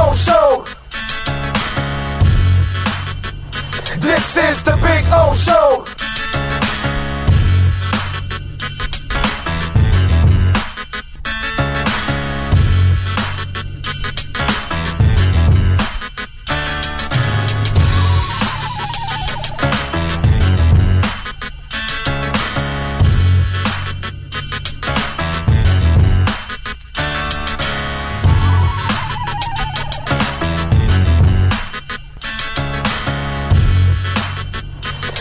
O Show. This is the Big O Show.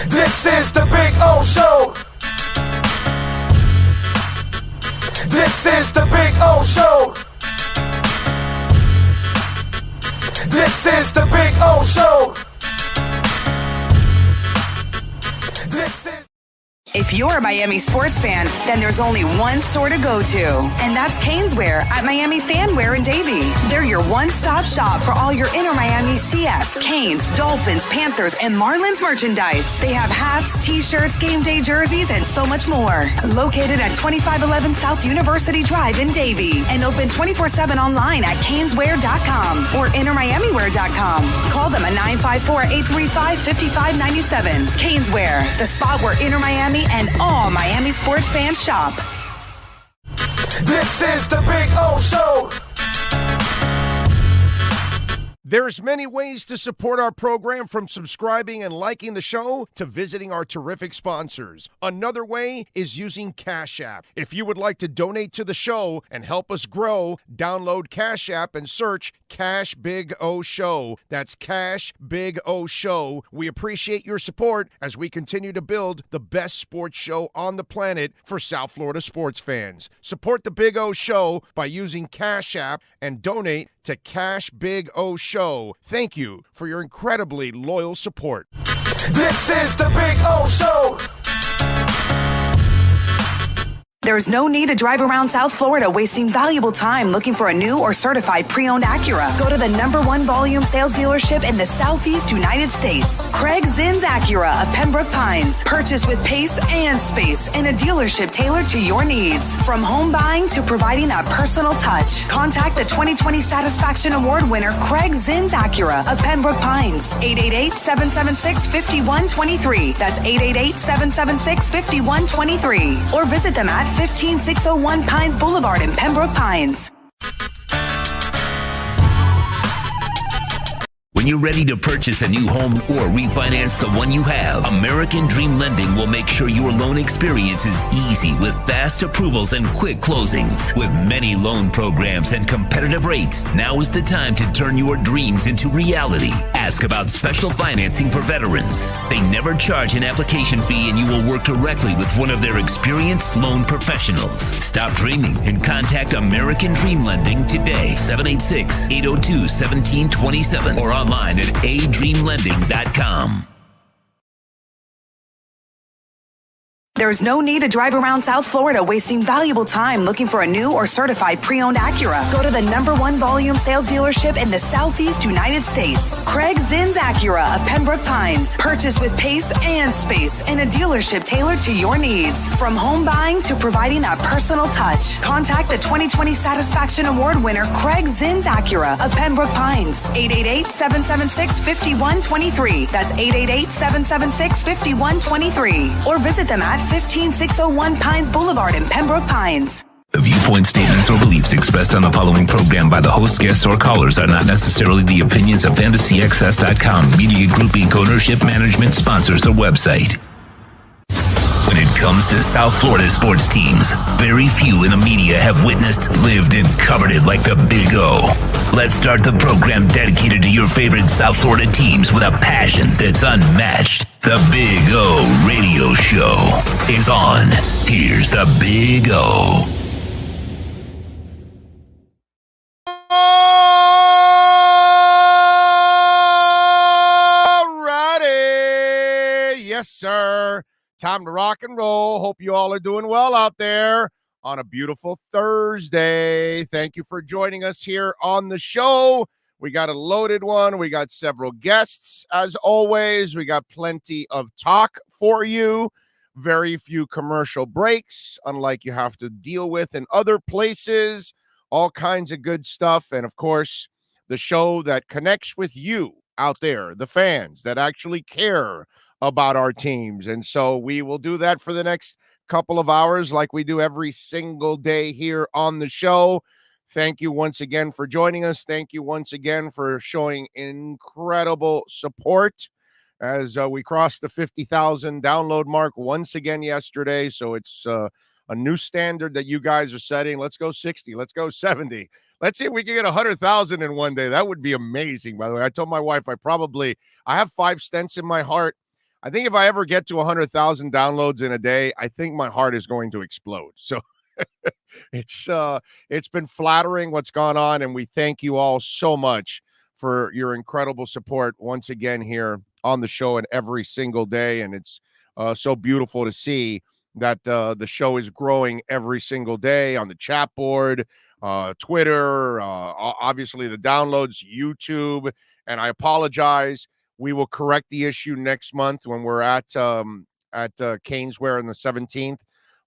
This is the Big O Show. This is the Big O Show. This is the Big O Show. This is. If you're a Miami sports fan, then there's only one store to go to, and that's Caneswear at Miami Fanwear in Davie. They're your one-stop shop for all your Inter Miami CF, Canes, Dolphins, Panthers, and Marlins merchandise. They have hats, t-shirts, game day jerseys, and so much more. Located at 2511 South University Drive in Davie, and open 24/7 online at caneswear.com or intermiamiwear.com. Call them at 954-835-5597. Caneswear, the spot where Inter Miami and all Miami sports fans shop. This is the Big O Show. There's many ways to support our program, from subscribing and liking the show to visiting our terrific sponsors. Another way is using Cash App. If you would like to donate to the show and help us grow, download Cash App and search Cash Big O Show. That's Cash Big O Show. We appreciate your support as we continue to build the best sports show on the planet for South Florida sports fans. Support the Big O Show by using Cash App and donate to Cash Big O Show. Thank you for your incredibly loyal support. This is the Big O Show. There's no need to drive around South Florida wasting valuable time looking for a new or certified pre-owned Acura. Go to the #1 volume sales dealership in the Southeast United States. Craig Zinn's Acura of Pembroke Pines. Purchase with pace and space in a dealership tailored to your needs. From home buying to providing that personal touch. Contact the 2020 Satisfaction Award winner Craig Zinn's Acura of Pembroke Pines. 888-776-5123. That's 888-776-5123. Or visit them at 15601 Pines Boulevard in Pembroke Pines. When you're ready to purchase a new home or refinance the one you have, American Dream Lending will make sure your loan experience is easy with fast approvals and quick closings. With many loan programs and competitive rates, now is the time to turn your dreams into reality. Ask about special financing for veterans. They never charge an application fee, and you will work directly with one of their experienced loan professionals. Stop dreaming and contact American Dream Lending today. 786-802-1727 or online at adreamlending.com. There's no need to drive around South Florida wasting valuable time looking for a new or certified pre-owned Acura. Go to the #1 volume sales dealership in the Southeast United States. Craig Zinn's Acura of Pembroke Pines. Purchase with pace and space in a dealership tailored to your needs. From home buying to providing that personal touch. Contact the 2020 Satisfaction Award winner Craig Zinn's Acura of Pembroke Pines. 888-776-5123. That's 888-776-5123. Or visit them at 15601 Pines Boulevard in Pembroke Pines. The viewpoint, statements, or beliefs expressed on the following program by the host, guests, or callers are not necessarily the opinions of FantasyXS.com, Media Group Inc. ownership, management, sponsors, or website. When it comes to South Florida sports teams, very few in the media have witnessed, lived, and covered it like the Big O. Let's start the program dedicated to your favorite South Florida teams with a passion that's unmatched. The Big O Radio Show is on. Here's the Big O. Alrighty. Yes, sir. Time to rock and roll. Hope you all are doing well out there on a beautiful Thursday. Thank you for joining us here on the show. We got a loaded one. We got several guests, as always. We got plenty of talk for you. Very few commercial breaks, unlike you have to deal with in other places. All kinds of good stuff. And, of course, the show that connects with you out there, the fans that actually care about our teams. And so we will do that for the next couple of hours like we do every single day here on the show. Thank you once again for joining us. Thank you once again for showing incredible support as we crossed the 50,000 download mark once again yesterday. So it's a new standard that you guys are setting. Let's go 60. Let's go 70. Let's see if we can get 100,000 in one day. That would be amazing, by the way. I told my wife I have 5 stents in my heart. I think if I ever get to 100,000 downloads in a day, I think my heart is going to explode. So it's been flattering what's gone on, and we thank you all so much for your incredible support once again here on the show and every single day. And it's so beautiful to see that the show is growing every single day on the chat board, Twitter, obviously the downloads, YouTube. And I apologize. We will correct the issue next month when we're at Caneswear on the 17th.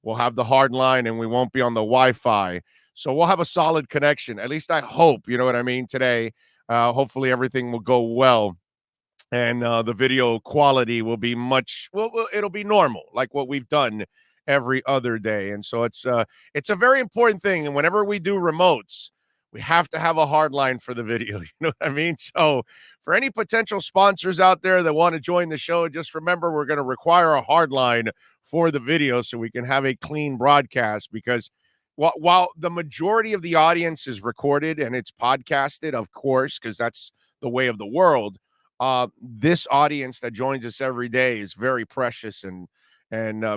We'll have the hard line and we won't be on the Wi-Fi. So we'll have a solid connection. At least I hope, you know what I mean, today. Hopefully everything will go well. And the video quality will be it'll be normal, like what we've done every other day. And so it's a very important thing. And whenever we do remotes, we have to have a hard line for the video. You know what I mean? So for any potential sponsors out there that want to join the show, just remember we're going to require a hard line for the video so we can have a clean broadcast, because while the majority of the audience is recorded and it's podcasted, of course, because that's the way of the world, this audience that joins us every day is very precious and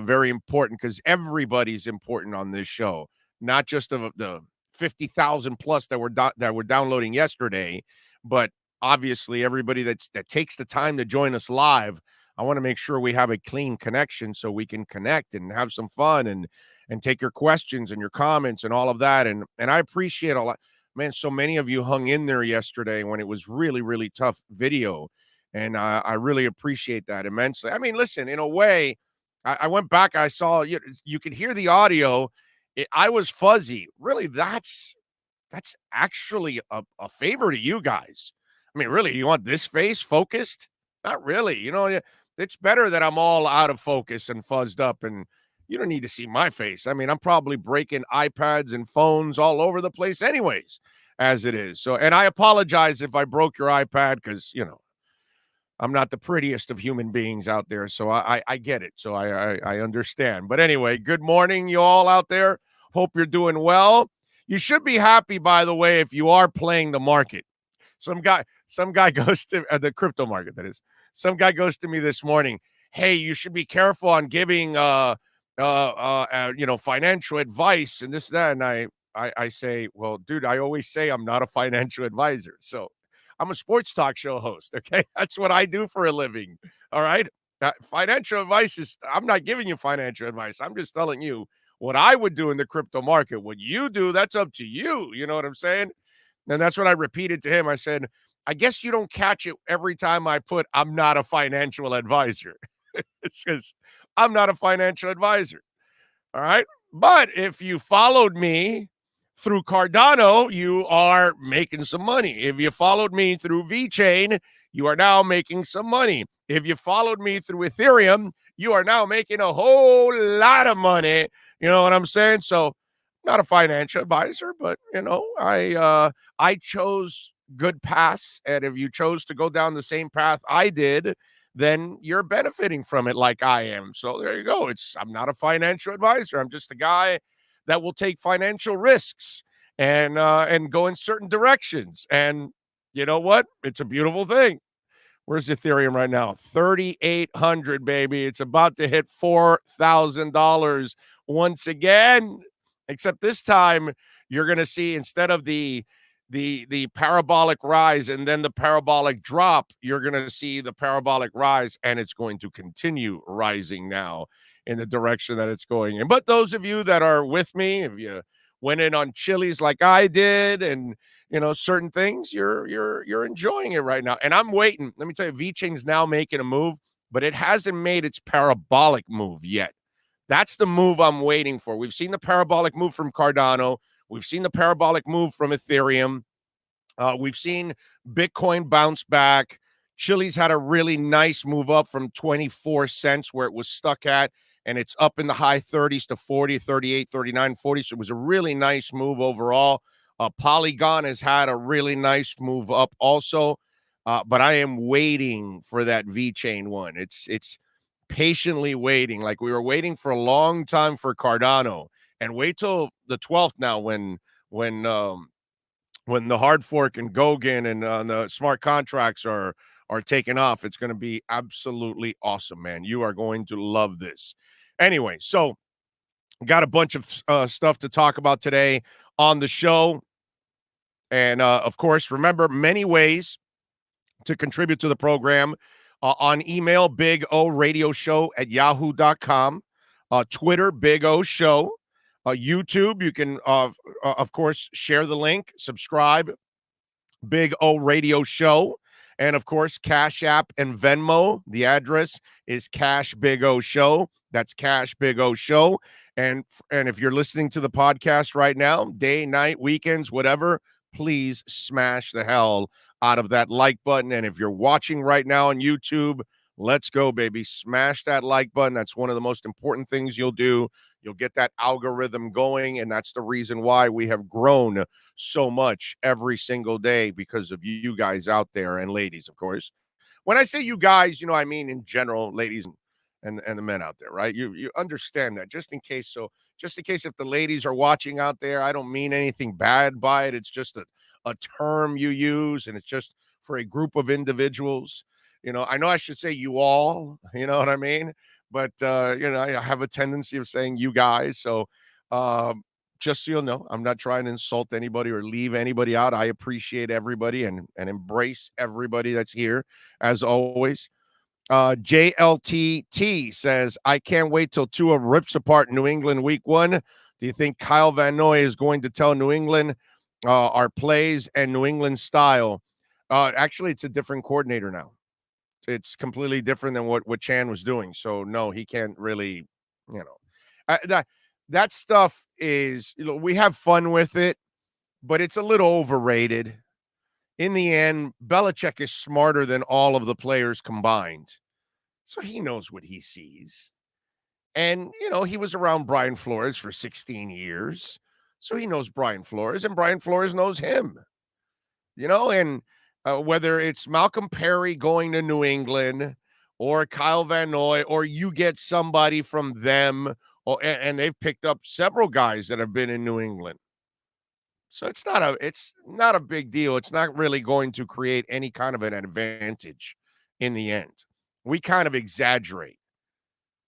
very important, because everybody's important on this show, not just the 50,000 plus that were downloading yesterday, but obviously everybody that takes the time to join us live. I want to make sure we have a clean connection so we can connect and have some fun and take your questions and your comments and all of that. And I appreciate a lot. Man, so many of you hung in there yesterday when it was really, really tough video. And I really appreciate that immensely. I mean, listen, in a way, I went back, I saw, you could hear the audio. I was fuzzy. Really, that's actually a favor to you guys. I mean, really, you want this face focused? Not really. You know, it's better that I'm all out of focus and fuzzed up, and you don't need to see my face. I mean, I'm probably breaking iPads and phones all over the place anyways, as it is. So, and I apologize if I broke your iPad, because, I'm not the prettiest of human beings out there. So I get it. So I understand. But anyway, good morning, you all out there. Hope you're doing well. You should be happy, by the way, if you are playing the market. Some guy goes to the crypto market, that is. Some guy goes to me this morning. Hey, you should be careful on giving financial advice and this, that. And I say, well, dude, I always say I'm not a financial advisor. So I'm a sports talk show host. Okay. That's what I do for a living. All right. Financial advice I'm not giving you financial advice. I'm just telling you what I would do in the crypto market. What you do, that's up to you. You know what I'm saying? And that's what I repeated to him. I said, I guess you don't catch it every time I put, I'm not a financial advisor. It's because I'm not a financial advisor. All right. But if you followed me through Cardano, you are making some money. If you followed me through VeChain, you are now making some money. If you followed me through Ethereum, you are now making a whole lot of money. You know what I'm saying? So, not a financial advisor, but, I chose good paths. And if you chose to go down the same path I did, then you're benefiting from it like I am. So there you go. I'm not a financial advisor. I'm just a guy that will take financial risks and go in certain directions. And you know what? It's a beautiful thing. Where's Ethereum right now? 3,800, baby. It's about to hit $4,000 once again. Except this time, you're going to see, instead of the parabolic rise and then the parabolic drop, you're going to see the parabolic rise, and it's going to continue rising now in the direction that it's going in. But those of you that are with me, if you went in on Chili's like I did, and certain things, you're enjoying it right now. And I'm waiting. Let me tell you, VeChain's now making a move, but it hasn't made its parabolic move yet. That's the move I'm waiting for. We've seen the parabolic move from Cardano. We've seen the parabolic move from Ethereum. We've seen Bitcoin bounce back. Chili's had a really nice move up from 24 cents where it was stuck at, and it's up in the high 30s to 40, 38, 39, 40. So it was a really nice move overall. Polygon has had a really nice move up also, but I am waiting for that V-Chain one. It's patiently waiting. Like we were waiting for a long time for Cardano, and wait till the 12th now when the hard fork and Goguen and the smart contracts are taken off. It's going to be absolutely awesome, man. You are going to love this. Anyway, so got a bunch of stuff to talk about today on the show. And, of course, remember, many ways to contribute to the program. On email, Big O Radio Show at yahoo.com. Twitter, Big O Show. YouTube, you can, of course, share the link, subscribe, Big O Radio Show. And, of course, Cash App and Venmo. The address is Cash Big O Show. That's Cash Big O Show. And if you're listening to the podcast right now, day, night, weekends, whatever, please smash the hell out of that like button. And if you're watching right now on YouTube, let's go, baby. Smash that like button. That's one of the most important things you'll do. You'll get that algorithm going, and that's the reason why we have grown so much every single day, because of you guys out there, and ladies, of course. When I say you guys, I mean in general, ladies and the men out there, right? You understand that, just in case if the ladies are watching out there, I don't mean anything bad by it. It's just a term you use, and it's just for a group of individuals. I know I should say you all, you know what I mean? But, I have a tendency of saying you guys. So just so you'll know, I'm not trying to insult anybody or leave anybody out. I appreciate everybody and embrace everybody that's here, as always. JLTT says, I can't wait till Tua rips apart New England week 1. Do you think Kyle Van Noy is going to tell New England our plays and New England style? Actually, it's a different coordinator now. It's completely different than what Chan was doing. So no, he can't really, that stuff is, we have fun with it, but it's a little overrated. In the end, Belichick is smarter than all of the players combined. So he knows what he sees. And, he was around Brian Flores for 16 years. So he knows Brian Flores, and Brian Flores knows him, and whether it's Malcolm Perry going to New England or Kyle Van Noy, or you get somebody from them, and they've picked up several guys that have been in New England. So it's not a big deal. It's not really going to create any kind of an advantage in the end. We kind of exaggerate.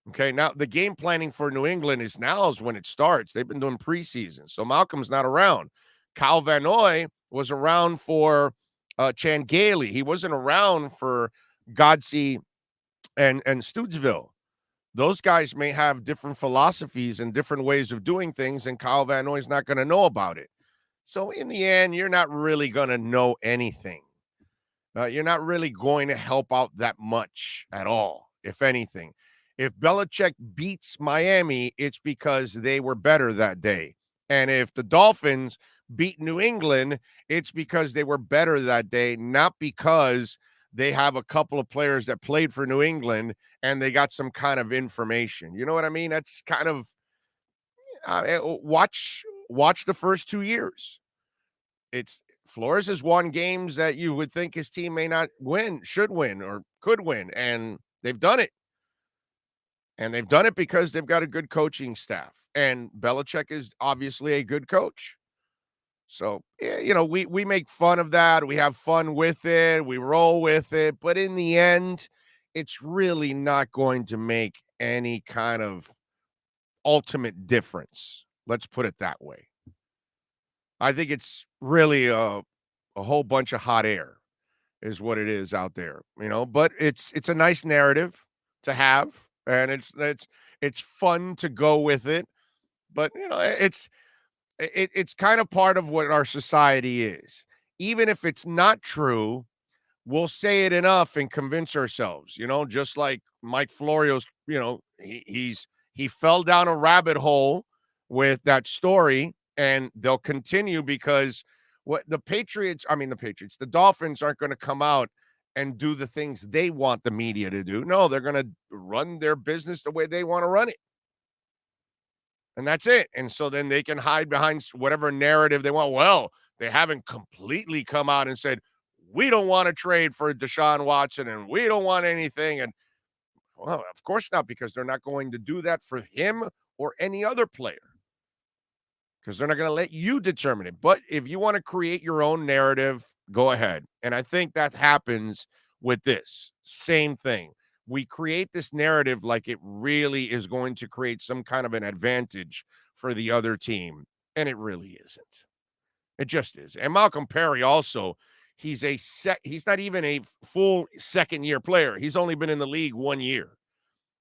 Okay, now the game planning for New England is when it starts. They've been doing preseason, so Malcolm's not around. Kyle Van Noy was around for Chan Gailey. He wasn't around for Godsey and Stootsville. Those guys may have different philosophies and different ways of doing things, and Kyle Van Noy's not going to know about it. So in the end, you're not really going to know anything. You're not really going to help out that much at all, if anything. If Belichick beats Miami, it's because they were better that day. And if the Dolphins beat New England, it's because they were better that day, not because they have a couple of players that played for New England and they got some kind of information. You know what I mean? That's kind of watch the first 2 years. Flores has won games that you would think his team may not win, should win, or could win, and they've done it. And they've done it because they've got a good coaching staff. And Belichick is obviously a good coach. So, yeah, we make fun of that. We have fun with it. We roll with it. But in the end, it's really not going to make any kind of ultimate difference. Let's put it that way. I think it's really a whole bunch of hot air is what it is out there, but it's a nice narrative to have. And it's fun to go with it, but it's kind of part of what our society is. Even if it's not true, we'll say it enough and convince ourselves. Just like Mike Florio's. He fell down a rabbit hole with that story, and they'll continue because the Dolphins aren't going to come out and do the things they want the media to do. No, they're going to run their business the way they want to run it. And that's it. And so then they can hide behind whatever narrative they want. Well, they haven't completely come out and said, we don't want to trade for Deshaun Watson and we don't want anything. And well, of course not, because they're not going to do that for him or any other player, because they're not going to let you determine it. But if you want to create your own narrative, go ahead. And I think that happens with this same thing. We create this narrative like it really is going to create some kind of an advantage for the other team, and it really isn't. It just is. And Malcolm Perry also, he's not even a full second-year player. He's only been in the league 1 year.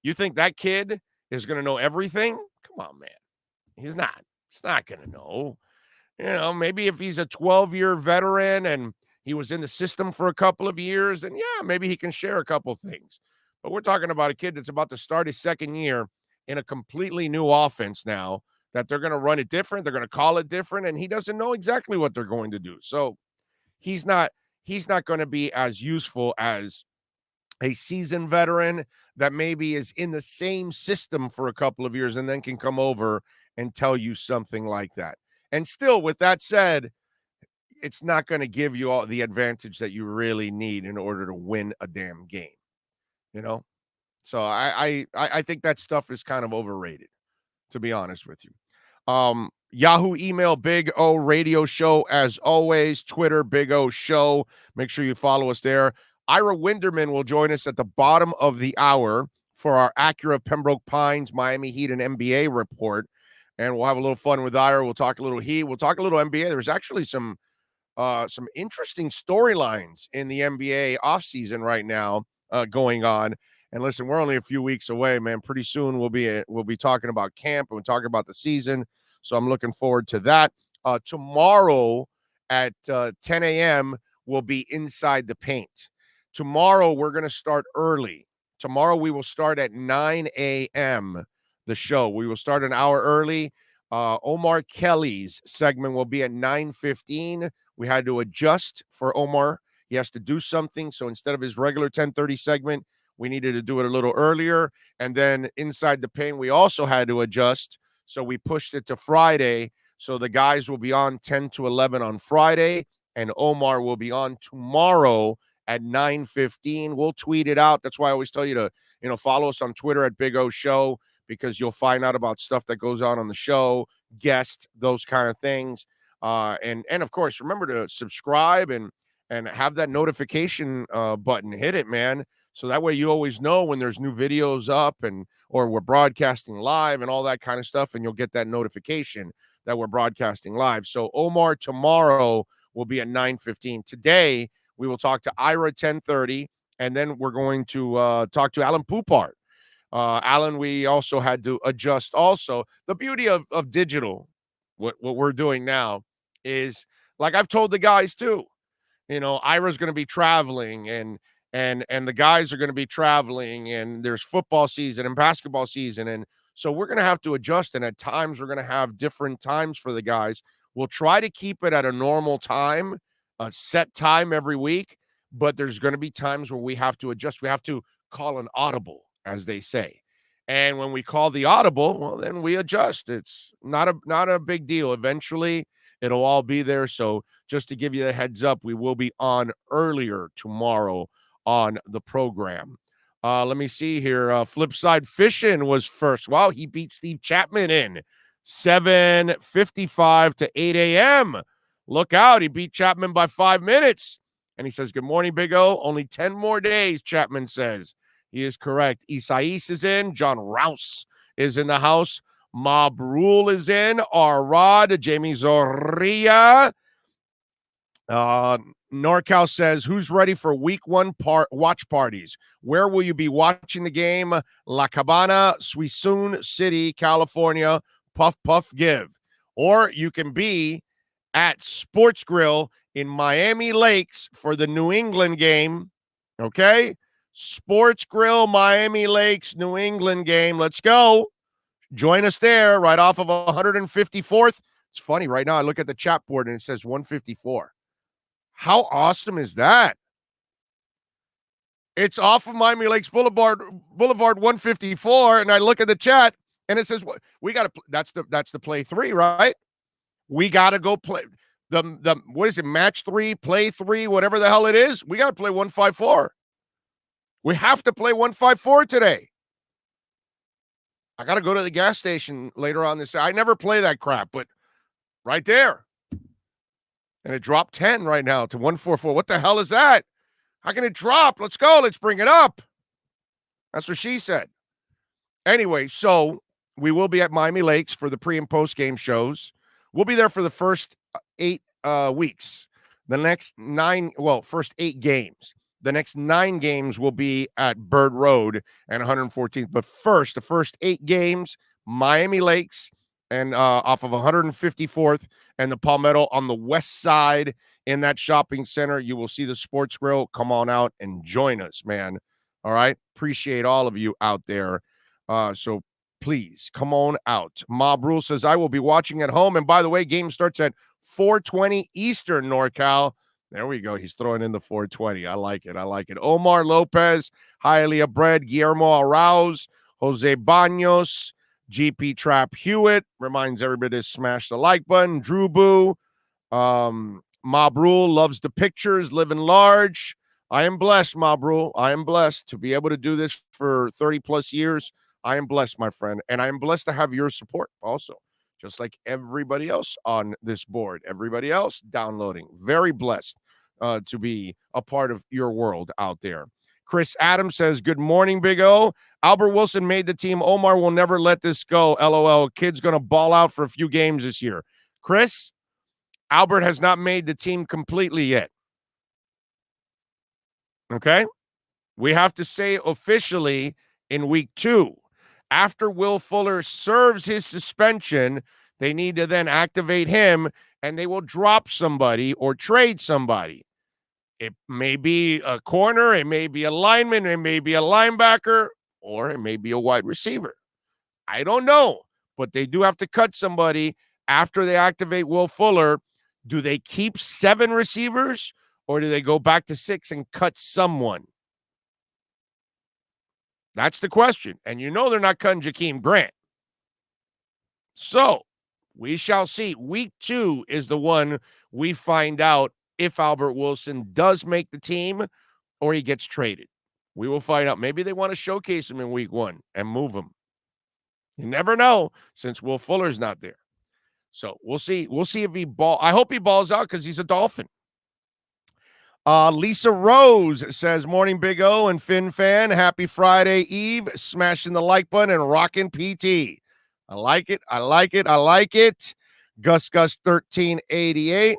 You think that kid is going to know everything? Come on, man. He's not. He's not going to know. You know, maybe if he's a 12-year veteran and he was in the system for a couple of years, and yeah, maybe he can share a couple things. But we're talking about a kid that's about to start his second year in a completely new offense now, that they're going to run it different. They're going to call it different, and he doesn't know exactly what they're going to do. So he's not going to be as useful as a seasoned veteran that maybe is in the same system for a couple of years and then can come over and tell you something like that. And still, with that said, it's not going to give you all the advantage that you really need in order to win a damn game. You know? So I think that stuff is kind of overrated, to be honest with you. Yahoo email, Big O Radio Show, as always. Twitter, Big O Show. Make sure you follow us there. Ira Winderman will join us at the bottom of the hour for our Acura Pembroke Pines Miami Heat and NBA report. And we'll have a little fun with Ira. We'll talk a little Heat. We'll talk a little NBA. There's actually some interesting storylines in the NBA offseason right now going on. And listen, we're only a few weeks away, man. Pretty soon we'll be talking about camp and we'll talk about the season. So I'm looking forward to that. Tomorrow at 10 a.m. we'll be Inside the Paint. Tomorrow we're going to start early. Tomorrow we will start at 9 a.m. the show. We will start an hour early. Omar Kelly's segment will be at 9:15. We had to adjust for Omar. He has to do something. So instead of his regular 10:30 segment, we needed to do it a little earlier. And then Inside the Paint, we also had to adjust. So we pushed it to Friday. So the guys will be on 10 to 11 on Friday, and Omar will be on tomorrow at 9:15. We'll tweet it out. That's why I always tell you to, follow us on Twitter at Big O Show, because you'll find out about stuff that goes on the show, guests, those kind of things. And of course, remember to subscribe and have that notification button. Hit it, man. So that way you always know when there's new videos up or we're broadcasting live and all that kind of stuff, and you'll get that notification that we're broadcasting live. So Omar tomorrow will be at 9:15. Today, we will talk to Ira 10:30, and then we're going to talk to Alan Poupart. Alan, we also had to adjust also. The beauty of digital, what we're doing now is, like I've told the guys too, Ira's going to be traveling and the guys are going to be traveling, and there's football season and basketball season. And so we're going to have to adjust. And at times we're going to have different times for the guys. We'll try to keep it at a normal time, a set time every week, but there's going to be times where we have to adjust. We have to call an audible, as they say. And when we call the audible, well, then we adjust. It's not a big deal. Eventually it'll all be there. So just to give you a heads up, we will be on earlier tomorrow on the program. Let me see here. Flipside Fishing was first. Wow, he beat Steve Chapman in 7:55 to 8 a.m. Look out. He beat Chapman by 5 minutes. And he says, good morning, Big O. Only 10 more days, Chapman says. He is correct. Isais is in. John Rouse is in the house. Mob Rule is in. R-Rod, Jamie Zorria. NorCal says, who's ready for week one watch parties? Where will you be watching the game? La Cabana, Suisun City, California. Puff, puff, give. Or you can be at Sports Grill in Miami Lakes for the New England game. Okay? Sports Grill, Miami Lakes, New England game. Let's go. Join us there right off of 154th. It's funny. Right now, I look at the chat board and it says 154. How awesome is that? It's off of Miami Lakes Boulevard 154, and I look at the chat and it says, "What we got to?" That's the play 3, right? We got to go play the what is it? Match 3, play 3, whatever the hell it is. We got to play 154. We have to play 154 today. I got to go to the gas station later on this. I never play that crap, but right there. And it dropped 10 right now to 144. What the hell is that? How can it drop? Let's go. Let's bring it up. That's what she said. Anyway, so we will be at Miami Lakes for the pre and post game shows. We'll be there for the first 8 weeks. The next 9, first 8 games. The next 9 games will be at Bird Road and 114th. But first, the first 8 games, Miami Lakes and off of 154th and the Palmetto on the west side in that shopping center. You will see the Sports Grill. Come on out and join us, man. All right? Appreciate all of you out there. So please come on out. Mob Rule says, I will be watching at home. And by the way, game starts at 4:20 Eastern, NorCal. There we go. He's throwing in the 4:20. I like it. I like it. Omar Lopez, Hialeah Bread, Guillermo Arauz, Jose Banos, GP Trap Hewitt. Reminds everybody to smash the like button. Drew Boo. Mob Rule loves the pictures, living large. I am blessed, Mob Rule. I am blessed to be able to do this for 30 plus years. I am blessed, my friend. And I am blessed to have your support also, just like everybody else on this board, everybody else downloading. Very blessed to be a part of your world out there. Chris Adams says, good morning, Big O. Albert Wilson made the team. Omar will never let this go. LOL. Kid's going to ball out for a few games this year. Chris, Albert has not made the team completely yet. Okay? We have to say officially in week 2. After Will Fuller serves his suspension, they need to then activate him, and they will drop somebody or trade somebody. It may be a corner, it may be a lineman, it may be a linebacker, or it may be a wide receiver. I don't know, but they do have to cut somebody after they activate Will Fuller. Do they keep 7 receivers, or do they go back to 6 and cut someone? That's the question. And you know they're not cutting Jakeem Grant. So we shall see. Week 2 is the one we find out if Albert Wilson does make the team or he gets traded. We will find out. Maybe they want to showcase him in week 1 and move him. You never know since Will Fuller's not there. So we'll see. We'll see if he I hope he balls out because he's a Dolphin. Lisa Rose says, morning, Big O and Finn fan. Happy Friday Eve. Smashing the like button and rocking PT. I like it. I like it. I like it. Gus 1388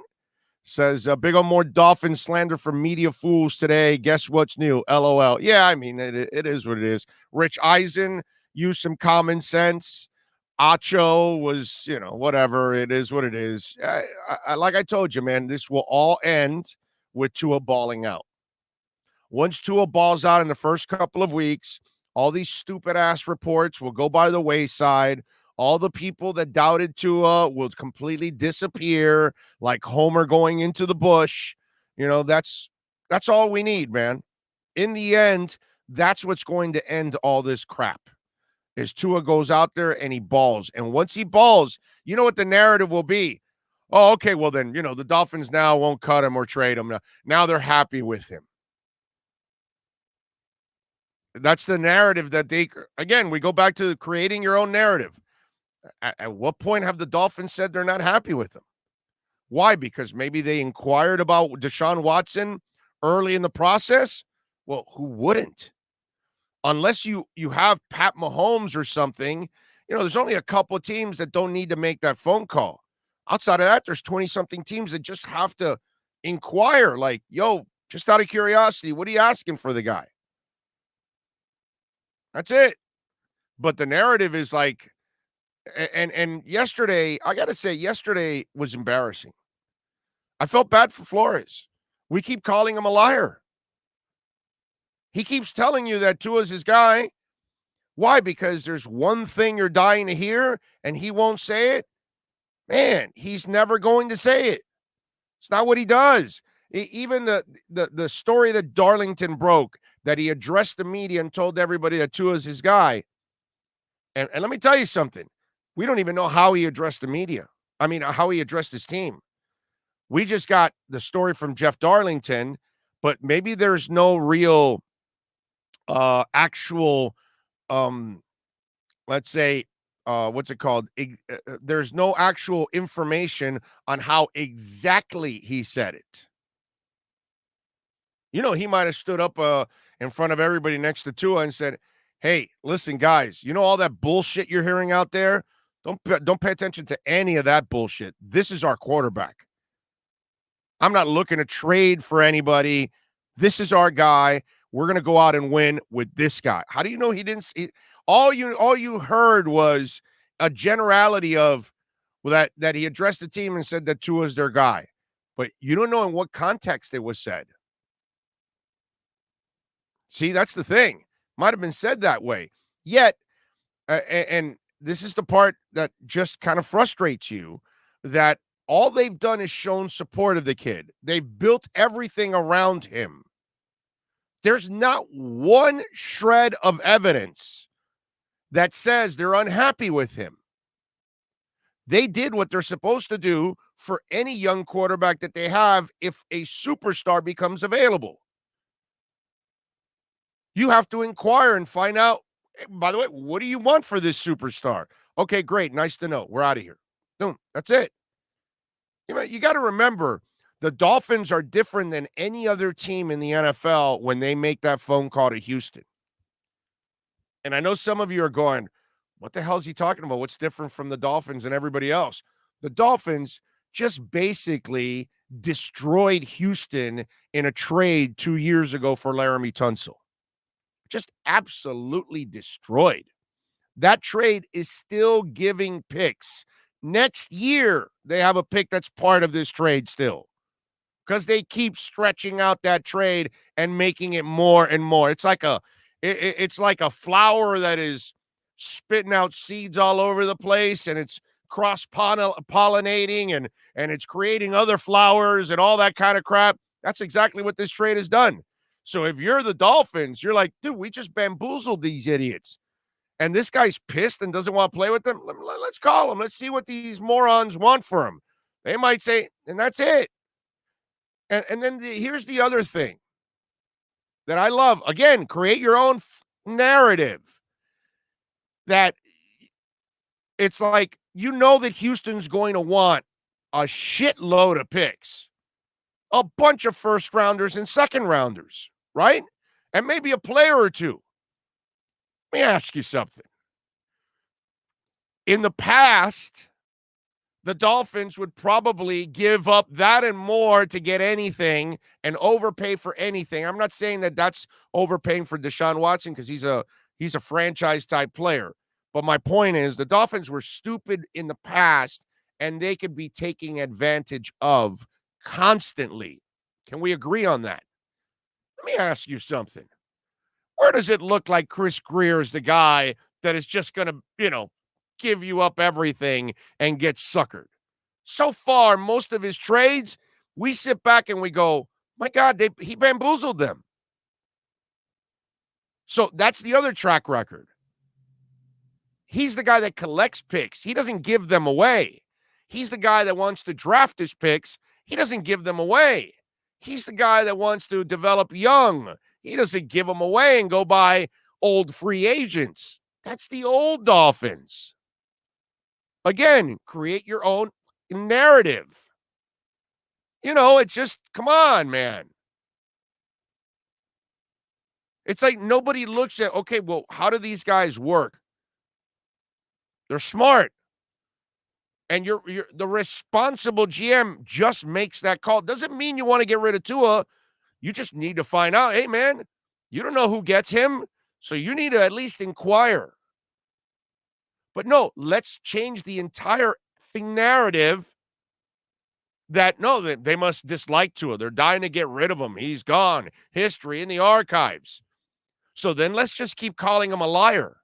says, Big O, more Dolphin slander from media fools today. Guess what's new? LOL. Yeah, I mean, it is what it is. Rich Eisen used some common sense. Acho was, whatever. It is what it is. Like I told you, man, this will all end with Tua balling out. Once Tua balls out in the first couple of weeks, all these stupid-ass reports will go by the wayside. All the people that doubted Tua will completely disappear, like Homer going into the bush. That's all we need, man. In the end, that's what's going to end all this crap, is Tua goes out there and he balls. And once he balls, you know what the narrative will be? Oh, okay, well then, the Dolphins now won't cut him or trade him. Now they're happy with him. That's the narrative that again, we go back to creating your own narrative. At what point have the Dolphins said they're not happy with him? Why? Because maybe they inquired about Deshaun Watson early in the process? Well, who wouldn't? Unless you have Pat Mahomes or something, there's only a couple of teams that don't need to make that phone call. Outside of that, there's 20-something teams that just have to inquire, like, yo, just out of curiosity, what are you asking for the guy? That's it. But the narrative is like, and yesterday, I got to say, yesterday was embarrassing. I felt bad for Flores. We keep calling him a liar. He keeps telling you that Tua's his guy. Why? Because there's one thing you're dying to hear, and he won't say it. Man, he's never going to say it. It's not what he does. Even the story that Darlington broke, that he addressed the media and told everybody that Tua is his guy. And let me tell you something. We don't even know how he addressed the media. I mean, how he addressed his team. We just got the story from Jeff Darlington, but maybe there's no real actual, let's say, what's it called? There's no actual information on how exactly he said it. You know, he might have stood up in front of everybody next to Tua and said, hey, listen, guys, you know all that bullshit you're hearing out there? Don't pay attention to any of that bullshit. This is our quarterback. I'm not looking to trade for anybody. This is our guy. We're going to go out and win with this guy. How do you know he didn't all you heard was a generality of that he addressed the team and said that Tua is their guy. But you don't know in what context it was said. See, that's the thing. Might have been said that way. Yet, and this is the part that just kind of frustrates you, that all they've done is shown support of the kid. They've built everything around him. There's not one shred of evidence that says they're unhappy with him. They did what they're supposed to do for any young quarterback that they have if a superstar becomes available. You have to inquire and find out, by the way, what do you want for this superstar? Okay, great. Nice to know. We're out of here. Boom. That's it. You got to remember, the Dolphins are different than any other team in the NFL when they make that phone call to Houston. And I know some of you are going, what the hell is he talking about? What's different from the Dolphins and everybody else? The Dolphins just basically destroyed Houston in a trade 2 years ago for Laramie Tunsil. Just absolutely destroyed. That trade is still giving picks. Next year, they have a pick that's part of this trade still, because they keep stretching out that trade and making it more and more. It's like a flower that is spitting out seeds all over the place, and it's cross-pollinating, and it's creating other flowers and all that kind of crap. That's exactly what this trade has done. So if you're the Dolphins, you're like, dude, we just bamboozled these idiots. And this guy's pissed and doesn't want to play with them. Let's call him. Let's see what these morons want for him. They might say, and that's it. And then here's the other thing that I love. Again, create your own narrative. That it's like, you know that Houston's going to want a shitload of picks. A bunch of first rounders and second rounders, right? And maybe a player or two. Let me ask you something. In the past, the Dolphins would probably give up that and more to get anything and overpay for anything. I'm not saying that that's overpaying for Deshaun Watson, because he's a franchise type player. But my point is, the Dolphins were stupid in the past, and they could be taking advantage of constantly. Can we agree on that? Let me ask you something. Where does it look like Chris Grier is the guy that is just going to, give you up everything and get suckered? So far, most of his trades, we sit back and we go, my God, he bamboozled them. So that's the other track record. He's the guy that collects picks. He doesn't give them away. He's the guy that wants to draft his picks. He doesn't give them away. He's the guy that wants to develop young. He doesn't give them away and go buy old free agents. That's the old Dolphins. Again, create your own narrative. It's just, come on, man. It's like nobody looks at, okay, well, how do these guys work? They're smart. And you're the responsible GM just makes that call. Doesn't mean you want to get rid of Tua. You just need to find out, hey, man, you don't know who gets him, so you need to at least inquire. But no, let's change the entire narrative that, no, that they must dislike Tua. They're dying to get rid of him. He's gone. History in the archives. So then let's just keep calling him a liar.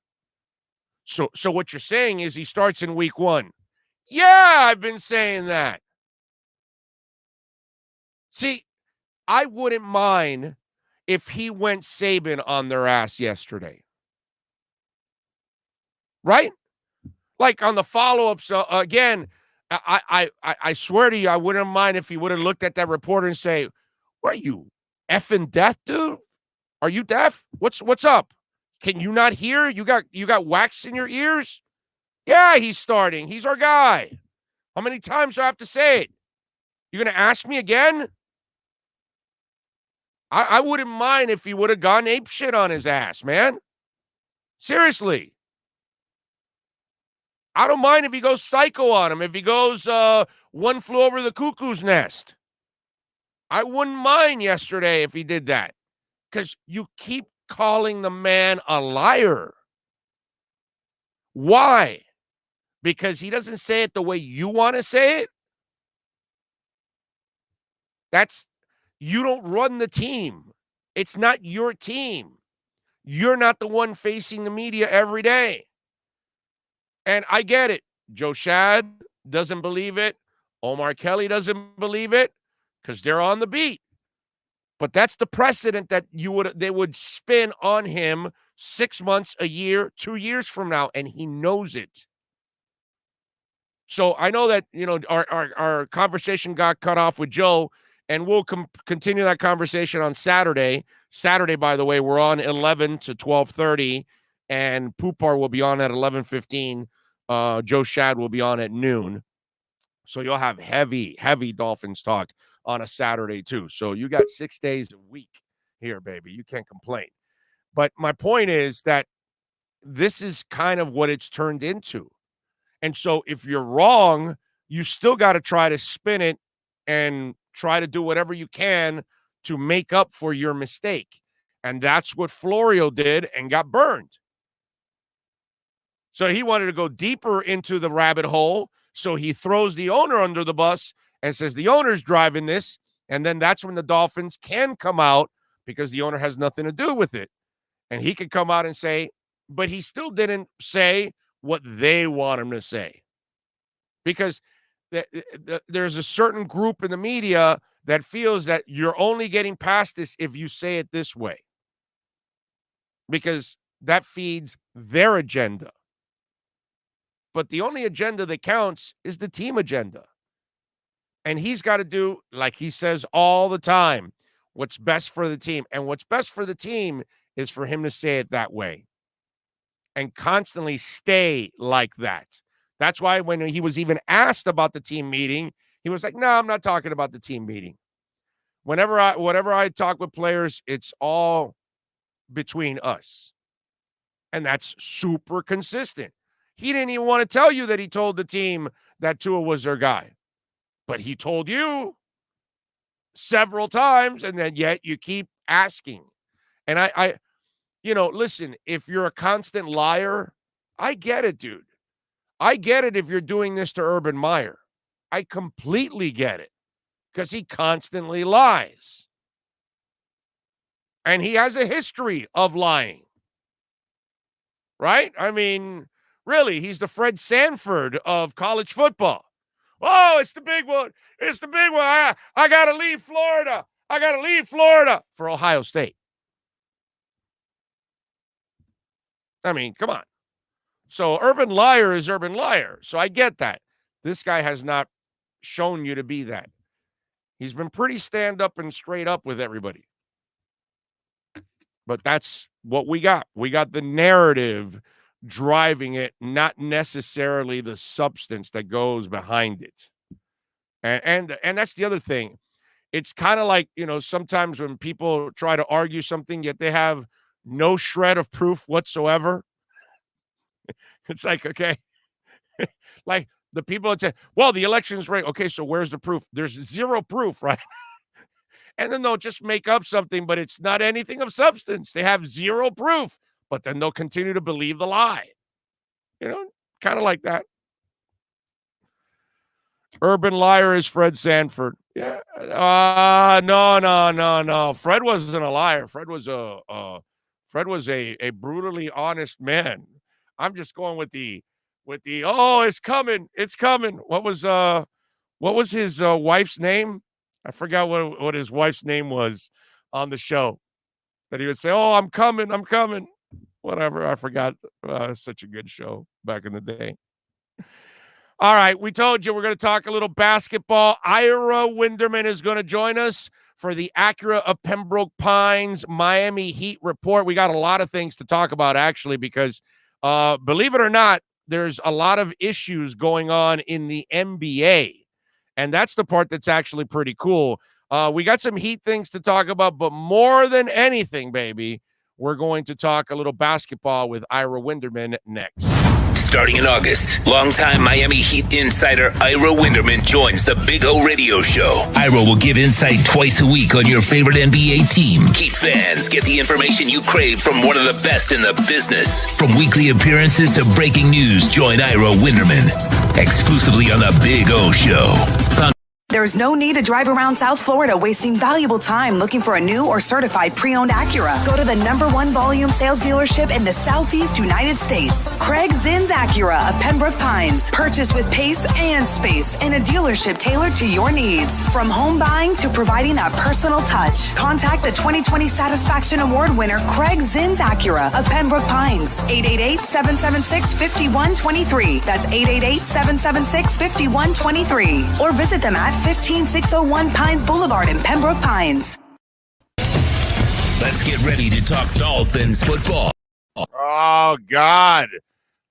So what you're saying is he starts in week 1. Yeah, I've been saying that. See, I wouldn't mind if he went Saban on their ass yesterday. Right? Like on the follow-ups, again, I swear to you, I wouldn't mind if he would have looked at that reporter and say, "What are you, effing deaf, dude? Are you deaf? What's up? Can you not hear? You got wax in your ears?" Yeah, he's starting. He's our guy. How many times do I have to say it? You're gonna ask me again? I wouldn't mind if he would have gone ape shit on his ass, man. Seriously. I don't mind if he goes psycho on him, if he goes one flew over the cuckoo's nest. I wouldn't mind yesterday if he did that because you keep calling the man a liar. Why? Because he doesn't say it the way you want to say it? You don't run the team. It's not your team. You're not the one facing the media every day. And I get it. Joe Schad doesn't believe it. Omar Kelly doesn't believe it because they're on the beat. But that's the precedent that they would spin on him 6 months, a year, 2 years from now, and he knows it. So I know that, our conversation got cut off with Joe, and we'll continue that conversation on Saturday. Saturday, by the way, we're on 11 to 12:30, and Poupar will be on at 11:15. Joe Schad will be on at noon. So you'll have heavy, heavy Dolphins talk on a Saturday too. So you got 6 days a week here, baby. You can't complain. But my point is that this is kind of what it's turned into. And so if you're wrong, you still got to try to spin it and try to do whatever you can to make up for your mistake. And that's what Florio did and got burned. So he wanted to go deeper into the rabbit hole. So he throws the owner under the bus and says the owner's driving this. And then that's when the Dolphins can come out because the owner has nothing to do with it. And he could come out and say, but he still didn't say what they want him to say. Because there's a certain group in the media that feels that you're only getting past this if you say it this way. Because that feeds their agenda. But the only agenda that counts is the team agenda. And he's got to do, like he says all the time, what's best for the team. And what's best for the team is for him to say it that way and constantly stay like that. That's why when he was even asked about the team meeting, he was like, no, I'm not talking about the team meeting. Whenever I talk with players, it's all between us. And that's super consistent. He didn't even want to tell you that he told the team that Tua was their guy. But he told you several times, and then yet you keep asking. And I listen, if you're a constant liar, I get it, dude. I get it if you're doing this to Urban Meyer. I completely get it because he constantly lies. And he has a history of lying. Right? I mean, really, he's the Fred Sanford of college football. Oh, it's the big one. It's the big one. I got to leave Florida. I got to leave Florida for Ohio State. I mean, come on. So Urban Liar is Urban Liar. So I get that. This guy has not shown you to be that. He's been pretty stand up and straight up with everybody. But that's what we got. We got the narrative driving it, not necessarily the substance that goes behind it. And that's the other thing. It's kind of like, sometimes when people try to argue something, yet they have no shred of proof whatsoever. It's like, okay, like the people that say, well, the election's right. Okay, so where's the proof? There's zero proof, right? And then they'll just make up something, but it's not anything of substance. They have zero proof, but then they'll continue to believe the lie. Kind of like that. Urban Liar is Fred Sanford. Yeah. No. Fred wasn't a liar. Fred was a brutally honest man. I'm just going with the with the, oh, it's coming. What was his wife's name? I forgot what his wife's name was on the show. That he would say, oh, I'm coming. Whatever. I forgot. Such a good show back in the day. All right. We told you we're going to talk a little basketball. Ira Winderman is going to join us for the Acura of Pembroke Pines Miami Heat report. We got a lot of things to talk about, actually, because believe it or not, there's a lot of issues going on in the NBA. And that's the part that's actually pretty cool. We got some Heat things to talk about, but more than anything, baby, we're going to talk a little basketball with Ira Winderman next. Starting in August, longtime Miami Heat insider Ira Winderman joins the Big O Radio Show. Ira will give insight twice a week on your favorite NBA team. Heat fans get the information you crave from one of the best in the business. From weekly appearances to breaking news, join Ira Winderman exclusively on the Big O Show. There's no need to drive around South Florida wasting valuable time looking for a new or certified pre-owned Acura. Go to the #1 volume sales dealership in the Southeast United States. Craig Zinn's Acura of Pembroke Pines. Purchase with pace and space in a dealership tailored to your needs. From home buying to providing that personal touch. Contact the 2020 Satisfaction Award winner Craig Zinn's Acura of Pembroke Pines. 888-776-5123. That's 888-776-5123. Or visit them at 15601 Pines Boulevard in Pembroke Pines. Let's get ready to talk Dolphins football. Oh, God.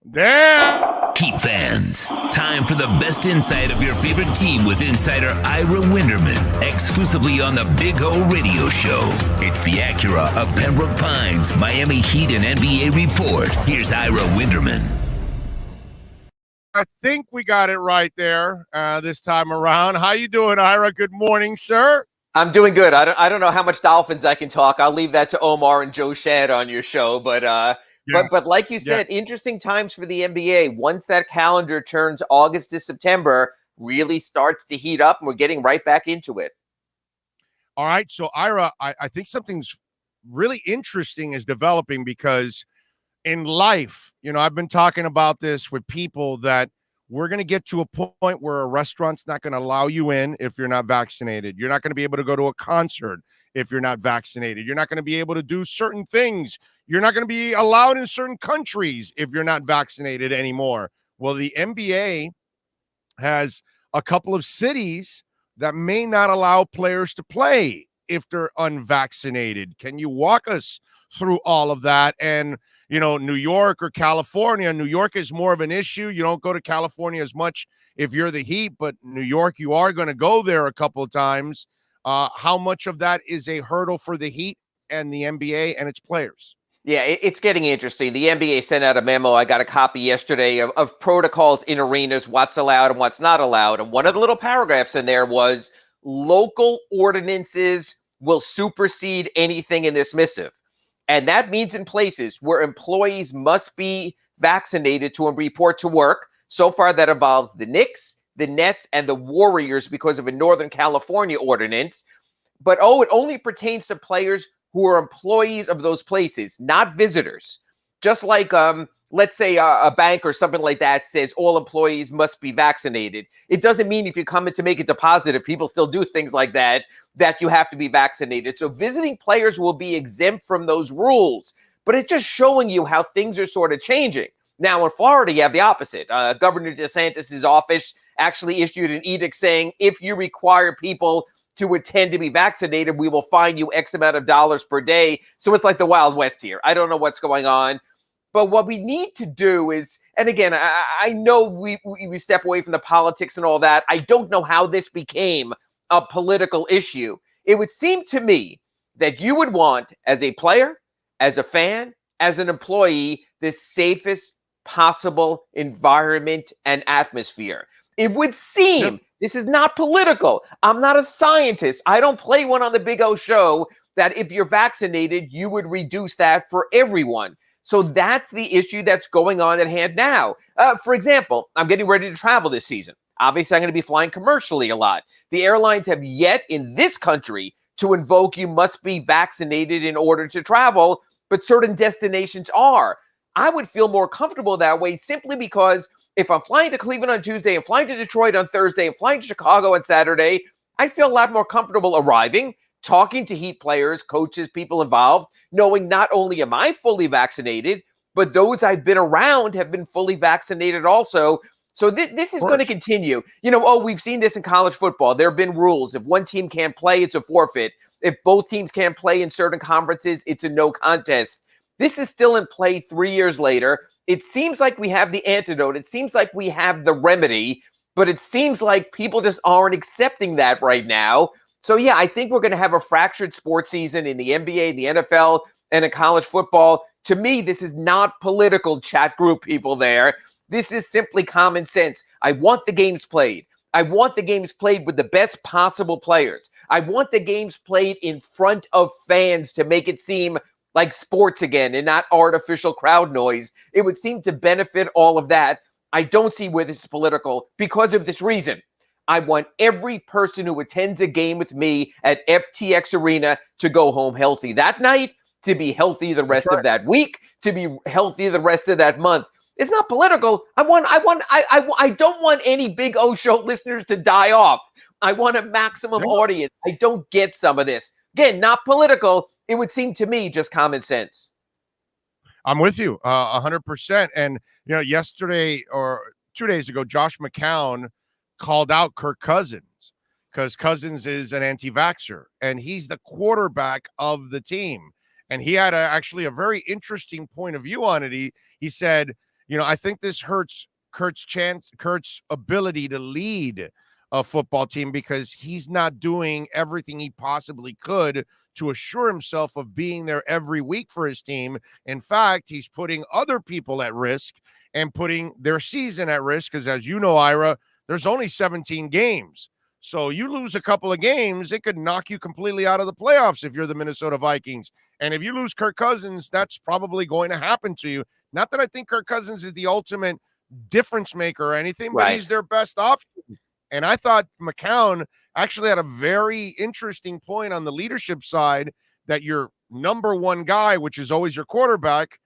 Damn. Heat fans, time for the best insight of your favorite team with insider Ira Winderman, exclusively on the Big O Radio Show. It's the Acura of Pembroke Pines Miami Heat and NBA report. Here's Ira Winderman. I think we got it right there this time around. How you doing, Ira? Good morning, sir. I'm doing good. I don't know how much Dolphins I can talk. I'll leave that to Omar and Joe Shad on your show. But like you said, interesting times for the NBA. Once that calendar turns August to September, really starts to heat up, and we're getting right back into it. All right. So, Ira, I think something's really interesting is developing because in life, I've been talking about this with people that we're going to get to a point where a restaurant's not going to allow you in if you're not vaccinated. You're not going to be able to go to a concert if you're not vaccinated. You're not going to be able to do certain things. You're not going to be allowed in certain countries if you're not vaccinated anymore. Well, the NBA has a couple of cities that may not allow players to play if they're unvaccinated. Can you walk us through all of that? And New York or California. New York is more of an issue. You don't go to California as much if you're the Heat, but New York, you are going to go there a couple of times. How much of that is a hurdle for the Heat and the NBA and its players? Yeah, it's getting interesting. The NBA sent out a memo. I got a copy yesterday of protocols in arenas, what's allowed and what's not allowed. And one of the little paragraphs in there was local ordinances will supersede anything in this missive. And that means in places where employees must be vaccinated to report to work. So far, that involves the Knicks, the Nets, and the Warriors because of a Northern California ordinance. But, it only pertains to players who are employees of those places, not visitors. Just like, let's say a bank or something like that says all employees must be vaccinated. It doesn't mean if you come in to make a deposit, if people still do things like that you have to be vaccinated. So visiting players will be exempt from those rules. But it's just showing you how things are sort of changing. Now, in Florida, you have the opposite. Governor DeSantis' office actually issued an edict saying, if you require people to attend to be vaccinated, we will fine you X amount of dollars per day. So it's like the Wild West here. I don't know what's going on. But what we need to do is, and again, I know we step away from the politics and all that. I don't know how this became a political issue. It would seem to me that you would want, as a player, as a fan, as an employee, the safest possible environment and atmosphere. It would seem, this is not political. I'm not a scientist. I don't play one on the Big O show that if you're vaccinated, you would reduce that for everyone. So that's the issue that's going on at hand now. For example, I'm getting ready to travel this season. Obviously, I'm going to be flying commercially a lot. The airlines have yet in this country to invoke you must be vaccinated in order to travel, but certain destinations are. I would feel more comfortable that way simply because If I'm flying to Cleveland on Tuesday and flying to Detroit on Thursday and flying to Chicago on Saturday, I'd feel a lot more comfortable arriving, talking to Heat players, coaches, people involved, knowing not only am I fully vaccinated, but those I've been around have been fully vaccinated also. So this is going to continue. We've seen this in college football. There have been rules. If one team can't play, it's a forfeit. If both teams can't play in certain conferences, it's a no contest. This is still in play 3 years later. It seems like we have the antidote. It seems like we have the remedy, but it seems like people just aren't accepting that right now. So, yeah, I think we're going to have a fractured sports season in the NBA, the NFL, and in college football. To me, this is not political, chat group people there. This is simply common sense. I want the games played. I want the games played with the best possible players. I want the games played in front of fans to make it seem like sports again and not artificial crowd noise. It would seem to benefit all of that. I don't see where this is political because of this reason. I want every person who attends a game with me at FTX Arena to go home healthy that night, to be healthy the rest of that week, to be healthy the rest of that month. It's not political. I don't want any Big O Show listeners to die off. I want a maximum audience. I don't get some of this. Again, not political. It would seem to me just common sense. I'm with you 100%. And, yesterday or 2 days ago, Josh McCown called out Kirk Cousins because Cousins is an anti-vaxxer and he's the quarterback of the team. And he had actually a very interesting point of view on it. He said, I think this hurts Kurt's ability to lead a football team because he's not doing everything he possibly could to assure himself of being there every week for his team. In fact, he's putting other people at risk and putting their season at risk because, as you know, Ira, there's only 17 games. So you lose a couple of games, it could knock you completely out of the playoffs if you're the Minnesota Vikings. And if you lose Kirk Cousins, that's probably going to happen to you. Not that I think Kirk Cousins is the ultimate difference maker or anything, but he's their best option. And I thought McCown actually had a very interesting point on the leadership side that your number one guy, which is always your quarterback,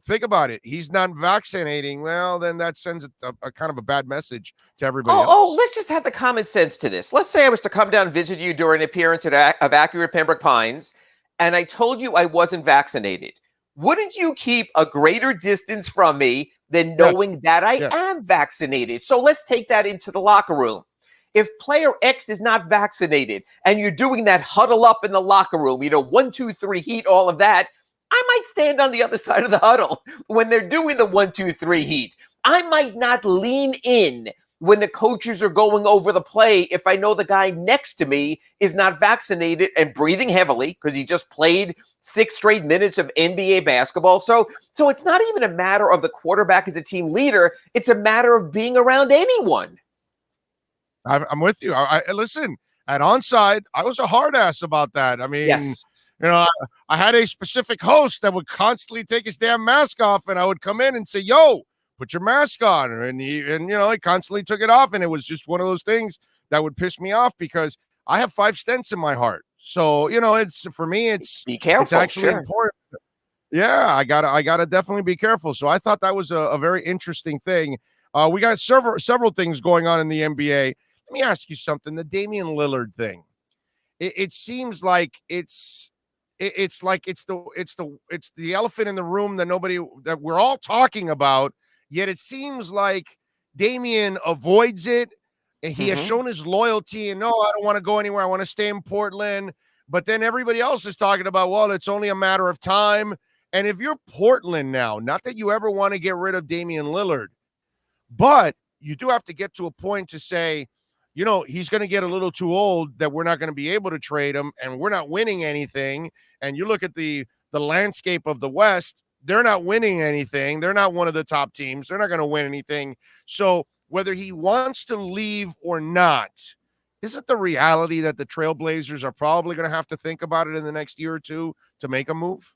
think about it. He's not vaccinating. Well, then that sends a kind of a bad message to everybody else. Oh, let's just have the common sense to this. Let's say I was to come down and visit you during an appearance of Accurate Pembroke Pines, and I told you I wasn't vaccinated. Wouldn't you keep a greater distance from me than knowing that I am vaccinated? So let's take that into the locker room. If player X is not vaccinated and you're doing that huddle up in the locker room, 1, 2, 3 heat, all of that, I might stand on the other side of the huddle when they're doing the 1, 2, 3 heat. I might not lean in when the coaches are going over the play if I know the guy next to me is not vaccinated and breathing heavily because he just played 6 straight minutes of NBA basketball. So it's not even a matter of the quarterback as a team leader. It's a matter of being around anyone. I'm with you. I listen, at Onside, I was a hard ass about that. I mean, I had a specific host that would constantly take his damn mask off, and I would come in and say, yo, put your mask on. And he constantly took it off. And it was just one of those things that would piss me off because I have 5 stents in my heart. So, it's for me, it's be careful. It's actually important. Yeah, I gotta definitely be careful. So I thought that was a very interesting thing. We got several things going on in the NBA. Let me ask you something. The Damian Lillard thing. It seems like it's the elephant in the room that we're all talking about. Yet it seems like Damian avoids it. And he has shown his loyalty and no, I don't want to go anywhere. I want to stay in Portland. But then everybody else is talking about, well, it's only a matter of time. And if you're Portland now, not that you ever want to get rid of Damian Lillard, but you do have to get to a point to say, he's going to get a little too old that we're not going to be able to trade him and we're not winning anything. And you look at the landscape of the West, they're not winning anything. They're not one of the top teams. They're not going to win anything. So whether he wants to leave or not, isn't the reality that the Trailblazers are probably going to have to think about it in the next year or two to make a move?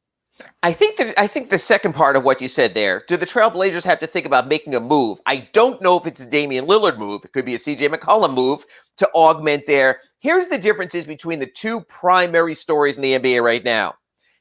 I think the second part of what you said there, do the Trailblazers have to think about making a move? I don't know if it's a Damian Lillard move. It could be a CJ McCollum move to augment there. Here's the differences between the two primary stories in the NBA right now.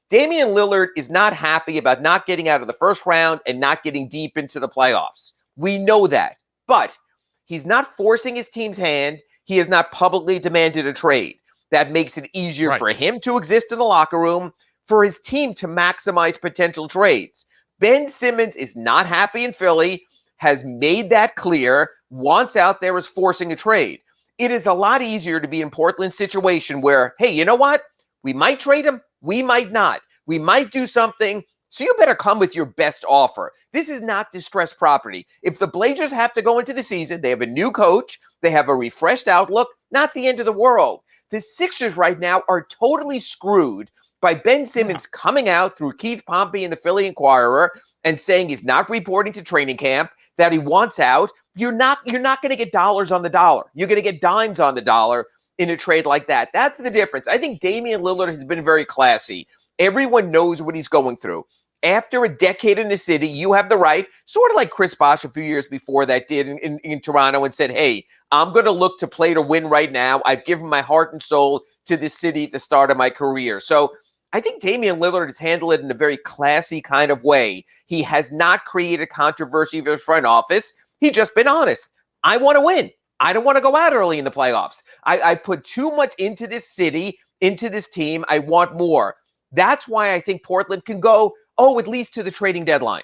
Damian Lillard is not happy about not getting out of the first round and not getting deep into the playoffs. We know that. But he's not forcing his team's hand. He has not publicly demanded a trade. That makes it easier for him to exist in the locker room, for his team to maximize potential trades. Ben Simmons is not happy in Philly, has made that clear, wants out there, is forcing a trade. It is a lot easier to be in Portland's situation where, hey, you know what? We might trade him. We might not. We might do something. So you better come with your best offer. This is not distressed property. If the Blazers have to go into the season, they have a new coach, they have a refreshed outlook, not the end of the world. The Sixers right now are totally screwed by Ben Simmons coming out through Keith Pompey and the Philly Inquirer and saying he's not reporting to training camp, that he wants out. You're not going to get dollars on the dollar. You're going to get dimes on the dollar in a trade like that. That's the difference. I think Damian Lillard has been very classy. Everyone knows what he's going through. After a decade in the city, you have the right, sort of like Chris Bosh a few years before that did in Toronto, and said, hey, I'm going to look to play to win right now. I've given my heart and soul to this city at the start of my career. So I think Damian Lillard has handled it in a very classy kind of way. He has not created controversy for his front office. He's just been honest. I want to win. I don't want to go out early in the playoffs. I put too much into this city, into this team. I want more. That's why I think Portland can go, at least to the trading deadline.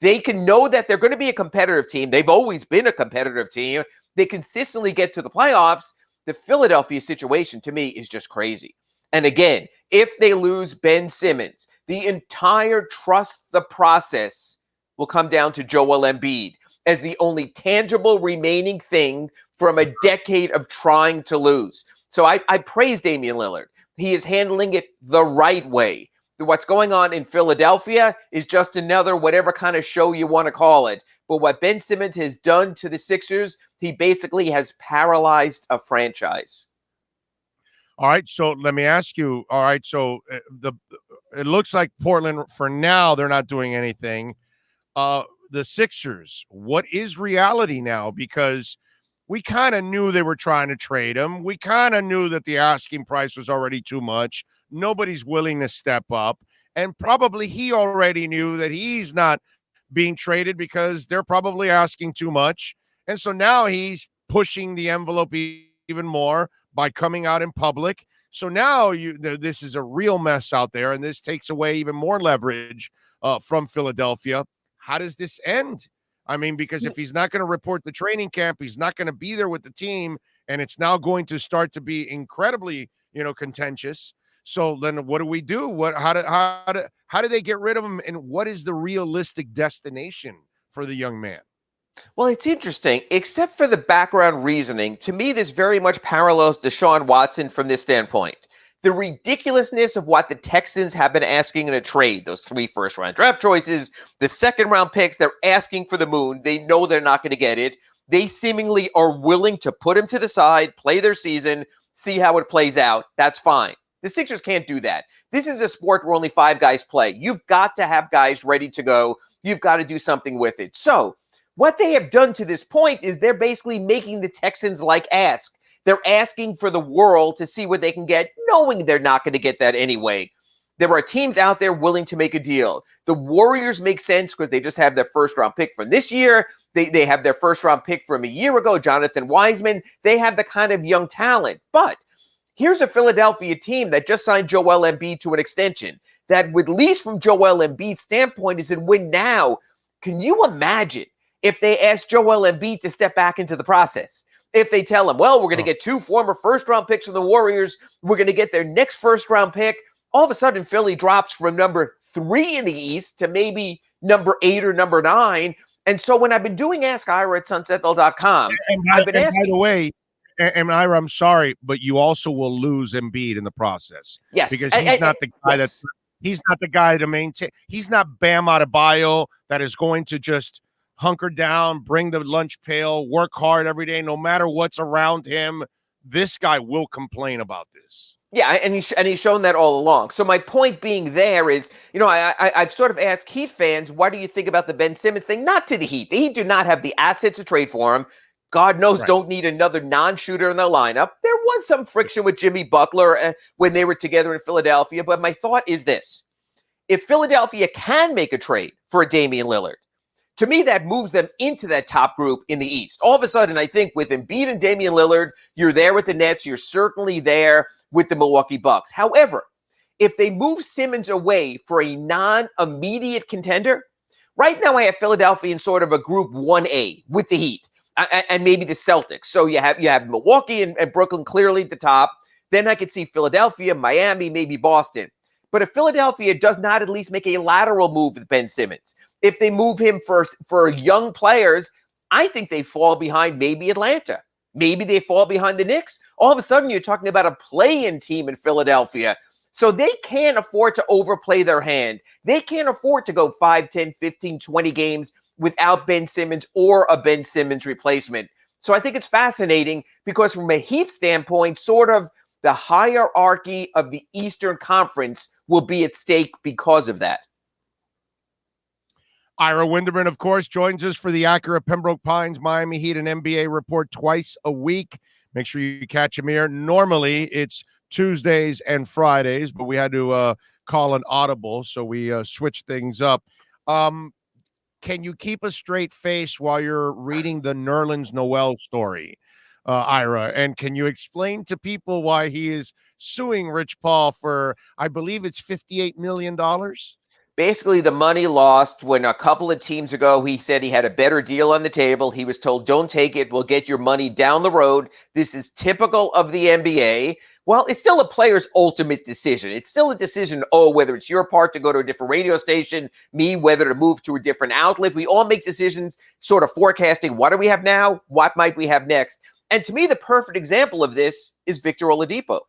They can know that they're going to be a competitive team. They've always been a competitive team. They consistently get to the playoffs. The Philadelphia situation, to me, is just crazy. And again, if they lose Ben Simmons, the entire trust the process will come down to Joel Embiid as the only tangible remaining thing from a decade of trying to lose. So I praise Damian Lillard. He is handling it the right way. What's going on in Philadelphia is just another whatever kind of show you want to call it. But what Ben Simmons has done to the Sixers, he basically has paralyzed a franchise. All right, so let me ask you. All right, so it looks like Portland, for now, they're not doing anything. The Sixers, what is reality now? Because we kind of knew they were trying to trade him. We kind of knew that the asking price was already too much. Nobody's willing to step up. And probably he already knew that he's not being traded because they're probably asking too much. And so now he's pushing the envelope even more by coming out in public. So now this is a real mess out there, and this takes away even more leverage from Philadelphia. How does this end? I mean, because if he's not going to report the training camp, he's not going to be there with the team, and it's now going to start to be incredibly, contentious. So then what do we do? How do they get rid of him, and what is the realistic destination for the young man? Well, it's interesting, except for the background reasoning. To me, this very much parallels Deshaun Watson from this standpoint. The ridiculousness of what the Texans have been asking in a trade, those 3 first-round draft choices, the second-round picks, they're asking for the moon. They know they're not going to get it. They seemingly are willing to put him to the side, play their season, see how it plays out. That's fine. The Sixers can't do that. This is a sport where only 5 guys play. You've got to have guys ready to go. You've got to do something with it. So what they have done to this point is they're basically making the Texans ask. They're asking for the world to see what they can get, knowing they're not going to get that anyway. There are teams out there willing to make a deal. The Warriors make sense because they just have their first-round pick from this year. They have their first-round pick from a year ago, Jonathan Wiseman. They have the kind of young talent. But here's a Philadelphia team that just signed Joel Embiid to an extension that, at least from Joel Embiid's standpoint, is in win now. Can you imagine if they ask Joel Embiid to step back into the process? If they tell him, well, we're going to get 2 former first-round picks from the Warriors, we're going to get their next first-round pick, all of a sudden Philly drops from number 3 in the East to maybe number 8 or number 9. And so when I've been doing Ask Ira at sunsetl.com, I've been asking. By the way, and Ira, I'm sorry, but you also will lose Embiid in the process. Yes. Because he's not the guy he's not the guy to maintain. He's not Bam Adebayo that is going to just hunker down, bring the lunch pail, work hard every day, no matter what's around him. This guy will complain about this. Yeah, and he's shown that all along. So my point being there is, I've sort of asked Heat fans, what do you think about the Ben Simmons thing? Not to the Heat. The Heat do not have the assets to trade for him. God knows don't need another non-shooter in their lineup. There was some friction with Jimmy Butler when they were together in Philadelphia, but my thought is this. If Philadelphia can make a trade for a Damian Lillard, To me, that moves them into that top group in the East. All of a sudden, I think with Embiid and Damian Lillard, you're there with the Nets. You're certainly there with the Milwaukee Bucks. However, if they move Simmons away for a non-immediate contender, right now I have Philadelphia in sort of a group 1A with the Heat and maybe the Celtics. So you have Milwaukee and Brooklyn clearly at the top. Then I could see Philadelphia, Miami, maybe Boston. But if Philadelphia does not at least make a lateral move with Ben Simmons, if they move him for young players, I think they fall behind maybe Atlanta. Maybe they fall behind the Knicks. All of a sudden, you're talking about a play-in team in Philadelphia. So they can't afford to overplay their hand. They can't afford to go 5, 10, 15, 20 games without Ben Simmons or a Ben Simmons replacement. So I think it's fascinating because from a Heat standpoint, sort of the hierarchy of the Eastern Conference will be at stake because of that. Ira Winderman, of course, joins us for the Acura Pembroke Pines Miami Heat and NBA report twice a week. Make sure you catch him here. Normally, it's Tuesdays and Fridays, but we had to call an audible, so we switched things up. Can you keep a straight face while you're reading the Nerlens Noel story, Ira? And can you explain to people why he is suing Rich Paul for, I believe it's $58 million? Basically, the money lost when a couple of teams ago, he said he had a better deal on the table. He was told, don't take it. We'll get your money down the road. This is typical of the NBA. Well, it's still a player's ultimate decision. It's still a decision, whether it's your part to go to a different radio station, me, whether to move to a different outlet. We all make decisions sort of forecasting what do we have now? What might we have next? And to me, the perfect example of this is Victor Oladipo.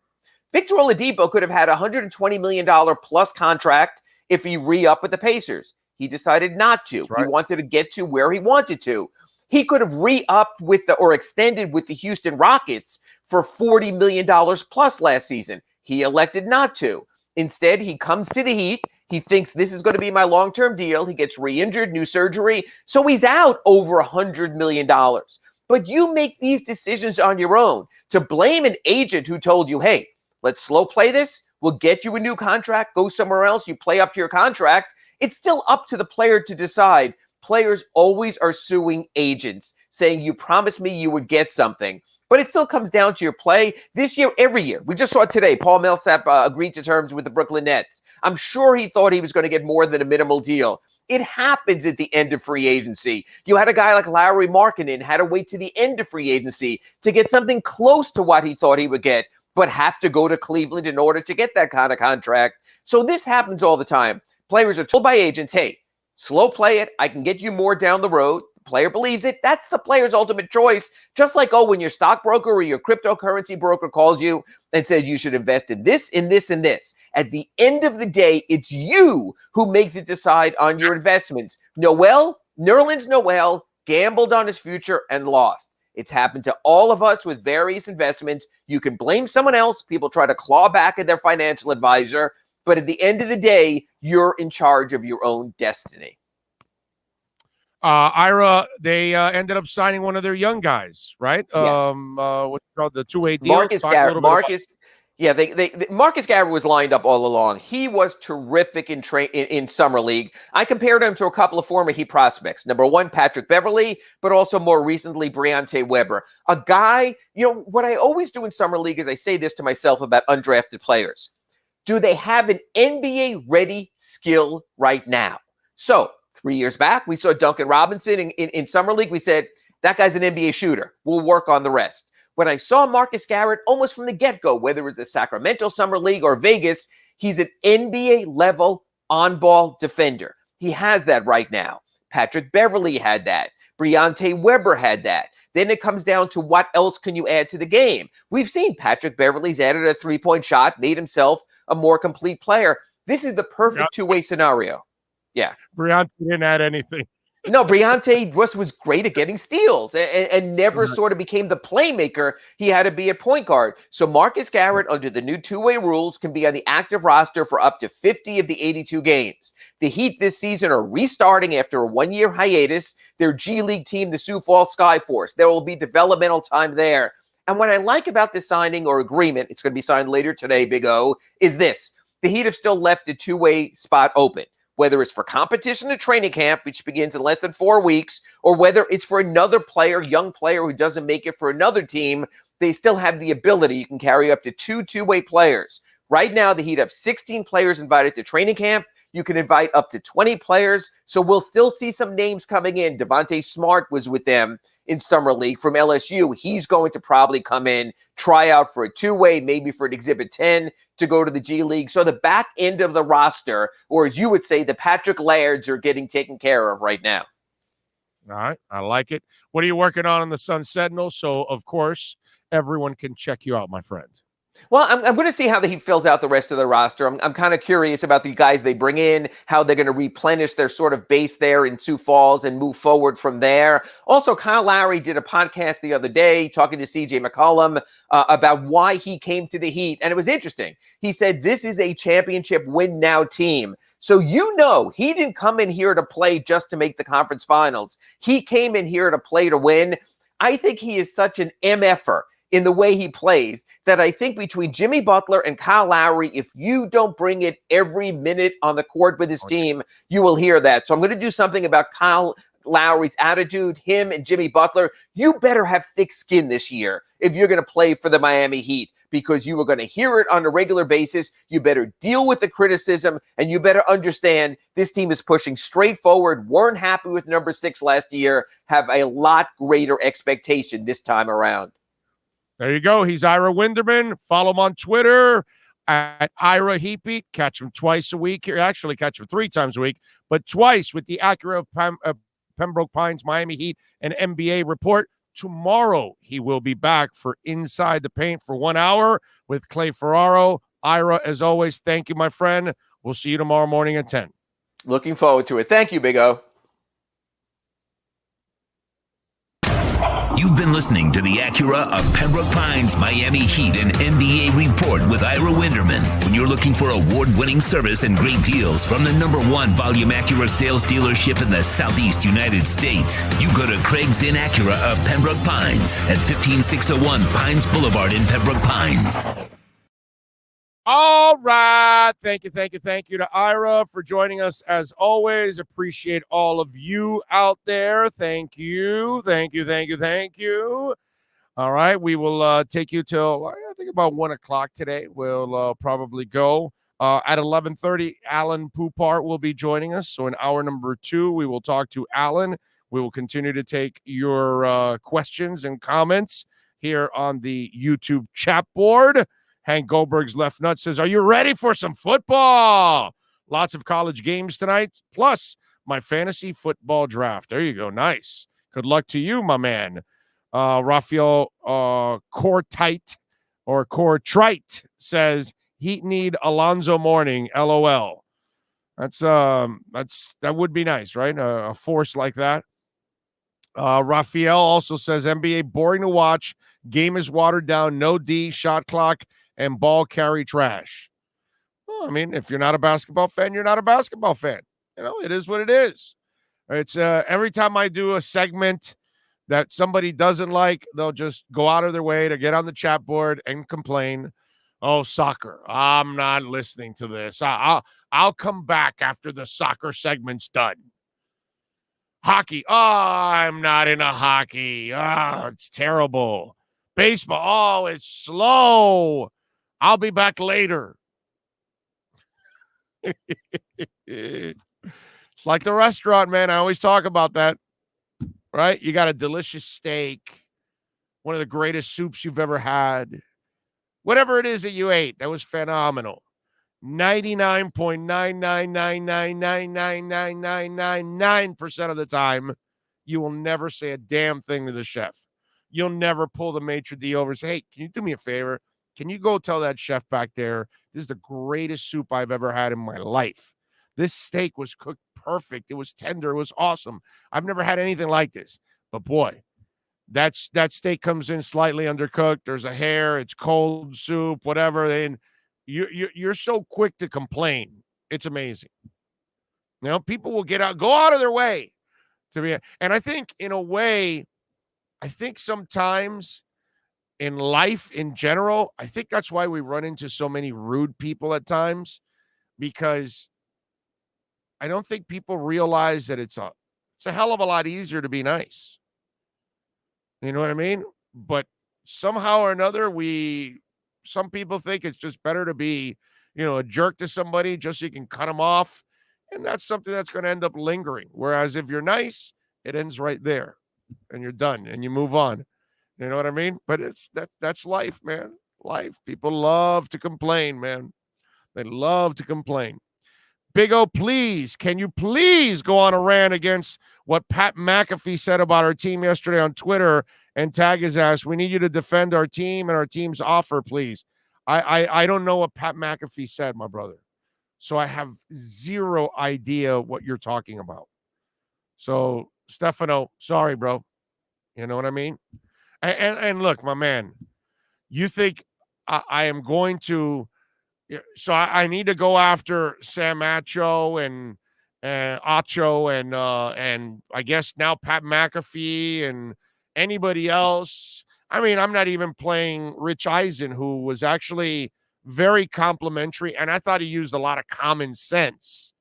Victor Oladipo could have had a $120 million plus contract if he re-upped with the Pacers. He decided not to. Right. He wanted to get to where he wanted to. He could have re-upped or extended with the Houston Rockets for $40 million plus last season. He elected not to. Instead, he comes to the Heat. He thinks this is going to be my long-term deal. He gets re-injured, new surgery. So he's out over $100 million. But you make these decisions on your own. To blame an agent who told you, hey, let's slow play this. We'll get you a new contract. Go somewhere else. You play up to your contract. It's still up to the player to decide. Players always are suing agents, saying you promised me you would get something. But it still comes down to your play. This year, every year. We just saw it today. Paul Millsap agreed to terms with the Brooklyn Nets. I'm sure he thought he was going to get more than a minimal deal. It happens at the end of free agency. You had a guy like Lauri Markkanen had to wait to the end of free agency to get something close to what he thought he would get, but have to go to Cleveland in order to get that kind of contract. So this happens all the time. Players are told by agents, hey, slow play it. I can get you more down the road. The player believes it. That's the player's ultimate choice. Just like, when your stockbroker or your cryptocurrency broker calls you and says you should invest in this, in this, and this. At the end of the day, it's you who make the decide on your investments. Nerlens Noel gambled on his future and lost. It's happened to all of us with various investments. You can blame someone else. People try to claw back at their financial advisor. But at the end of the day, you're in charge of your own destiny. Ira, they ended up signing one of their young guys, right? Yes. What's called the two-way deal? Marcus Garrett. Marcus Garrett was lined up all along. He was terrific in Summer League. I compared him to a couple of former Heat prospects. Number one, Patrick Beverley, but also more recently, Briante Weber. A guy, what I always do in Summer League is I say this to myself about undrafted players. Do they have an NBA-ready skill right now? So 3 years back, we saw Duncan Robinson in Summer League. We said, that guy's an NBA shooter. We'll work on the rest. When I saw Marcus Garrett almost from the get-go, whether it's the Sacramento Summer League or Vegas, he's an NBA-level on-ball defender. He has that right now. Patrick Beverley had that. Briante Weber had that. Then it comes down to what else can you add to the game. We've seen Patrick Beverley's added a three-point shot, made himself a more complete player. This is the perfect two-way scenario. Yeah. Briante didn't add anything. No, Briante was great at getting steals and never sort of became the playmaker he had to be at point guard. So Marcus Garrett, under the new two-way rules, can be on the active roster for up to 50 of the 82 games. The Heat this season are restarting after a one-year hiatus. Their G League team, the Sioux Falls Skyforce. There will be developmental time there. And what I like about this signing or agreement, it's going to be signed later today, Big O, is this. The Heat have still left a two-way spot open. whether it's for competition at training camp, which begins in less than 4 weeks, or whether it's for another player, young player who doesn't make it for another team, they still have the ability. You can carry up to two-way players. Right now, the Heat have 16 players invited to training camp. You can invite up to 20 players. So we'll still see some names coming in. Devontae Smart was with them in Summer League from LSU. He's going to probably come in, try out for a two-way, maybe for an Exhibit 10 to go to the G League. So the back end of the roster, or as you would say, the Patrick Lairds, are getting taken care of right now. All right. I like it. What are you working on in the Sun Sentinel? So, of course, everyone can check you out, my friend. Well, I'm going to see how he fills out the rest of the roster. I'm kind of curious about the guys they bring in, how they're going to replenish their sort of base there in Sioux Falls and move forward from there. Also, Kyle Lowry did a podcast the other day talking to CJ McCollum about why he came to the Heat. And it was interesting. He said, this is a championship win now team. So he didn't come in here to play just to make the conference finals. He came in here to play to win. I think he is such an MFer in the way he plays that I think between Jimmy Butler and Kyle Lowry, if you don't bring it every minute on the court with his team, you will hear that. So I'm going to do something about Kyle Lowry's attitude, him and Jimmy Butler. You better have thick skin this year if you're going to play for the Miami Heat, because you are going to hear it on a regular basis. You better deal with the criticism, and you better understand this team is pushing straight forward, weren't happy with number 6 last year, have a lot greater expectation this time around. There you go. He's Ira Winderman. Follow him on Twitter at Ira Heatbeat. Catch him twice a week. Actually, catch him 3 times a week, but twice with the Acura of Pembroke Pines, Miami Heat, and NBA report. Tomorrow, he will be back for Inside the Paint for 1 hour with Clay Ferraro. Ira, as always, thank you, my friend. We'll see you tomorrow morning at 10. Looking forward to it. Thank you, Big O. You've been listening to the Acura of Pembroke Pines, Miami Heat, and NBA report with Ira Winderman. When you're looking for award-winning service and great deals from the #1 volume Acura sales dealership in the Southeast United States, you go to Craig's Inn Acura of Pembroke Pines at 15601 Pines Boulevard in Pembroke Pines. All right. Thank you to Ira for joining us as always. Appreciate all of you out there. Thank you. All right. We will take you till, I think, about 1 o'clock today. We'll probably go. At 11:30, Alan Poupart will be joining us. So in hour number 2, we will talk to Alan. We will continue to take your questions and comments here on the YouTube chat board. Hank Goldberg's Left Nut says, are you ready for some football? Lots of college games tonight, plus my fantasy football draft. There you go. Nice. Good luck to you, my man. Raphael Cortrite says, Heat need Alonzo Mourning, LOL. That would be nice, right? A force like that. Raphael also says, NBA boring to watch. Game is watered down. No D, shot clock, and ball carry trash. Well, I mean, if you're not a basketball fan, you're not a basketball fan. It is what it is. It's every time I do a segment that somebody doesn't like, they'll just go out of their way to get on the chat board and complain. Oh, soccer. I'm not listening to this. I'll come back after the soccer segment's done. Hockey. Oh, I'm not into hockey. Oh, it's terrible. Baseball. Oh, it's slow. I'll be back later. It's like the restaurant, man. I always talk about that, right? You got a delicious steak, one of the greatest soups you've ever had. Whatever it is that you ate, that was phenomenal. 99.999999999% of the time, you will never say a damn thing to the chef. You'll never pull the maitre d' over and say, hey, can you do me a favor? Can you go tell that chef back there, this is the greatest soup I've ever had in my life. This steak was cooked perfect. It was tender. It was awesome. I've never had anything like this. But boy, that steak comes in slightly undercooked. There's a hair. It's cold soup, whatever. Then you're so quick to complain. It's amazing. People will go out of their way to be. And I think in a way, sometimes in life in general, I think that's why we run into so many rude people at times, because I don't think people realize that it's a hell of a lot easier to be nice. You know what I mean? But somehow or another, some people think it's just better to be, a jerk to somebody just so you can cut them off. And that's something that's going to end up lingering. Whereas if you're nice, it ends right there and you're done and you move on. You know what I mean? But that's life, man. Life. People love to complain, man. They love to complain. Big O, please, can you please go on a rant against what Pat McAfee said about our team yesterday on Twitter and tag his ass? We need you to defend our team and our team's offer, please. I don't know what Pat McAfee said, my brother. So I have zero idea what you're talking about. So, Stefano, sorry, bro. You know what I mean? And look, my man, you think I am going to – so I need to go after Sam Acho and Acho and I guess now Pat McAfee and anybody else. I mean, I'm not even playing Rich Eisen, who was actually very complimentary, and I thought he used a lot of common sense.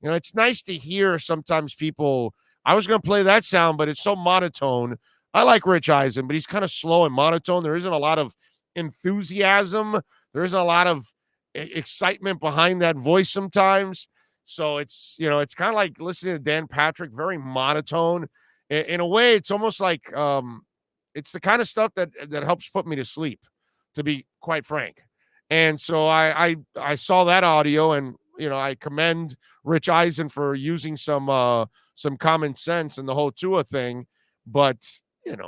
It's nice to hear sometimes people – I was going to play that sound, but it's so monotone. I like Rich Eisen, but he's kind of slow and monotone. There isn't a lot of enthusiasm. There isn't a lot of excitement behind that voice sometimes. So it's, it's kind of like listening to Dan Patrick, very monotone. In a way, it's almost like it's the kind of stuff that helps put me to sleep, to be quite frank. And so I saw that audio, and I commend Rich Eisen for using some common sense in the whole Tua thing. But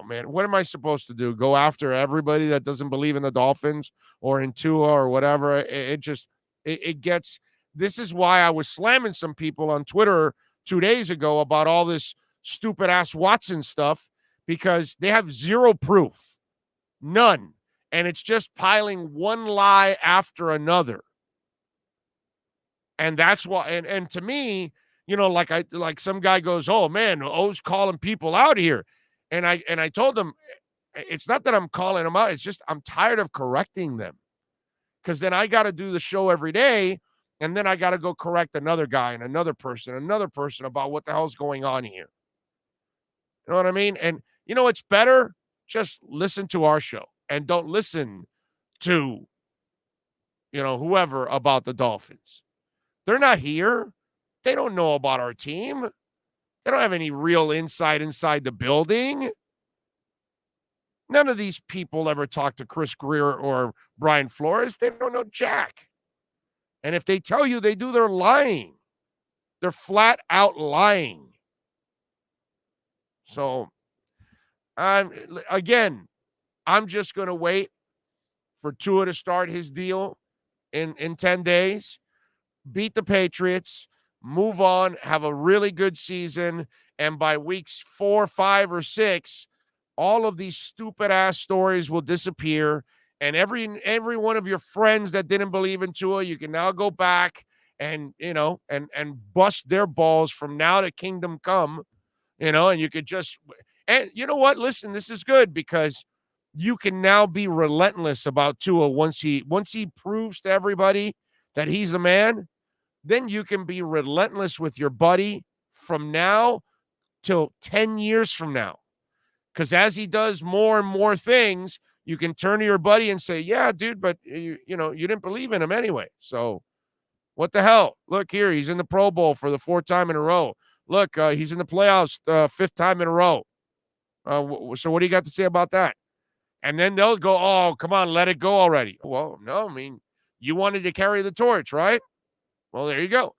man, what am I supposed to do? Go after everybody that doesn't believe in the Dolphins or in Tua or whatever? It gets. This is why I was slamming some people on Twitter 2 days ago about all this stupid ass Watson stuff, because they have zero proof, none. And it's just piling one lie after another. And that's why, and to me, like some guy goes, oh man, O's calling people out here. And I told them, it's not that I'm calling them out. It's just, I'm tired of correcting them, because then I got to do the show every day. And then I got to go correct another guy and another person about what the hell's going on here. You know what I mean? And it's better, just listen to our show and don't listen to, whoever about the Dolphins. They're not here. They don't know about our team. They don't have any real insight inside the building. None of these people ever talk to Chris Greer or Brian Flores. They don't know jack. And if they tell you they do, they're lying. They're flat out lying. So, again, I'm just going to wait for Tua to start his deal in 10 days, beat the Patriots, move on, have a really good season, and by weeks 4, 5, or 6, all of these stupid-ass stories will disappear, and every one of your friends that didn't believe in Tua, you can now go back and, and bust their balls from now to kingdom come, and you could just – and you know what? Listen, this is good, because you can now be relentless about Tua once he proves to everybody that he's the man. Then you can be relentless with your buddy from now till 10 years from now. Because as he does more and more things, you can turn to your buddy and say, yeah, dude, but you didn't believe in him anyway. So what the hell? Look here, he's in the Pro Bowl for the 4th time in a row. Look, he's in the playoffs 5th time in a row. So what do you got to say about that? And then they'll go, oh, come on, let it go already. Well, no, I mean, you wanted to carry the torch, right? Well, there you go.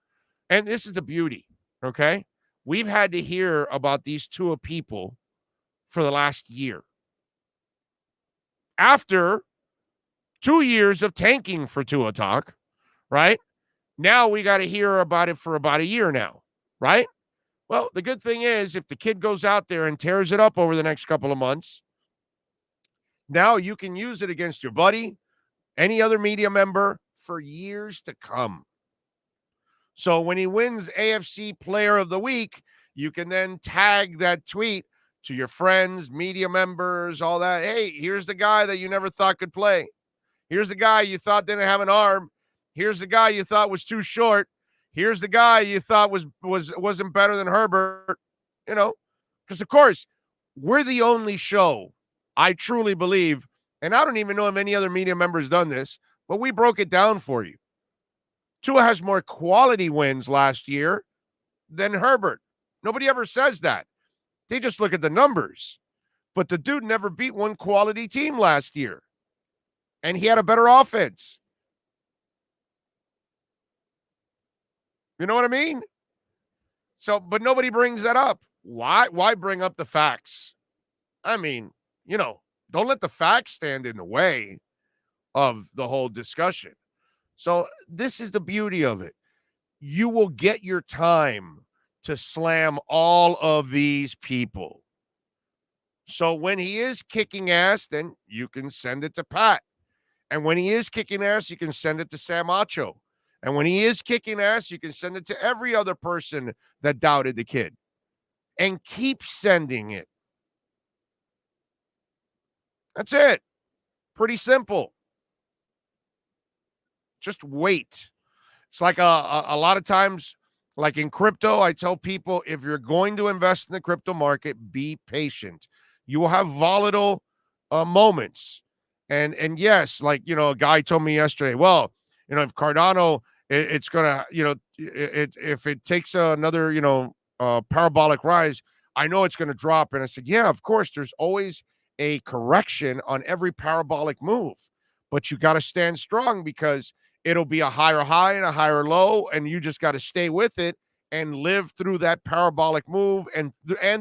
And this is the beauty, okay? We've had to hear about these Tua people for the last year. After 2 years of tanking for Tua talk, right? Now we got to hear about it for about a year now, right? Well, the good thing is, if the kid goes out there and tears it up over the next couple of months, now you can use it against your buddy, any other media member, for years to come. So when he wins AFC Player of the Week, you can then tag that tweet to your friends, media members, all that. Hey, here's the guy that you never thought could play. Here's the guy you thought didn't have an arm. Here's the guy you thought was too short. here's the guy you thought wasn't better than Herbert, because of course we're the only show, I truly believe, and I don't even know if any other media member's done this, but we broke it down for you. Tua has more quality wins last year than Herbert. Nobody ever says that. They just look at the numbers. But the dude never beat one quality team last year. And he had a better offense. You know what I mean? So, but nobody brings that up. Why bring up the facts? I mean, don't let the facts stand in the way of the whole discussion. So this is the beauty of it. You will get your time to slam all of these people. So when he is kicking ass, then you can send it to Pat. And when he is kicking ass, you can send it to Sam Acho. And when he is kicking ass, you can send it to every other person that doubted the kid. And keep sending it. That's it. Pretty simple. Just wait. It's like a lot of times, like in crypto, I tell people, if you're going to invest in the crypto market, be patient. You will have volatile moments. And yes, like, a guy told me yesterday, well, if Cardano, it's going to, if it takes another, parabolic rise, I know it's going to drop. And I said, yeah, of course, there's always a correction on every parabolic move, but you got to stand strong because it'll be a higher high and a higher low, and you just got to stay with it and live through that parabolic move and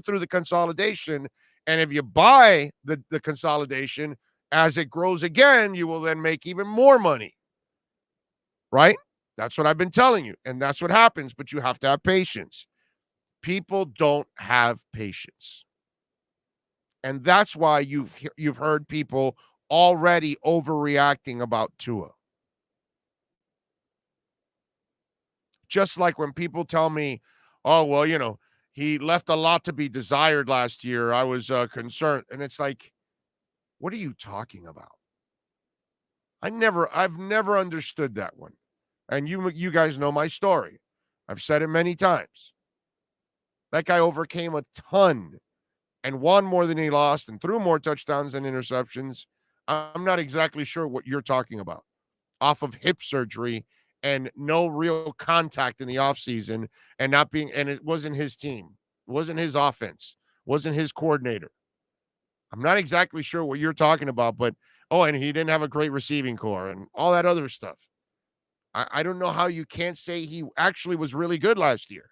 through the consolidation. And if you buy the consolidation, as it grows again, you will then make even more money, right? That's what I've been telling you, and that's what happens, but you have to have patience. People don't have patience. And that's why you've heard people already overreacting about Tua. Just like when people tell me, oh, well, he left a lot to be desired last year. I was concerned. And it's like, what are you talking about? I've never understood that one. And you guys know my story. I've said it many times. That guy overcame a ton and won more than he lost and threw more touchdowns than interceptions. I'm not exactly sure what you're talking about. Off of hip surgery and no real contact in the offseason and it wasn't his team. It wasn't his offense. It wasn't his coordinator. I'm not exactly sure what you're talking about, but, and he didn't have a great receiving core and all that other stuff. I don't know how you can't say he actually was really good last year.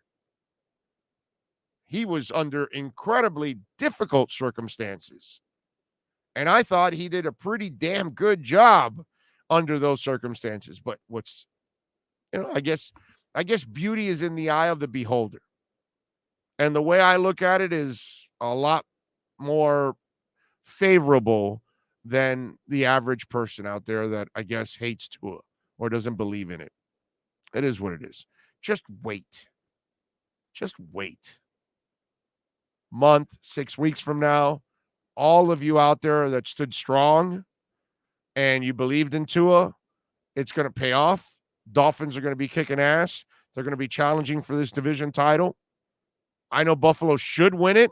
He was under incredibly difficult circumstances. And I thought he did a pretty damn good job under those circumstances. But I guess beauty is in the eye of the beholder. And the way I look at it is a lot more favorable than the average person out there that I guess hates Tua or doesn't believe in it. It is what it is. Just wait. Just wait. Month, 6 weeks from now, all of you out there that stood strong and you believed in Tua, it's going to pay off. Dolphins are going to be kicking ass. They're going to be challenging for this division title. I know Buffalo should win it,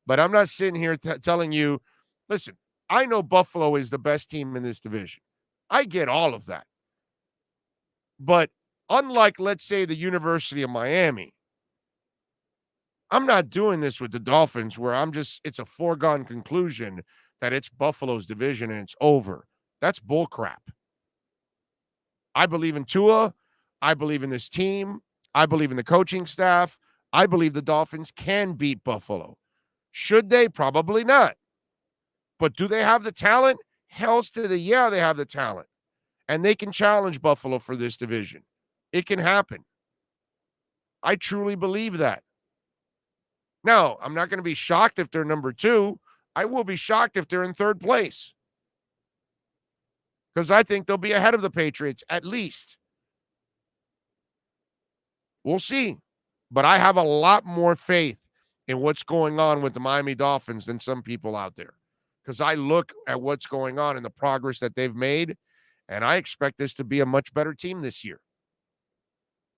but I'm not sitting here telling you, listen, I know Buffalo is the best team in this division. I get all of that. But unlike, let's say, the University of Miami, I'm not doing this with the Dolphins where it's a foregone conclusion that it's Buffalo's division and it's over. That's bullcrap. I believe in Tua. I believe in this team. I believe in the coaching staff. I believe the Dolphins can beat Buffalo. Should they? Probably not. But do they have the talent? Hell's to the yeah, they have the talent. And they can challenge Buffalo for this division. It can happen. I truly believe that. Now, I'm not going to be shocked if they're number 2. I will be shocked if they're in 3rd place. Because I think they'll be ahead of the Patriots, at least. We'll see. But I have a lot more faith in what's going on with the Miami Dolphins than some people out there. Because I look at what's going on and the progress that they've made, and I expect this to be a much better team this year.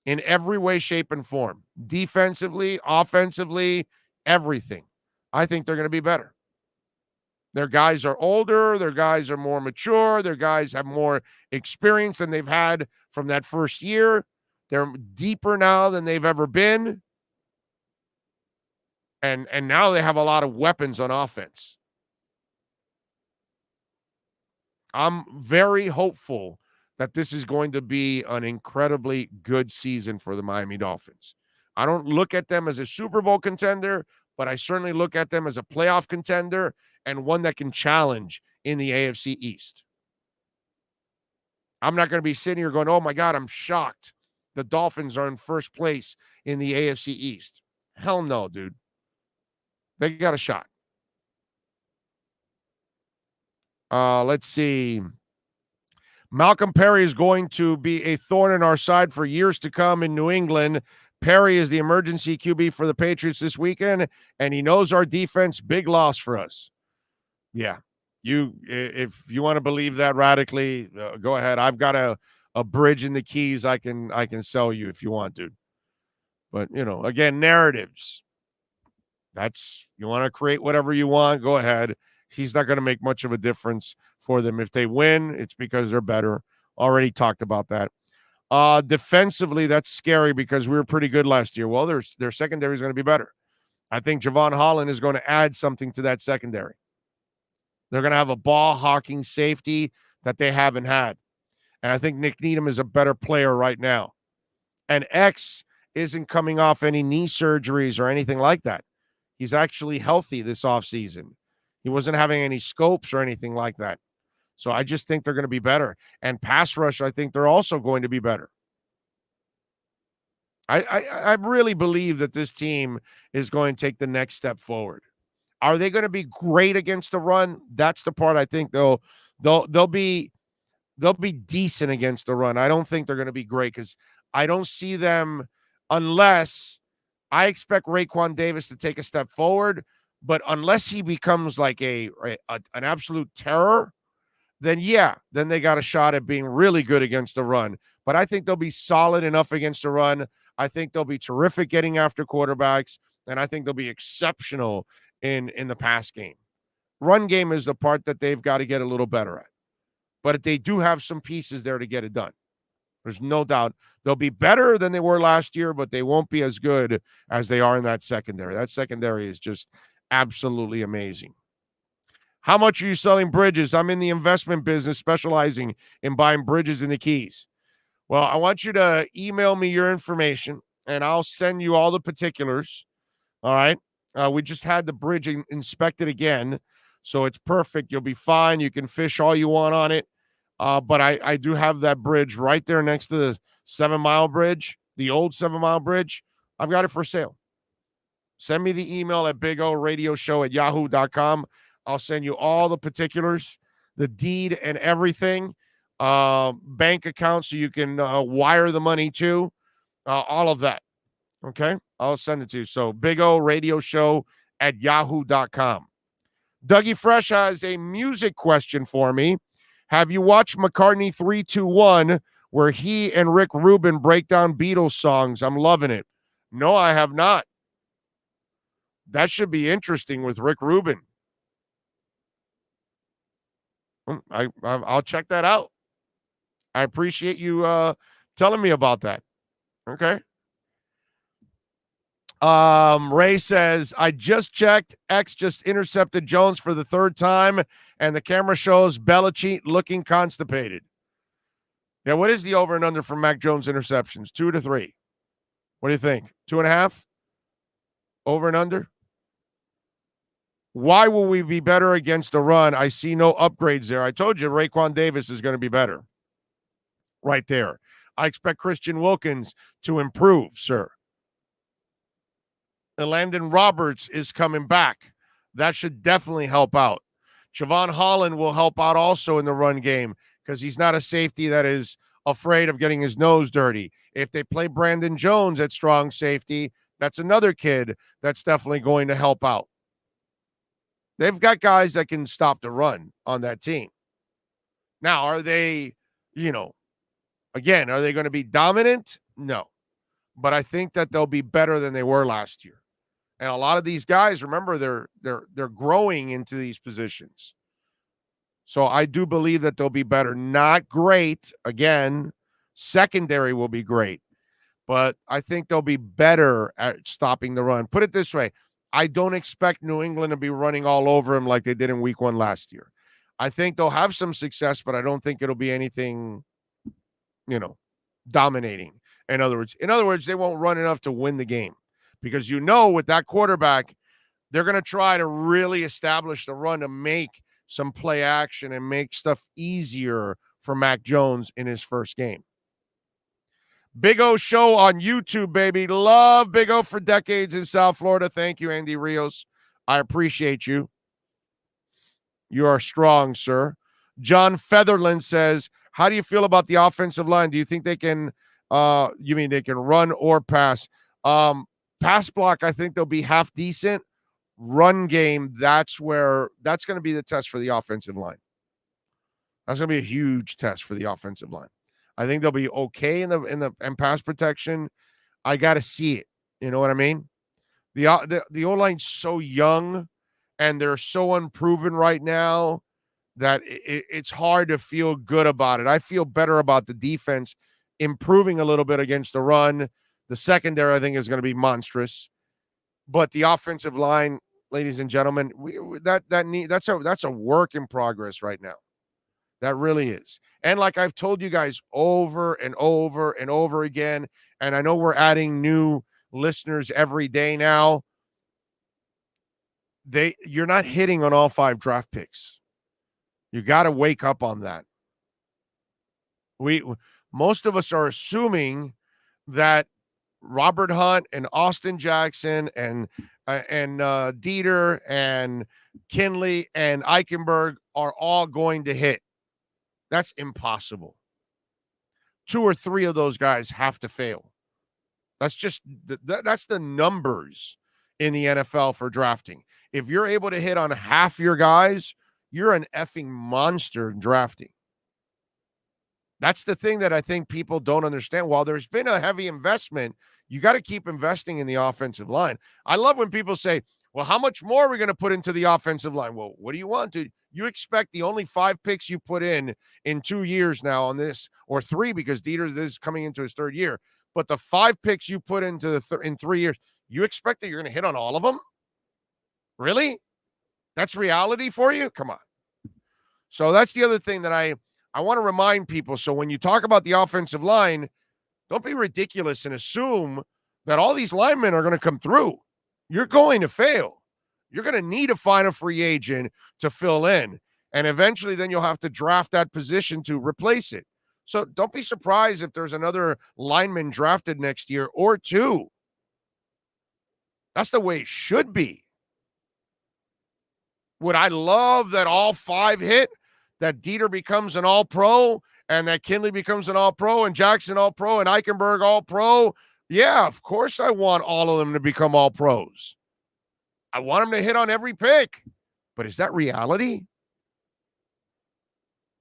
in every way, shape, and form. Defensively, offensively, everything. I think they're going to be better. Their guys are older. Their guys are more mature. Their guys have more experience than they've had from that first year. They're deeper now than they've ever been. And now they have a lot of weapons on offense. I'm very hopeful that this is going to be an incredibly good season for the Miami Dolphins. I don't look at them as a Super Bowl contender, but I certainly look at them as a playoff contender and one that can challenge in the AFC East. I'm not going to be sitting here going, oh my God, I'm shocked the Dolphins are in first place in the AFC East. Hell no, dude. They got a shot. Let's see. Malcolm Perry is going to be a thorn in our side for years to come in New England. Perry is the emergency QB for the Patriots this weekend, and he knows our defense. Big loss for us. Yeah. If you want to believe that radically, go ahead. I've got a bridge in the Keys I can sell you if you want, dude. But, again, narratives. You want to create whatever you want, go ahead. He's not going to make much of a difference for them. If they win, it's because they're better. Already talked about that. Defensively, that's scary because we were pretty good last year. Well, their secondary is going to be better. I think Javon Holland is going to add something to that secondary. They're going to have a ball-hawking safety that they haven't had. And I think Nick Needham is a better player right now. And X isn't coming off any knee surgeries or anything like that. He's actually healthy this offseason. He wasn't having any scopes or anything like that. So I just think they're going to be better. And pass rush, I think they're also going to be better. I really believe that this team is going to take the next step forward. Are they going to be great against the run? That's the part I think they'll be decent against the run. I don't think they're going to be great because I don't see them unless I expect Raekwon Davis to take a step forward, but unless he becomes like an absolute terror, then they got a shot at being really good against the run. But I think they'll be solid enough against the run. I think they'll be terrific getting after quarterbacks, and I think they'll be exceptional in the pass game. Run game is the part that they've got to get a little better at. But they do have some pieces there to get it done. There's no doubt they'll be better than they were last year, but they won't be as good as they are in that secondary. That secondary is just absolutely amazing. How much are you selling bridges? I'm in the investment business, specializing in buying bridges in the Keys. Well, I want you to email me your information, and I'll send you all the particulars. All right? We just had the bridge inspected again, so it's perfect. You'll be fine. You can fish all you want on it. But I do have that bridge right there next to the 7 Mile Bridge, the old 7 Mile Bridge. I've got it for sale. Send me the email at BigORadioshow@yahoo.com. I'll send you all the particulars, the deed and everything, bank account so you can wire the money to, all of that. Okay? I'll send it to you. So BigORadioshow@yahoo.com. Dougie Fresh has a music question for me. Have you watched McCartney 321 where he and Rick Rubin break down Beatles songs? I'm loving it. No, I have not. That should be interesting with Rick Rubin. I'll check that out. I appreciate you telling me about that. Okay. Ray says, I just checked. X just intercepted Jones for the third time, and the camera shows Belichick looking constipated. Now, what is the over and under for Mac Jones interceptions? 2 to 3. What do you think? 2.5? Over and under? Why will we be better against the run? I see no upgrades there. I told you Raekwon Davis is going to be better. Right there. I expect Christian Wilkins to improve, sir. And Landon Roberts is coming back. That should definitely help out. Javon Holland will help out also in the run game because he's not a safety that is afraid of getting his nose dirty. If they play Brandon Jones at strong safety, that's another kid that's definitely going to help out. They've got guys that can stop the run on that team. Now, are they, again, are they going to be dominant? No. but I think that they'll be better than they were last year. And a lot of these guys, remember, they're growing into these positions. So I do believe that they'll be better. Not great. Again, secondary will be great. But I think they'll be better at stopping the run. Put it this way. I don't expect New England to be running all over them like they did in week 1 last year. I think they'll have some success, but I don't think it'll be anything, dominating. In other words, they won't run enough to win the game. Because with that quarterback, they're going to try to really establish the run to make some play action and make stuff easier for Mac Jones in his first game. Big O Show on YouTube, baby. Love Big O for decades in South Florida. Thank you, Andy Rios. I appreciate you. You are strong, sir. John Featherland says, how do you feel about the offensive line? Do you think they can, you mean they can run or pass? Pass block, I think they'll be half decent. Run game, that's going to be the test for the offensive line. That's going to be a huge test for the offensive line. I think they'll be okay in pass protection. I got to see it. You know what I mean? The O-line's so young and they're so unproven right now that it's hard to feel good about it. I feel better about the defense improving a little bit against the run. The secondary, I think, is going to be monstrous. But the offensive line, ladies and gentlemen, that's a work in progress right now. That really is. And like I've told you guys over and over and over again, and I know we're adding new listeners every day now, you're not hitting on all 5 draft picks. You got to wake up on that. Most of us are assuming that Robert Hunt and Austin Jackson and Dieter and Kinley and Eichenberg are all going to hit. That's impossible. 2 or 3 of those guys have to fail. That's just that's the numbers in the NFL for drafting. If you're able to hit on half your guys, you're an effing monster in drafting. That's the thing that I think people don't understand. While there's been a heavy investment, you got to keep investing in the offensive line. I love when people say, well, how much more are we going to put into the offensive line? Well, what do you want, dude? You expect the only 5 picks you put in 2 years now on this, or 3 because Dieter is coming into his 3rd year. But the 5 picks you put into in 3 years, you expect that you're going to hit on all of them? Really? That's reality for you? Come on. So that's the other thing that I want to remind people. So when you talk about the offensive line, don't be ridiculous and assume that all these linemen are going to come through. You're going to fail. You're going to need to find a free agent to fill in. And eventually then you'll have to draft that position to replace it. So don't be surprised if there's another lineman drafted next year or 2. That's the way it should be. Would I love that all 5 hit? That Dieter becomes an all-pro and that Kinley becomes an all-pro and Jackson all-pro and Eichenberg all-pro? Yeah, of course I want all of them to become all-pros. I want them to hit on every pick. But is that reality?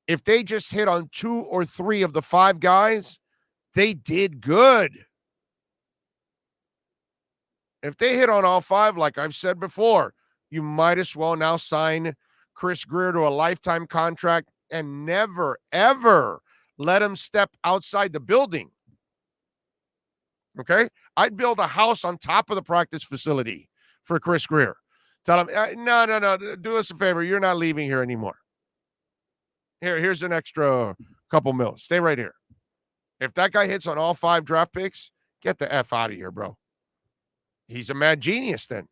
If they just hit on 2 or 3 of the 5 guys, they did good. If they hit on all 5, like I've said before, you might as well now sign Chris Grier to a lifetime contract and never, ever let him step outside the building. Okay? I'd build a house on top of the practice facility for Chris Grier. Tell him, no, do us a favor. You're not leaving here anymore. Here's an extra couple mil. Stay right here. If that guy hits on all 5 draft picks, get the F out of here, bro. He's a mad genius then.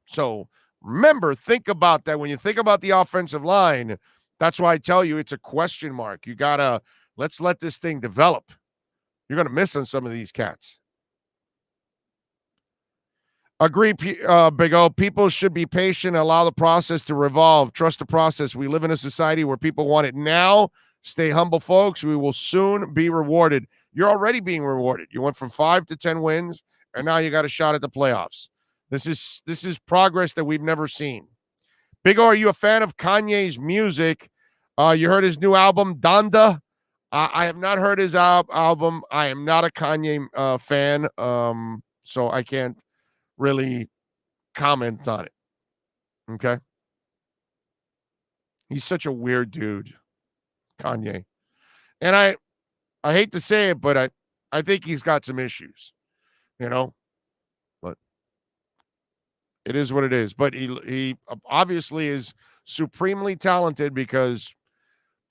So remember, think about that. When you think about the offensive line, that's why I tell you it's a question mark. You got to, let's let this thing develop. You're going to miss on some of these cats. Agree, Big O. People should be patient and allow the process to revolve. Trust the process. We live in a society where people want it now. Stay humble, folks. We will soon be rewarded. You're already being rewarded. You went from 5 to 10 wins, and now you got a shot at the playoffs. This is progress that we've never seen. Big O, are you a fan of Kanye's music? You heard his new album, Donda? I have not heard his album. I am not a Kanye fan, so I can't really comment on it. Okay? He's such a weird dude, Kanye. And I hate to say it, but I think he's got some issues, you know? But it is what it is. But he obviously is supremely talented because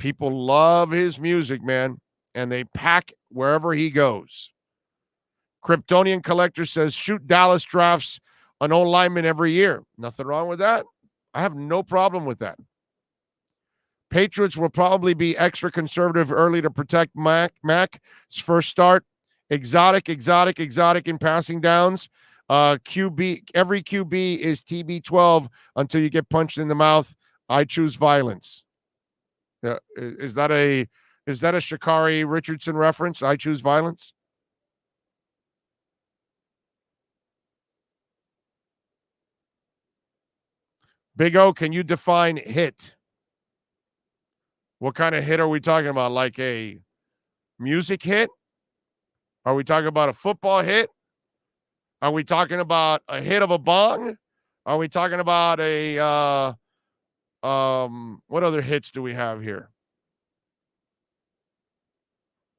people love his music, man, and they pack wherever he goes. Kryptonian Collector says, shoot, Dallas drafts an old lineman every year. Nothing wrong with that. I have no problem with that. Patriots will probably be extra conservative early to protect Mac's first start. Exotic in passing downs. QB, every QB is TB12 until you get punched in the mouth. I choose violence. Is that a Sha'Carri Richardson reference? I choose violence. Big O, can you define hit? What kind of hit are we talking about? Like a music hit? Are we talking about a football hit? Are we talking about a hit of a bong? Are we talking about a what other hits do we have here?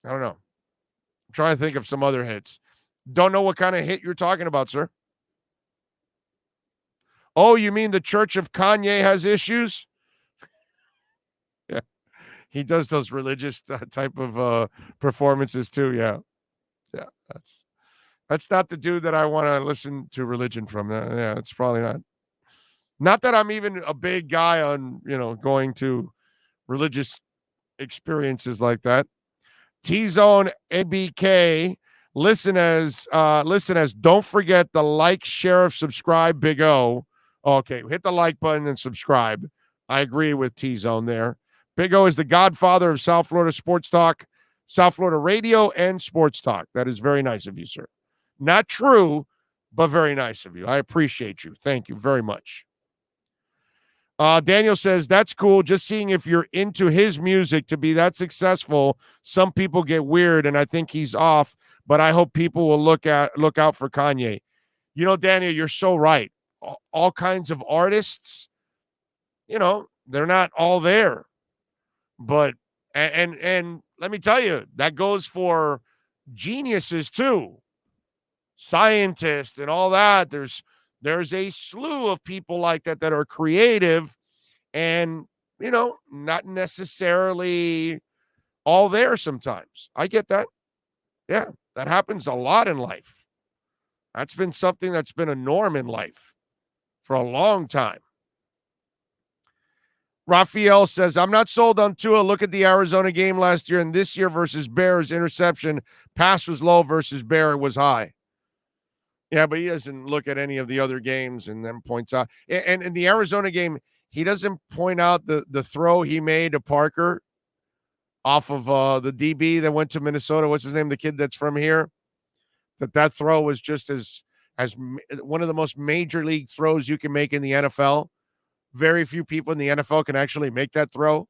I don't know. I'm trying to think of some other hits. Don't know what kind of hit you're talking about, sir. Oh, you mean the Church of Kanye has issues? Yeah. He does those religious type of performances too. Yeah. Yeah. That's not the dude that I want to listen to religion from. Yeah, it's probably not. Not that I'm even a big guy on, going to religious experiences like that. T-Zone ABK, listen as don't forget the like, share, subscribe, Big O. Okay, hit the like button and subscribe. I agree with T-Zone there. Big O is the godfather of South Florida Sports Talk, South Florida Radio, and Sports Talk. That is very nice of you, sir. Not true, but very nice of you. I appreciate you. Thank you very much. Daniel says, that's cool. Just seeing if you're into his music to be that successful. Some people get weird, and I think he's off, but I hope people will look out for Kanye. Daniel, you're so right. All kinds of artists, they're not all there. But, and let me tell you, that goes for geniuses too. Scientists and all that. There's a slew of people like that are creative and, not necessarily all there sometimes. I get that. Yeah, that happens a lot in life. That's been something that's been a norm in life for a long time. Raphael says, I'm not sold on Tua. Look at the Arizona game last year and this year versus Bears. Interception. Pass was low versus Bear was high. Yeah, but he doesn't look at any of the other games and then points out. And in the Arizona game, he doesn't point out the throw he made to Parker off of the DB that went to Minnesota. What's his name? The kid that's from here. That throw was just as one of the most major league throws you can make in the NFL. Very few people in the NFL can actually make that throw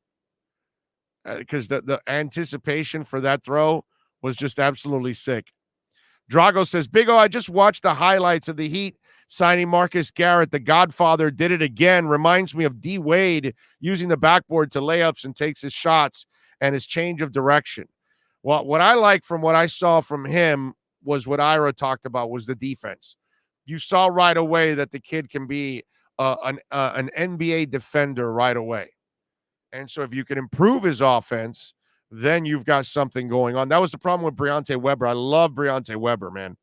because the anticipation for that throw was just absolutely sick. Drago says, Big O, I just watched the highlights of the Heat signing Marcus Garrett. The Godfather did it again. Reminds me of D. Wade using the backboard to layups and takes his shots and his change of direction. Well, what I like from what I saw from him was what Ira talked about was the defense. You saw right away that the kid can be an NBA defender right away. And so if you can improve his offense, then you've got something going on. That was the problem with Briante Weber. I love Briante Weber, man.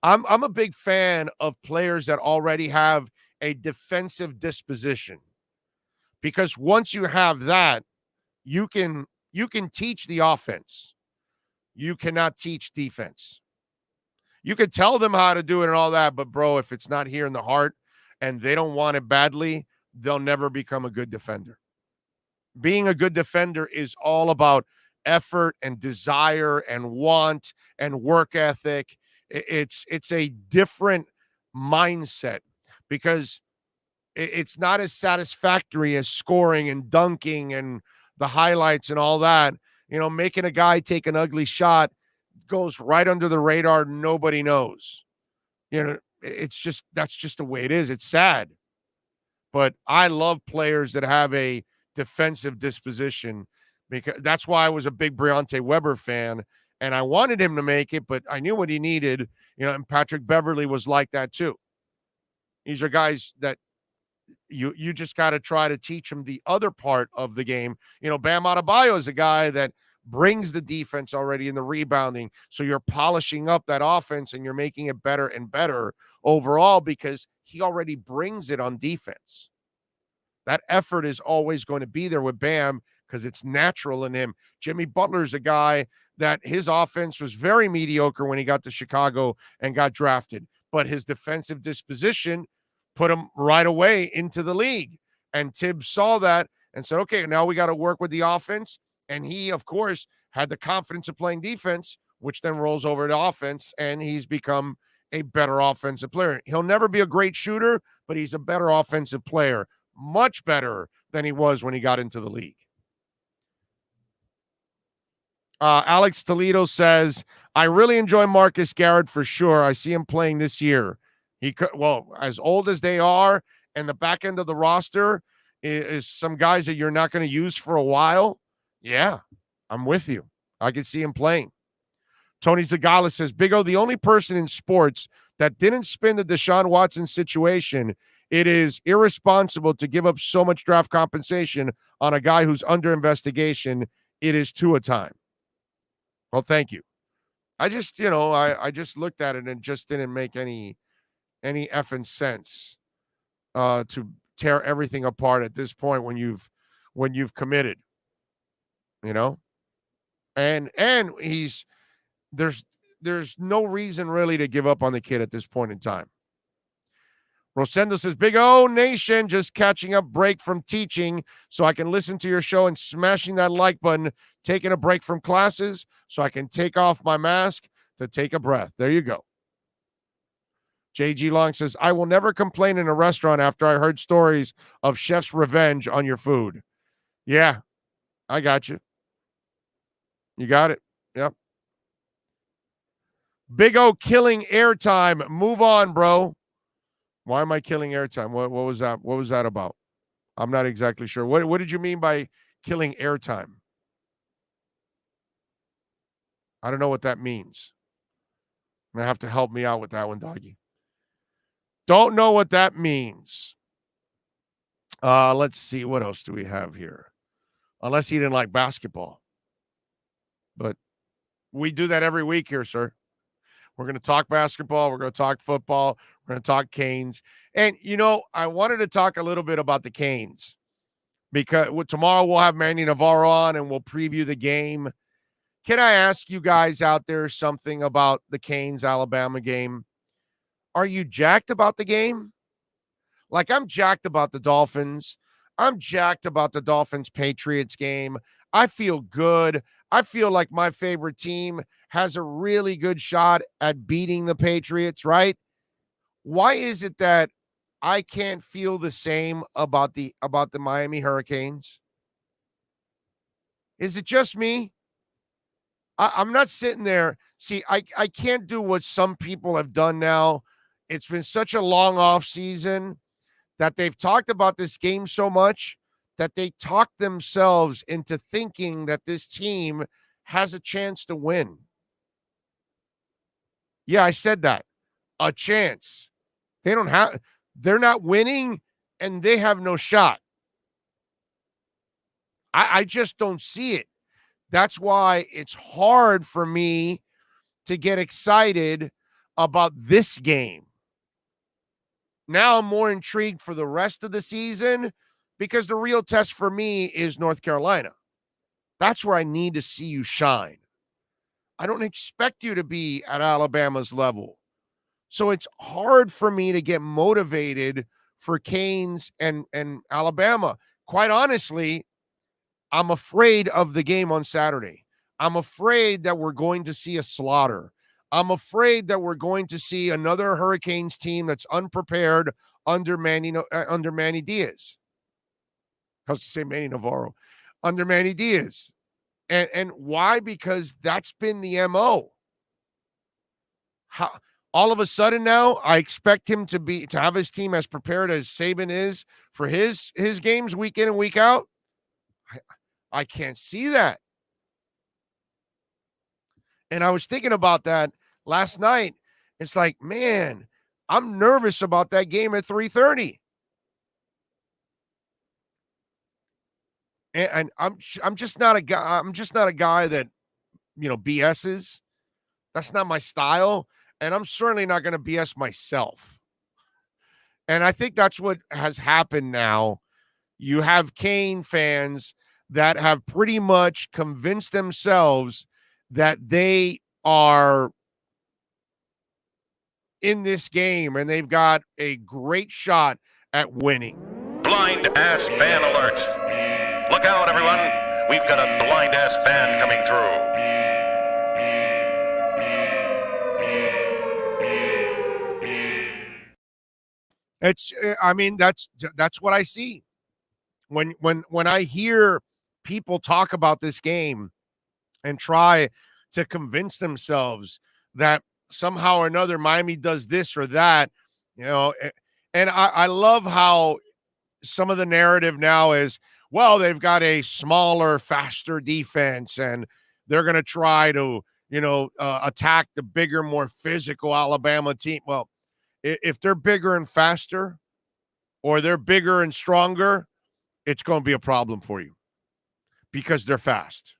I'm a big fan of players that already have a defensive disposition. Because once you have that, you can teach the offense. You cannot teach defense. You can tell them how to do it and all that, but bro, if it's not here in the heart and they don't want it badly, they'll never become a good defender. Being a good defender is all about effort and desire and want and work ethic. It's a different mindset because it's not as satisfactory as scoring and dunking and the highlights and all that. making a guy take an ugly shot goes right under the radar. Nobody knows. That's just the way it is. It's sad. But I love players that have a defensive disposition, because that's why I was a big Briante Weber fan, and I wanted him to make it, but I knew what he needed, and Patrick Beverley was like that too. These are guys that you just got to try to teach him the other part of the game. Bam Adebayo is a guy that brings the defense already in the rebounding, so you're polishing up that offense and you're making it better and better overall because he already brings it on defense. That effort is always going to be there with Bam because it's natural in him. Jimmy Butler's a guy that his offense was very mediocre when he got to Chicago and got drafted, but his defensive disposition put him right away into the league. And Tibbs saw that and said, okay, now we got to work with the offense. And he, of course, had the confidence of playing defense, which then rolls over to offense, and he's become a better offensive player. He'll never be a great shooter, but he's a better offensive player, much better than he was when he got into the league. Alex Toledo says, I really enjoy Marcus Garrett for sure. I see him playing this year. As old as they are, and the back end of the roster is some guys that you're not going to use for a while. Yeah, I'm with you. I can see him playing. Tony Zagala says, Big O, the only person in sports that didn't spin the Deshaun Watson situation, it is irresponsible to give up so much draft compensation on a guy who's under investigation. It is Tua time. Well, thank you. I just, I just looked at it and just didn't make any effing sense to tear everything apart at this point when you've committed. And there's no reason really to give up on the kid at this point in time. Rosendo says, Big O Nation, just catching up, break from teaching so I can listen to your show and smashing that like button, taking a break from classes so I can take off my mask to take a breath. There you go. JG Long says, I will never complain in a restaurant after I heard stories of chef's revenge on your food. Yeah, I got you. You got it. Yep. Big O killing airtime. Move on, bro. Why am I killing airtime? What was that? What was that about? I'm not exactly sure. What did you mean by killing airtime? I don't know what that means. You're going to have to help me out with that one, doggy. Don't know what that means. Let's see. What else do we have here? Unless he didn't like basketball. But we do that every week here, sir. We're going to talk basketball. We're going to talk football. We're going to talk Canes. And, I wanted to talk a little bit about the Canes because tomorrow we'll have Manny Navarro on and we'll preview the game. Can I ask you guys out there something about the Canes-Alabama game? Are you jacked about the game? Like, I'm jacked about the Dolphins. I'm jacked about the Dolphins-Patriots game. I feel good. I feel like my favorite team has a really good shot at beating the Patriots, right? Why is it that I can't feel the same about the Miami Hurricanes? Is it just me? I'm not sitting there. See, I can't do what some people have done now. It's been such a long off season that they've talked about this game so much that they talked themselves into thinking that this team has a chance to win. Yeah, I said that. A chance. They're not winning and they have no shot. I just don't see it. That's why it's hard for me to get excited about this game. Now I'm more intrigued for the rest of the season because the real test for me is North Carolina. That's where I need to see you shine. I don't expect you to be at Alabama's level. So it's hard for me to get motivated for Canes and Alabama. Quite honestly, I'm afraid of the game on Saturday. I'm afraid that we're going to see a slaughter. I'm afraid that we're going to see another Hurricanes team that's unprepared under Manny Diaz. I was to say Manny Navarro. Under Manny Diaz. And why? Because that's been the MO. How all of a sudden now I expect him to have his team as prepared as Saban is for his games week in and week out. I can't see that. And I was thinking about that last night. It's like, man, I'm nervous about that game at 3:30. And I'm just not a guy. I'm just not a guy that, BS's. That's not my style. And I'm certainly not going to BS myself. And I think that's what has happened now. You have Cane fans that have pretty much convinced themselves that they are in this game and they've got a great shot at winning. Blind ass fan alert. Look out, everyone. We've got a blind ass fan coming through. That's what I see. When I hear people talk about this game and try to convince themselves that somehow or another Miami does this or that, and I love how some of the narrative now is, well, they've got a smaller, faster defense and they're going to try to, attack the bigger, more physical Alabama team. Well, if they're bigger and faster or they're bigger and stronger, it's going to be a problem for you because they're fast.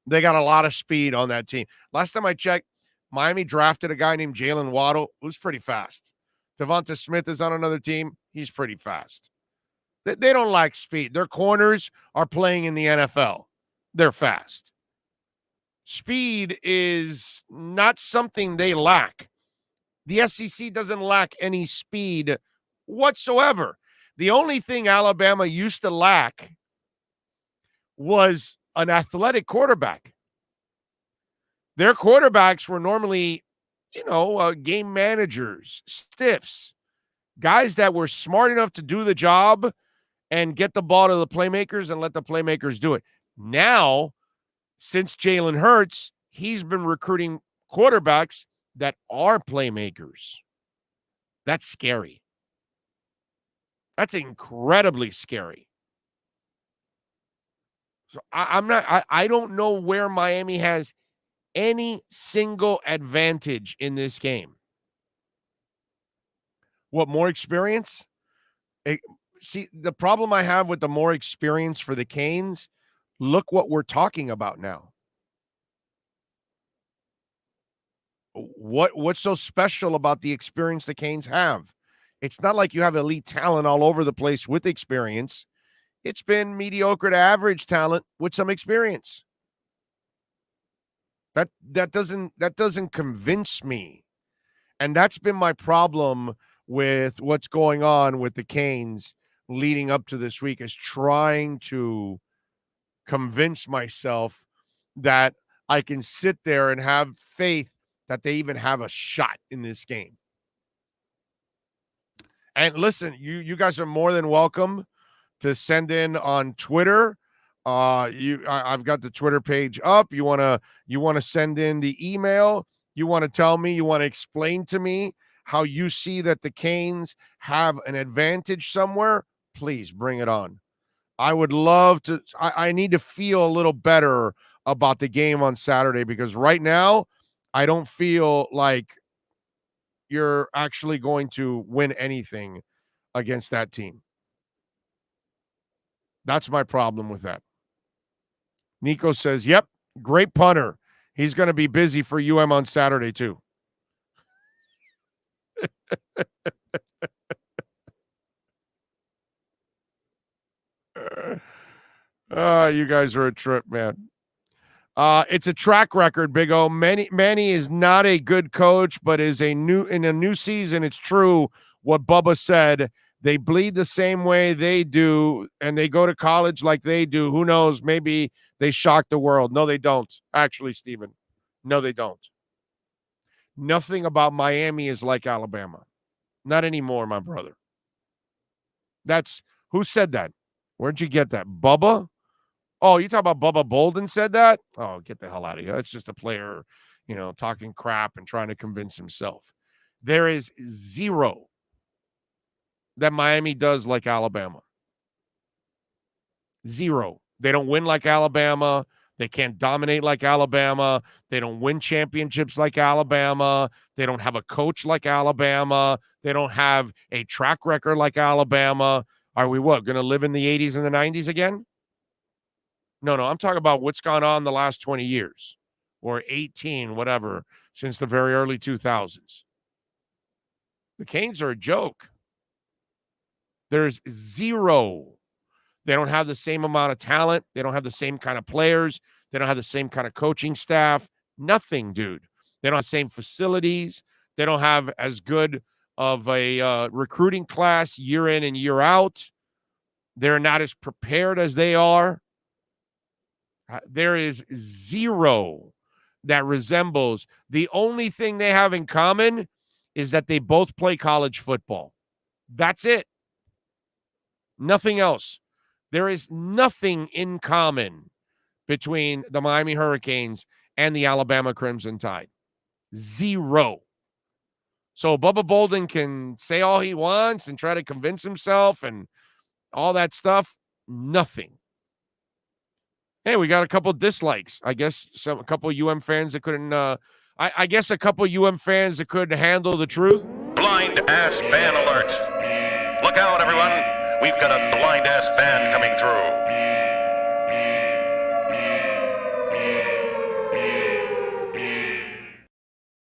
They got a lot of speed on that team. Last time I checked, Miami drafted a guy named Jalen Waddle, who's pretty fast. Devonta Smith is on another team. He's pretty fast. They don't lack speed. Their corners are playing in the NFL. They're fast. Speed is not something they lack. The SEC doesn't lack any speed whatsoever. The only thing Alabama used to lack was an athletic quarterback. Their quarterbacks were normally, game managers, stiffs, guys that were smart enough to do the job and get the ball to the playmakers and let the playmakers do it. Now, since Jalen Hurts, he's been recruiting quarterbacks that are playmakers. That's scary. That's incredibly scary. So I don't know where Miami has any single advantage in this game. What, more experience? See, the problem I have with the more experience for the Canes, look what we're talking about now. What's so special about the experience the Canes have? It's not like you have elite talent all over the place with experience. It's been mediocre to average talent with some experience. That doesn't convince me. And that's been my problem with what's going on with the Canes leading up to this week, is trying to convince myself that I can sit there and have faith that they even have a shot in this game. And listen, you guys are more than welcome to send in on Twitter. I've got the Twitter page up. You want to send in the email. You want to tell me, you want to explain to me how you see that the Canes have an advantage somewhere. Please bring it on. I would love to. I need to feel a little better about the game on Saturday, because right now I don't feel like you're actually going to win anything against that team. That's my problem with that. Nico says, yep, great punter. He's going to be busy for UM on Saturday too. You guys are a trip, man. It's a track record, Big O. Manny is not a good coach, but in a new season. It's true what Bubba said. They bleed the same way they do, and they go to college like they do. Who knows? Maybe they shock the world. No, they don't. Actually, Steven. No, they don't. Nothing about Miami is like Alabama. Not anymore, my brother. Who said that? Where'd you get that? Bubba Oh, you talk about Bubba Bolden said that? Oh, get the hell out of here. That's just a player, talking crap and trying to convince himself. There is zero that Miami does like Alabama. Zero. They don't win like Alabama. They can't dominate like Alabama. They don't win championships like Alabama. They don't have a coach like Alabama. They don't have a track record like Alabama. Are we going to live in the 80s and the 90s again? No, I'm talking about what's gone on the last 20 years or 18, whatever, since the very early 2000s. The Canes are a joke. There's zero. They don't have the same amount of talent. They don't have the same kind of players. They don't have the same kind of coaching staff. Nothing, dude. They don't have the same facilities. They don't have as good of a recruiting class year in and year out. They're not as prepared as they are. There is zero that resembles. The only thing they have in common is that they both play college football. That's it. Nothing else. There is nothing in common between the Miami Hurricanes and the Alabama Crimson Tide. Zero. So Bubba Bolden can say all he wants and try to convince himself and all that stuff. Nothing. Hey, we got a couple dislikes. I guess a couple UM fans that couldn't. I guess a couple UM fans that couldn't handle the truth. Blind ass fan alert. Look out, everyone. We've got a blind ass fan coming through.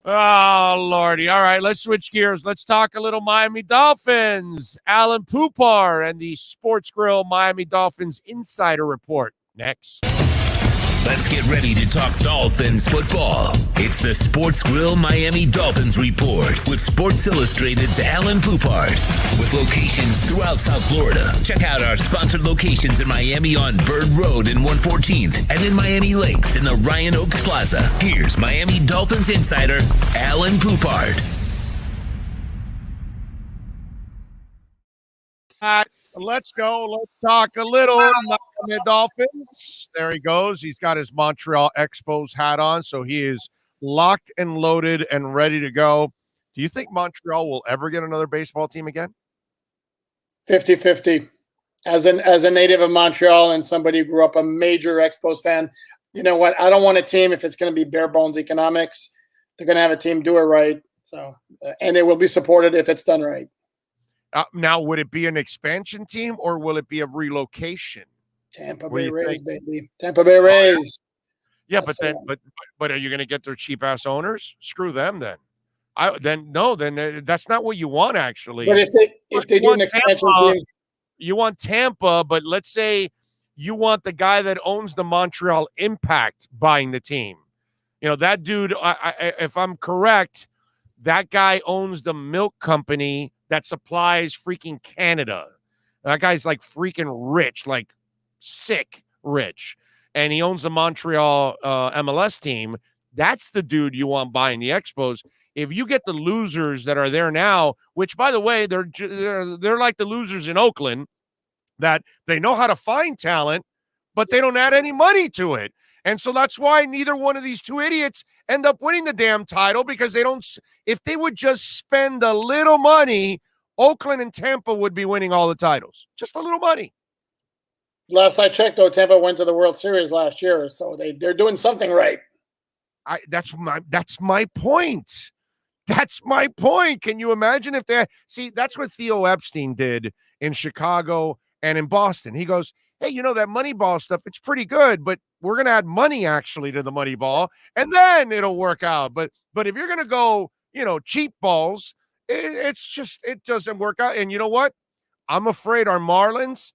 Oh, Lordy. All right, let's switch gears. Let's talk a little Miami Dolphins. Alan Poupar and the Sports Grill Miami Dolphins Insider Report. Next. Let's get ready to talk Dolphins football. It's the Sports Grill Miami Dolphins Report with Sports Illustrated's Alan Poupard. With locations throughout South Florida. Check out our sponsored locations in Miami on Bird Road and 114th and in Miami Lakes in the Ryan Oaks Plaza. Here's Miami Dolphins insider Alan Poupard. Let's go. Let's talk a little Miami Dolphins. There he goes. He's got his Montreal Expos hat on, so he is locked and loaded and ready to go. Do you think Montreal will ever get another baseball team again? 50-50. As a native of Montreal and somebody who grew up a major Expos fan, you know what? I don't want a team if it's going to be bare bones economics. They're going to have a team do it right. So, and it will be supported if it's done right. Now, would it be an expansion team or will it be a relocation? Tampa Bay Rays, baby. Tampa Bay Rays. Yeah, but are you going to get their cheap ass owners? Screw them then. Then that's not what you want actually. But if they do an expansion team, you want Tampa, but let's say you want the guy that owns the Montreal Impact buying the team. That dude. If I'm correct, that guy owns the milk company that supplies freaking Canada. That guy's like freaking rich, like sick rich. And he owns the Montreal MLS team. That's the dude you want buying the Expos. If you get the losers that are there now, which, by the way, they're like the losers in Oakland, that they know how to find talent, but they don't add any money to it. And so that's why neither one of these two idiots end up winning the damn title, because they don't. If they would just spend a little money, Oakland and Tampa would be winning all the titles. Just a little money. Last I checked, though, Tampa went to the World Series last year, so they're doing something right. That's my point. That's my point. Can you imagine if they that's what Theo Epstein did in Chicago and in Boston. He goes, hey, that Moneyball stuff, it's pretty good, but we're going to add money actually to the Moneyball, and then it'll work out. But if you're going to go, cheap balls, it doesn't work out. And you know what? I'm afraid our Marlins,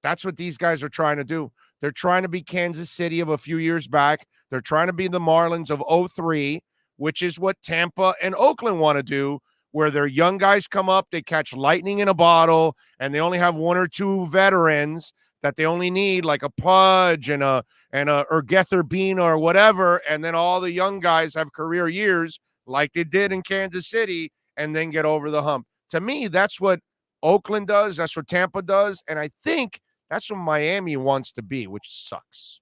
that's what these guys are trying to do. They're trying to be Kansas City of a few years back. They're trying to be the Marlins of 2003, which is what Tampa and Oakland want to do, where their young guys come up, they catch lightning in a bottle, and they only have one or two veterans that they only need, like a Pudge and a Urgether Bean or whatever, and then all the young guys have career years like they did in Kansas City and then get over the hump. To me, that's what Oakland does. That's what Tampa does. And I think That's what Miami wants to be, which sucks.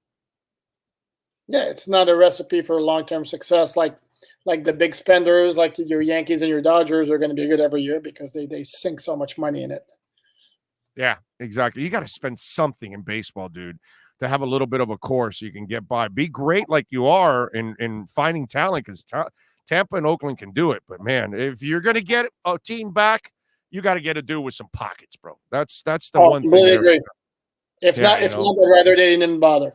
Yeah, it's not a recipe for long-term success like the big spenders, like your Yankees and your Dodgers are going to be good every year because they sink so much money in it. Yeah, exactly. You got to spend something in baseball, dude, to have a little bit of a core so you can get by. Be great like you are in finding talent, because Tampa and Oakland can do it. But, man, if you're going to get a team back, you got to get a dude with some pockets, bro. That's the one thing. Really agree. If not, I'd rather they didn't bother.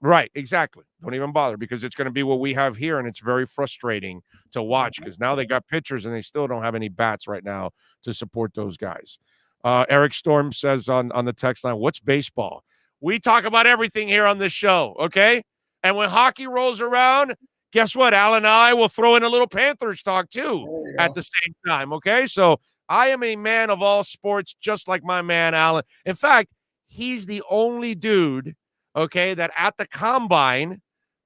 Right, exactly. Don't even bother, because it's going to be what we have here, and it's very frustrating to watch because now they got pitchers and they still don't have any bats right now to support those guys. Eric Storm says on the text line, what's baseball? We talk about everything here on this show, okay? And when hockey rolls around, guess what? Al and I will throw in a little Panthers talk too at the same time, okay? So I am a man of all sports, just like my man Alan. In fact, he's the only dude, okay, that at the combine,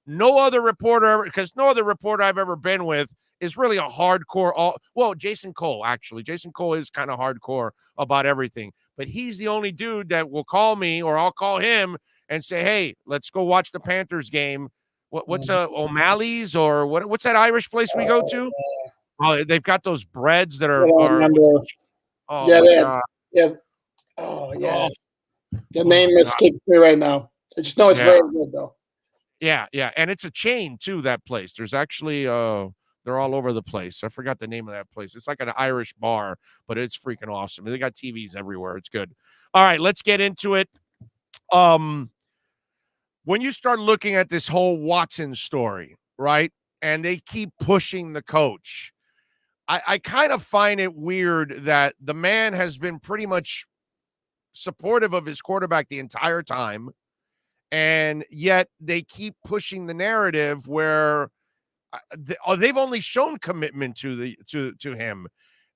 no other reporter, because no other reporter I've ever been with is really a hardcore. Well, Jason Cole, actually. Jason Cole is kind of hardcore about everything. But he's the only dude that will call me, or I'll call him and say, hey, let's go watch the Panthers game. What's O'Malley's, or what's that Irish place we go to? Oh, they've got those breads that are oh, yeah, yeah. Oh, yeah. The name escapes me right now. I just know it's very good, though. Yeah, and it's a chain, too, that place. There's actually, they're all over the place. I forgot the name of that place. It's like an Irish bar, but it's freaking awesome. They got TVs everywhere. It's good. All right, let's get into it. When you start looking at this whole Watson story, right, and they keep pushing the coach, I kind of find it weird that the man has been pretty much supportive of his quarterback the entire time, and yet they keep pushing the narrative where they've only shown commitment to him.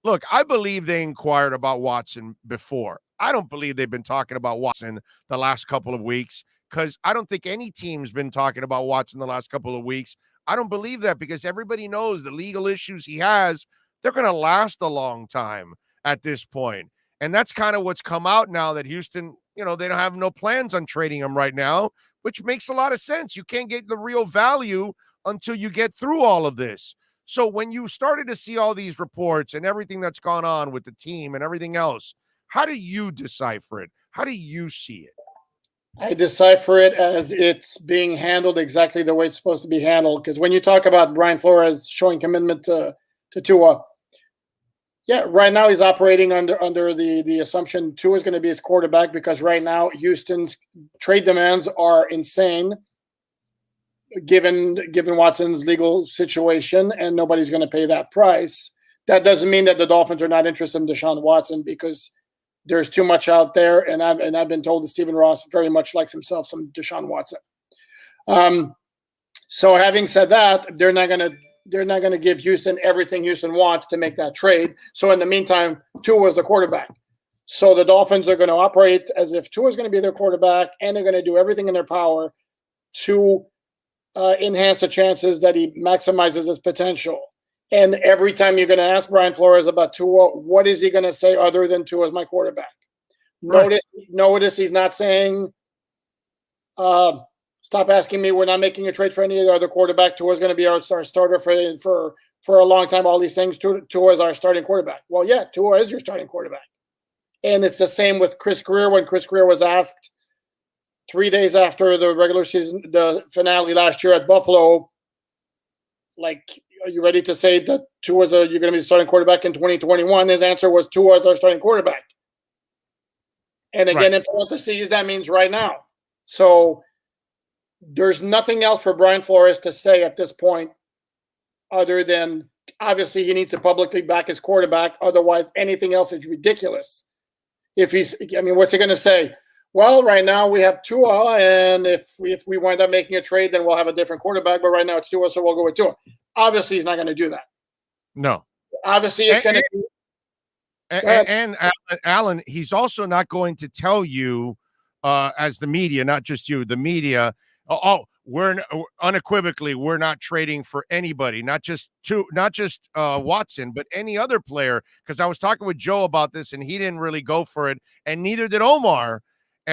Look, I believe they inquired about Watson before. I don't believe they've been talking about Watson the last couple of weeks, because I don't think any team's been talking about Watson the last couple of weeks. I don't believe that, because everybody knows the legal issues he has, they're going to last a long time at this point. And that's kind of what's come out now, that Houston, they don't have no plans on trading him right now, which makes a lot of sense. You can't get the real value until you get through all of this. So when you started to see all these reports and everything that's gone on with the team and everything else, how do you decipher it? How do you see it? I decipher it as it's being handled exactly the way it's supposed to be handled. Because when you talk about Brian Flores showing commitment to Tua, yeah, right now he's operating under the assumption Tua is going to be his quarterback, because right now Houston's trade demands are insane, given Watson's legal situation, and nobody's going to pay that price. That doesn't mean that the Dolphins are not interested in Deshaun Watson, because there's too much out there, and I've been told that Stephen Ross very much likes himself some Deshaun Watson. So having said that, they're not going to give Houston everything Houston wants to make that trade. So in the meantime, Tua is the quarterback. So the Dolphins are going to operate as if Tua is going to be their quarterback, and they're going to do everything in their power to enhance the chances that he maximizes his potential. And every time you're going to ask Brian Flores about Tua, what is he going to say other than Tua is my quarterback? Right. Notice he's not saying, stop asking me, we're not making a trade for any other quarterback. Tua is going to be our starter for a long time. All these things, Tua is our starting quarterback. Well, yeah, Tua is your starting quarterback. And it's the same with Chris Greer. When Chris Greer was asked 3 days after the regular season, the finale last year at Buffalo, like, are you ready to say that you're going to be the starting quarterback in 2021? His answer was Tua is our starting quarterback. And again, in parentheses, that means right now. So there's nothing else for Brian Flores to say at this point, other than obviously he needs to publicly back his quarterback. Otherwise, anything else is ridiculous. What's he going to say? Well, right now we have Tua, and if we wind up making a trade, then we'll have a different quarterback. But right now it's Tua, so we'll go with Tua. Obviously, he's not going to do that. No. Obviously, it's going to be. And Alan, he's also not going to tell you, as the media, not just you, the media, we're unequivocally, we're not trading for anybody, not just Watson, but any other player. Because I was talking with Joe about this, and he didn't really go for it, and neither did Omar.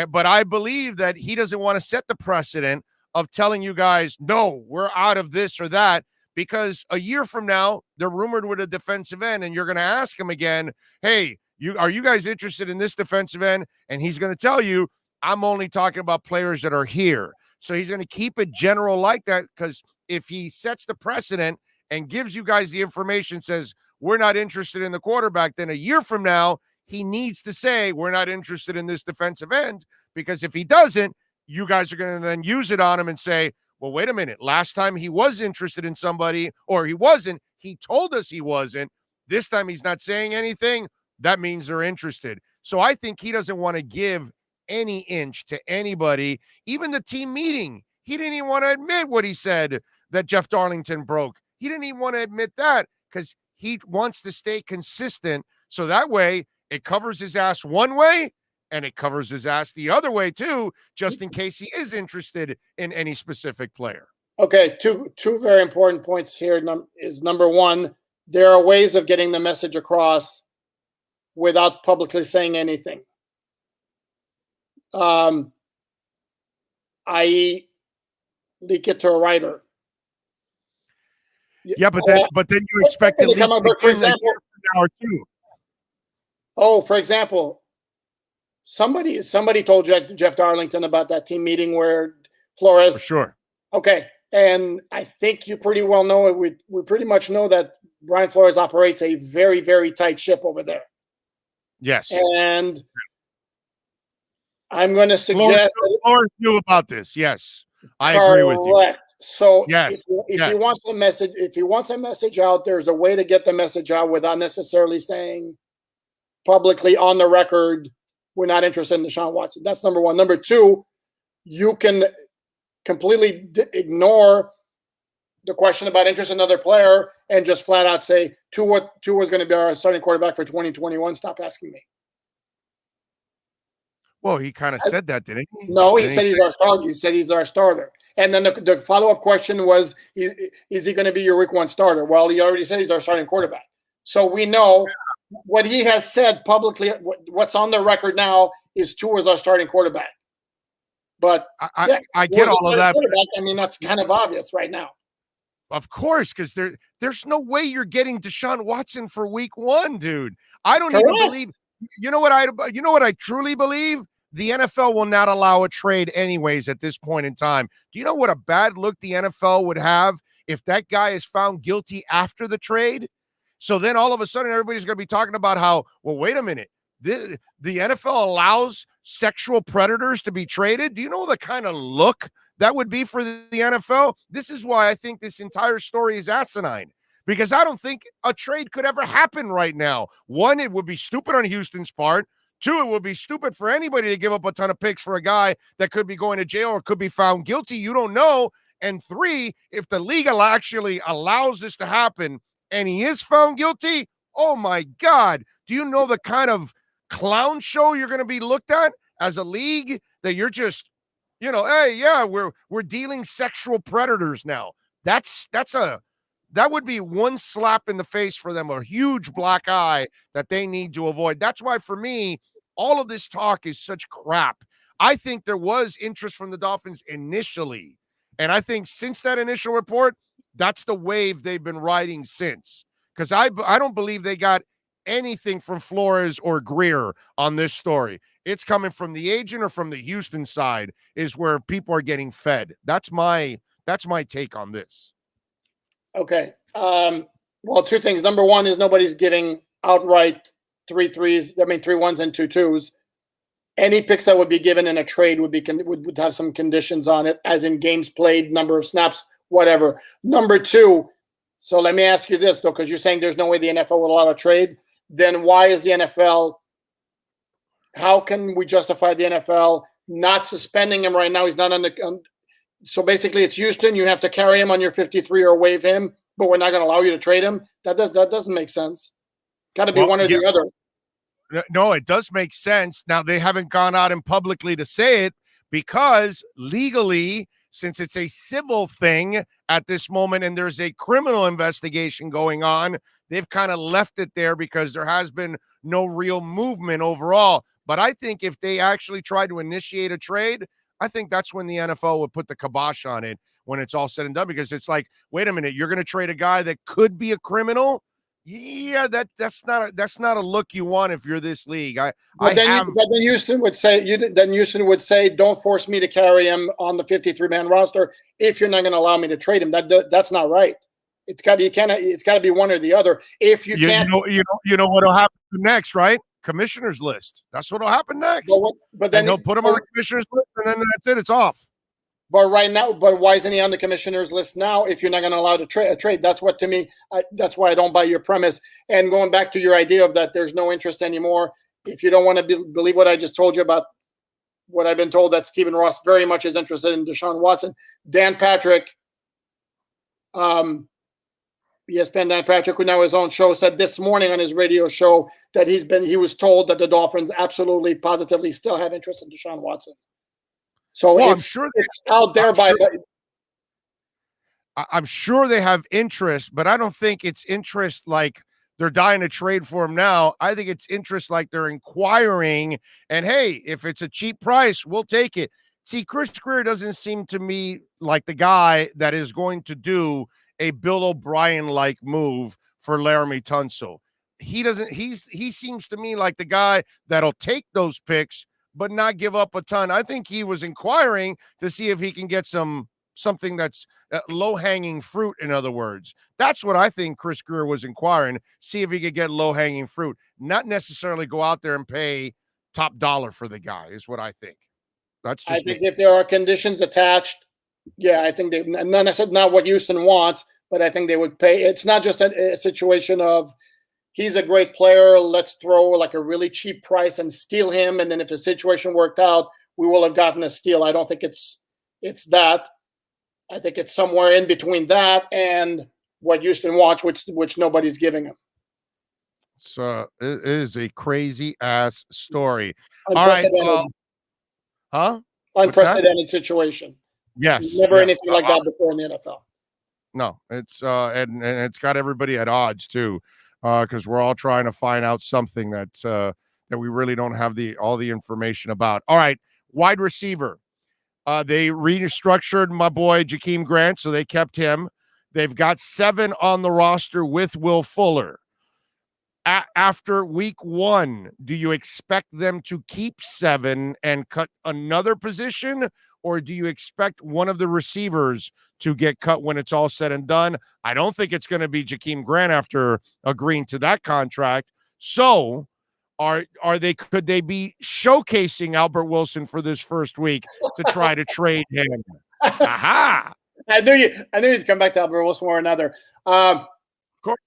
But I believe that he doesn't want to set the precedent of telling you guys, no, we're out of this or that, because a year from now, they're rumored with a defensive end, and you're going to ask him again, hey, are you guys interested in this defensive end? And he's going to tell you, I'm only talking about players that are here. So he's going to keep it general like that, because if he sets the precedent and gives you guys the information, says, we're not interested in the quarterback, then a year from now, he needs to say, we're not interested in this defensive end, because if he doesn't, you guys are going to then use it on him and say, well, wait a minute. Last time he was interested in somebody, or he wasn't, he told us he wasn't. This time he's not saying anything. That means they're interested. So I think he doesn't want to give any inch to anybody, even the team meeting. He didn't even want to admit what he said that Jeff Darlington broke. He didn't even want to admit that, because he wants to stay consistent. So that way it covers his ass one way, and it covers his ass the other way too, just in case he is interested in any specific player. Okay, two very important points here is number one, there are ways of getting the message across without publicly saying anything. I.e., leak it to a writer. Yeah, but then you expect to leak it for example, or two. Oh, for example, somebody told Jeff Darlington about that team meeting where Flores. For sure. Okay, and I think you pretty well know it. We pretty much know that Brian Flores operates a very, very tight ship over there. Yes. And I'm going to suggest Flores knew about this. Yes, I agree with you. So yes. if he wants a message out, there's a way to get the message out without necessarily saying publicly on the record, we're not interested in Deshaun Watson. That's number one. Number two, you can completely ignore the question about interest in another player and just flat out say, Tua is going to be our starting quarterback for 2021. Stop asking me. Well, he kind of said that, didn't he? No, he said he's our starter. He said he's our starter. And then the follow-up question was, is he going to be your week one starter? Well, he already said he's our starting quarterback. So we know what he has said publicly, what's on the record now is Tua is our starting quarterback. But I get all of that. I mean, that's kind of obvious right now. Of course, because there's no way you're getting Deshaun Watson for week one, dude. I don't even believe. You know what I truly believe? The NFL will not allow a trade anyways at this point in time. Do you know what a bad look the NFL would have if that guy is found guilty after the trade? So then all of a sudden everybody's going to be talking about how, well, wait a minute. The NFL allows sexual predators to be traded. Do you know the kind of look that would be for the NFL? This is why I think this entire story is asinine, because I don't think a trade could ever happen right now. One, it would be stupid on Houston's part. Two, it would be stupid for anybody to give up a ton of picks for a guy that could be going to jail or could be found guilty. You don't know. And three, if the league actually allows this to happen and he is found guilty, oh my God, do you know the kind of clown show you're going to be looked at as a league, that you're just, hey, yeah, we're dealing sexual predators now. That would be one slap in the face for them, a huge black eye that they need to avoid. That's why, for me, all of this talk is such crap. I think there was interest from the Dolphins initially, and I think since that initial report, that's the wave they've been riding since. Because I don't believe they got anything from Flores or Greer on this story. It's coming from the agent or from the Houston side is where people are getting fed. That's my take on this. Okay. Well, two things. Number one is nobody's giving outright 3 1s and 2 2s. Any picks that would be given in a trade would have some conditions on it, as in games played, number of snaps, whatever. Number two, so let me ask you this, though, because you're saying there's no way the NFL would allow a trade. Then why is the NFL, how can we justify the NFL not suspending him right now? He's not so basically it's Houston. You have to carry him on your 53 or waive him, but we're not going to allow you to trade him. That doesn't make sense. Got to be one or the other. No, it does make sense. Now, they haven't gone out and publicly to say it because legally, since it's a civil thing at this moment and there's a criminal investigation going on, they've kind of left it there because there has been no real movement overall. But I think if they actually try to initiate a trade, I think that's when the NFL would put the kibosh on it when it's all said and done, because it's like, wait a minute, you're going to trade a guy that could be a criminal? Yeah, that's not a look you want if you're this league. But then Houston would say, don't force me to carry him on the 53-man roster if you're not going to allow me to trade him. That's not right. It's got to be one or the other. If you can't, you know what'll happen next, right? Commissioner's list. That's what'll happen next. But then they'll put him on the commissioner's list, and then that's it. It's off. But right now, why isn't he on the commissioner's list now if you're not going to allow a trade? That's what, to me, that's why I don't buy your premise. And going back to your idea of that there's no interest anymore, if you don't want to believe what I just told you about what I've been told, that Stephen Ross very much is interested in Deshaun Watson. Dan Patrick, ESPN Dan Patrick, who now his own show, said this morning on his radio show that he was told that the Dolphins absolutely, positively still have interest in Deshaun Watson. So I'm sure it's out there I'm sure they have interest, but I don't think it's interest like they're dying to trade for him now. I think it's interest like they're inquiring, and hey, if it's a cheap price, we'll take it. See, Chris Grier doesn't seem to me like the guy that is going to do a Bill O'Brien-like move for Laramie Tunsil. He seems to me like the guy that'll take those picks but not give up a ton. I think he was inquiring to see if he can get something that's low-hanging fruit, in other words. That's what I think Chris Grier was inquiring, see if he could get low-hanging fruit, not necessarily go out there and pay top dollar for the guy, is what I think. That's just I think if there are conditions attached, yeah, I think they not what Houston wants, but I think they would pay. It's not just a situation of he's a great player, let's throw like a really cheap price and steal him, and then if the situation worked out, we will have gotten a steal. I don't think it's that. I think it's somewhere in between that and what Houston wants, which nobody's giving him. So it is a crazy ass story. All right, unprecedented situation. Yes, never anything like that before in the NFL. No, it's and it's got everybody at odds too. Because we're all trying to find out something that we really don't have all the information about. All right, wide receiver. They restructured my boy Jakeem Grant, so they kept him. They've got 7 on the roster with Will Fuller. After week 1, do you expect them to keep 7 and cut another position, or do you expect one of the receivers to get cut when it's all said and done? I don't think it's going to be Jakeem Grant after agreeing to that contract. So could they be showcasing Albert Wilson for this first week to try to trade him? Aha! I knew you'd come back to Albert Wilson or another. Of course.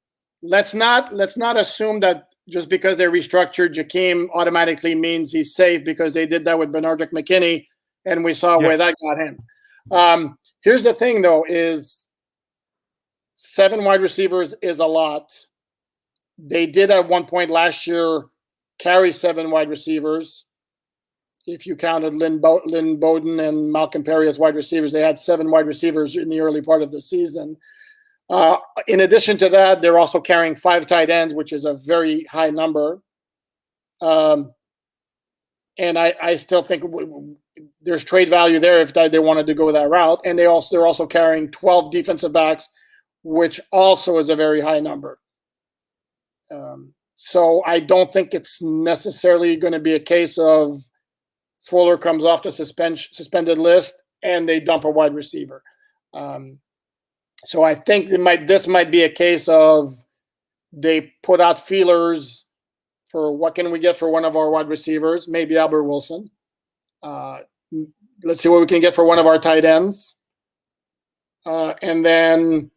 Let's not assume that just because they restructured Jakeem automatically means he's safe, because they did that with Benardrick McKinney, and we saw where that got him. Here's the thing, though, is 7 wide receivers is a lot. They did at one point last year carry 7 wide receivers. If you counted Lynn Bowden and Malcolm Perry as wide receivers, they had 7 wide receivers in the early part of the season. In addition to that, they're also carrying 5 tight ends, which is a very high number. And I still think there's trade value there if they wanted to go that route. And they're also carrying 12 defensive backs, which also is a very high number. So I don't think it's necessarily going to be a case of Fuller comes off the suspended list and they dump a wide receiver. So I think this might be a case of they put out feelers for what can we get for one of our wide receivers, maybe Albert Wilson. Let's see what we can get for one of our tight ends. And then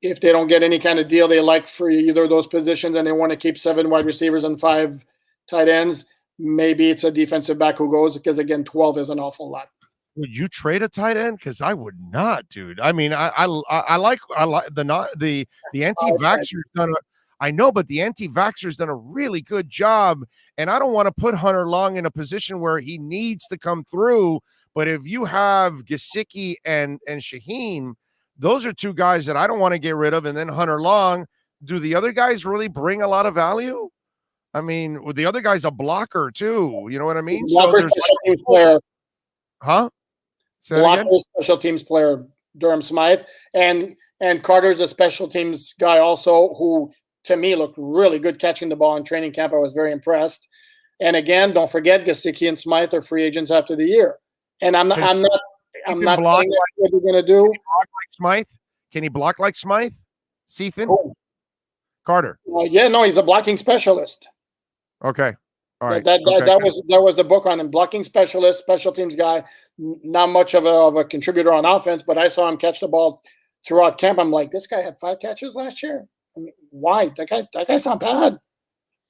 if they don't get any kind of deal they like for either of those positions and they want to keep 7 wide receivers and 5 tight ends, maybe it's a defensive back who goes, because, again, 12 is an awful lot. Would you trade a tight end? Because I would not, dude. I mean, I like the anti-vaxxers done. I know, but the anti-vaxxers done a really good job, and I don't want to put Hunter Long in a position where he needs to come through. But if you have Gesicki and Shaheen, those are 2 guys that I don't want to get rid of. And then Hunter Long, do the other guys really bring a lot of value? I mean, the other guy's a blocker too. You know what I mean? Blocker, So special teams player. huh? Say that Blocker, again? special teams player, Durham Smythe, and Carter's a special teams guy also, who to me looked really good catching the ball in training camp. I was very impressed. And again, don't forget, Gesicki and Smythe are free agents after the year. And I'm not saying that's what they're going to do. Smythe? Can he block like Smythe? Seathan? Oh. Carter. Yeah, no, he's a blocking specialist. Okay. All right. That was the book on him. Blocking specialist, special teams guy. Not much of a contributor on offense, but I saw him catch the ball throughout camp. I'm like, this guy had 5 catches last year. I mean, why? That guy's not bad.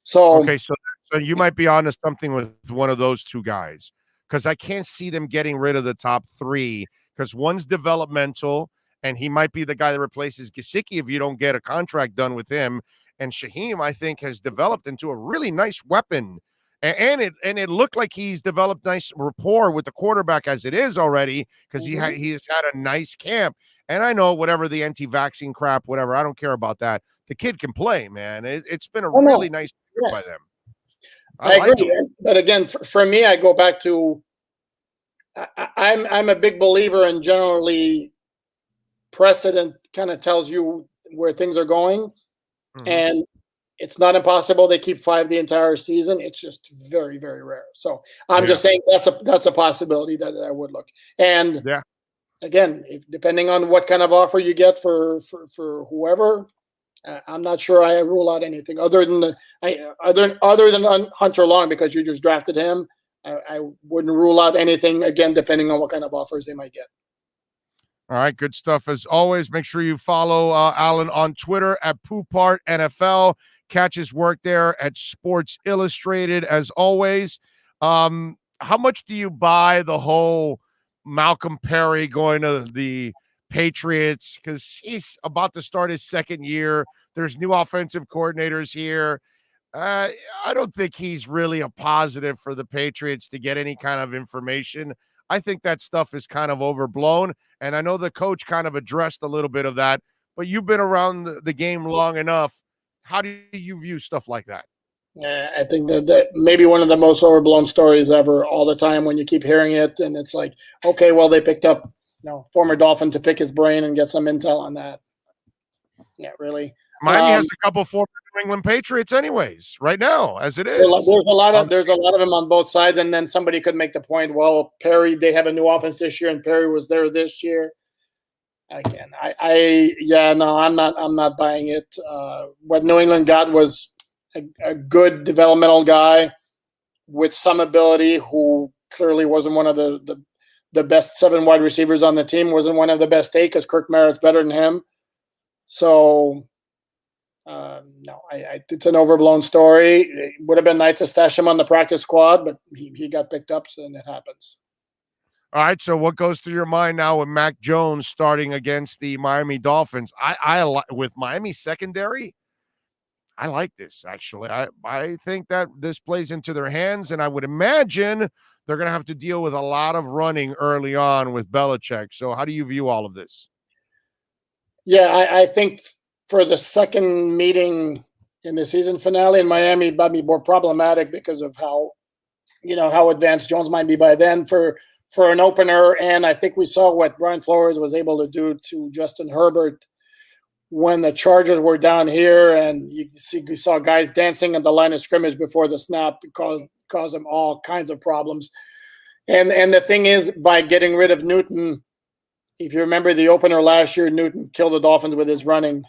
So okay, so you might be onto something with one of those two guys, because I can't see them getting rid of the top 3, because one's developmental, and he might be the guy that replaces Gesicki if you don't get a contract done with him. And Shaheem, I think, has developed into a really nice weapon. And it looked like he's developed nice rapport with the quarterback as it is already, because he has had a nice camp. And I know whatever the anti-vaccine crap, whatever, I don't care about that. The kid can play, man. It's been a really nice year by them. I agree. But again, for me, I go back to I'm a big believer in generally precedent kind of tells you where things are going. Mm-hmm. And it's not impossible they keep 5 the entire season. It's just very, very rare. So I'm just saying that's a possibility that I would look. And again, depending on what kind of offer you get for whoever, I'm not sure I rule out anything other than Hunter Long, because you just drafted him. I wouldn't rule out anything, again, depending on what kind of offers they might get. All right, good stuff. As always, make sure you follow Alan on Twitter at Poupart NFL. Catch his work there at Sports Illustrated, as always. How much do you buy the whole Malcolm Perry going to the Patriots? Because he's about to start his 2nd year. There's new offensive coordinators here. I don't think he's really a positive for the Patriots to get any kind of information. I think that stuff is kind of overblown, and I know the coach kind of addressed a little bit of that, but you've been around the game long enough. How do you view stuff like that? I think that maybe one of the most overblown stories ever, all the time when you keep hearing it, and it's like, okay, well, they picked up former Dolphin to pick his brain and get some intel on that. Yeah, really. Miami has a couple former New England Patriots anyways, right now, as it is. There's a lot of them on both sides, and then somebody could make the point, well, Perry, they have a new offense this year, and Perry was there this year. Again, I'm not buying it. What New England got was a good developmental guy with some ability, who clearly wasn't one of the best 7 wide receivers on the team, wasn't one of the best 8, because Kirk Merritt's better than him. So no, it's an overblown story. It would have been nice to stash him on the practice squad, but he got picked up, so it happens. All right, so what goes through your mind now with Mac Jones starting against the Miami Dolphins? I with Miami secondary, I like this, actually. I think that this plays into their hands, and I would imagine they're going to have to deal with a lot of running early on with Belichick. So how do you view all of this? Yeah, I think for the second meeting in the season finale in Miami, might be more problematic because of how advanced Jones might be by then for an opener. And I think we saw what Brian Flores was able to do to Justin Herbert when the Chargers were down here, and you saw guys dancing at the line of scrimmage before the snap, caused them all kinds of problems. And the thing is, by getting rid of Newton, if you remember the opener last year, Newton killed the Dolphins with his running.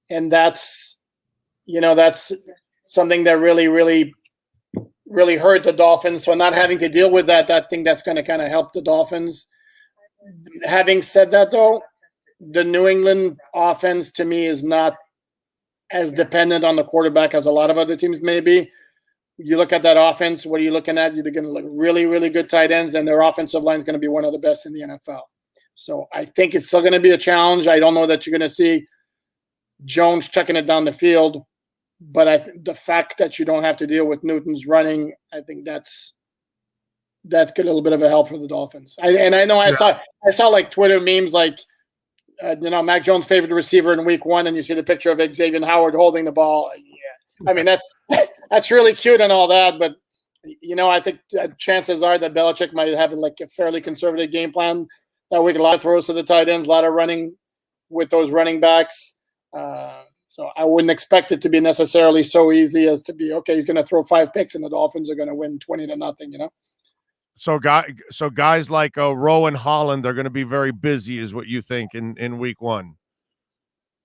And that's something that really, really, really hurt the Dolphins. So not having to deal with that, I think that's going to kind of help the Dolphins. Having said that, though, the New England offense to me is not as dependent on the quarterback as a lot of other teams may be. You look at that offense, what are you looking at? You're going to look really, really good tight ends, and their offensive line is going to be one of the best in the NFL. So I think it's still going to be a challenge. I don't know that you're going to see Jones checking it down the field, but the fact that you don't have to deal with Newton's running, I think that's a little bit of a help for the Dolphins. I saw like Twitter memes like, Mac Jones' favorite receiver in week 1, and you see the picture of Xavier Howard holding the ball. Yeah, I mean, that's really cute and all that, but I think chances are that Belichick might have like a fairly conservative game plan that week. A lot of throws to the tight ends, a lot of running with those running backs. So I wouldn't expect it to be necessarily so easy as to be, okay, he's going to throw 5 picks and the Dolphins are going to win 20-0, So guys like Rowe and Holland are going to be very busy is what you think in week 1.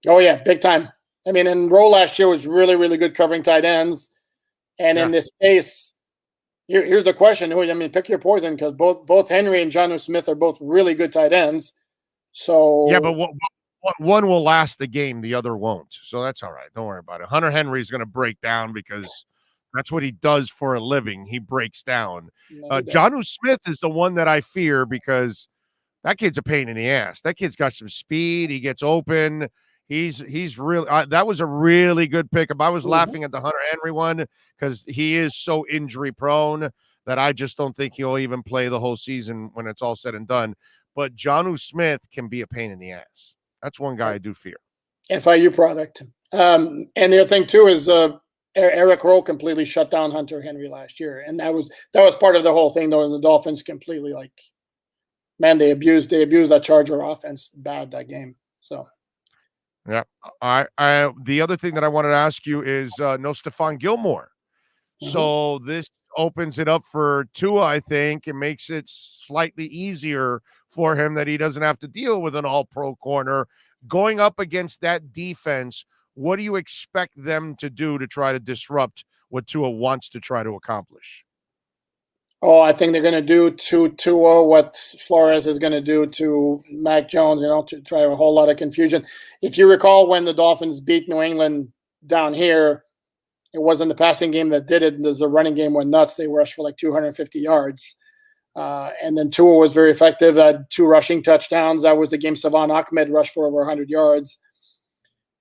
Oh, yeah, big time. I mean, and Rowe last year was really, really good covering tight ends. And in this case, here's the question. Pick your poison, because both Henry and Jonnu Smith are both really good tight ends. So yeah, but one will last the game, the other won't. So that's all right. Don't worry about it. Hunter Henry is going to break down because that's what he does for a living. He breaks down. Jonnu Smith is the one that I fear because that kid's a pain in the ass. That kid's got some speed. He gets open. He's really that was a really good pickup. I was laughing at the Hunter Henry one because he is so injury prone that I just don't think he'll even play the whole season when it's all said and done. But Jonnu Smith can be a pain in the ass. That's one guy I do fear. FIU product. And the other thing too is Eric Rowe completely shut down Hunter Henry last year, and that was part of the whole thing. Though, the Dolphins completely they abused that Charger offense bad that game. So. Yeah. The other thing that I wanted to ask you is no Stephon Gilmore. So this opens it up for Tua, I think. It makes it slightly easier for him that he doesn't have to deal with an all-pro corner. Going up against that defense, what do you expect them to do to try to disrupt what Tua wants to try to accomplish? Oh, I think they're going to do to Tua what Flores is going to do to Mac Jones, to try a whole lot of confusion. If you recall when the Dolphins beat New England down here, it wasn't the passing game that did it. The running game went nuts. They rushed for 250 yards. And then Tua was very effective, had 2 rushing touchdowns. That was the game Savon Ahmed rushed for over 100 yards.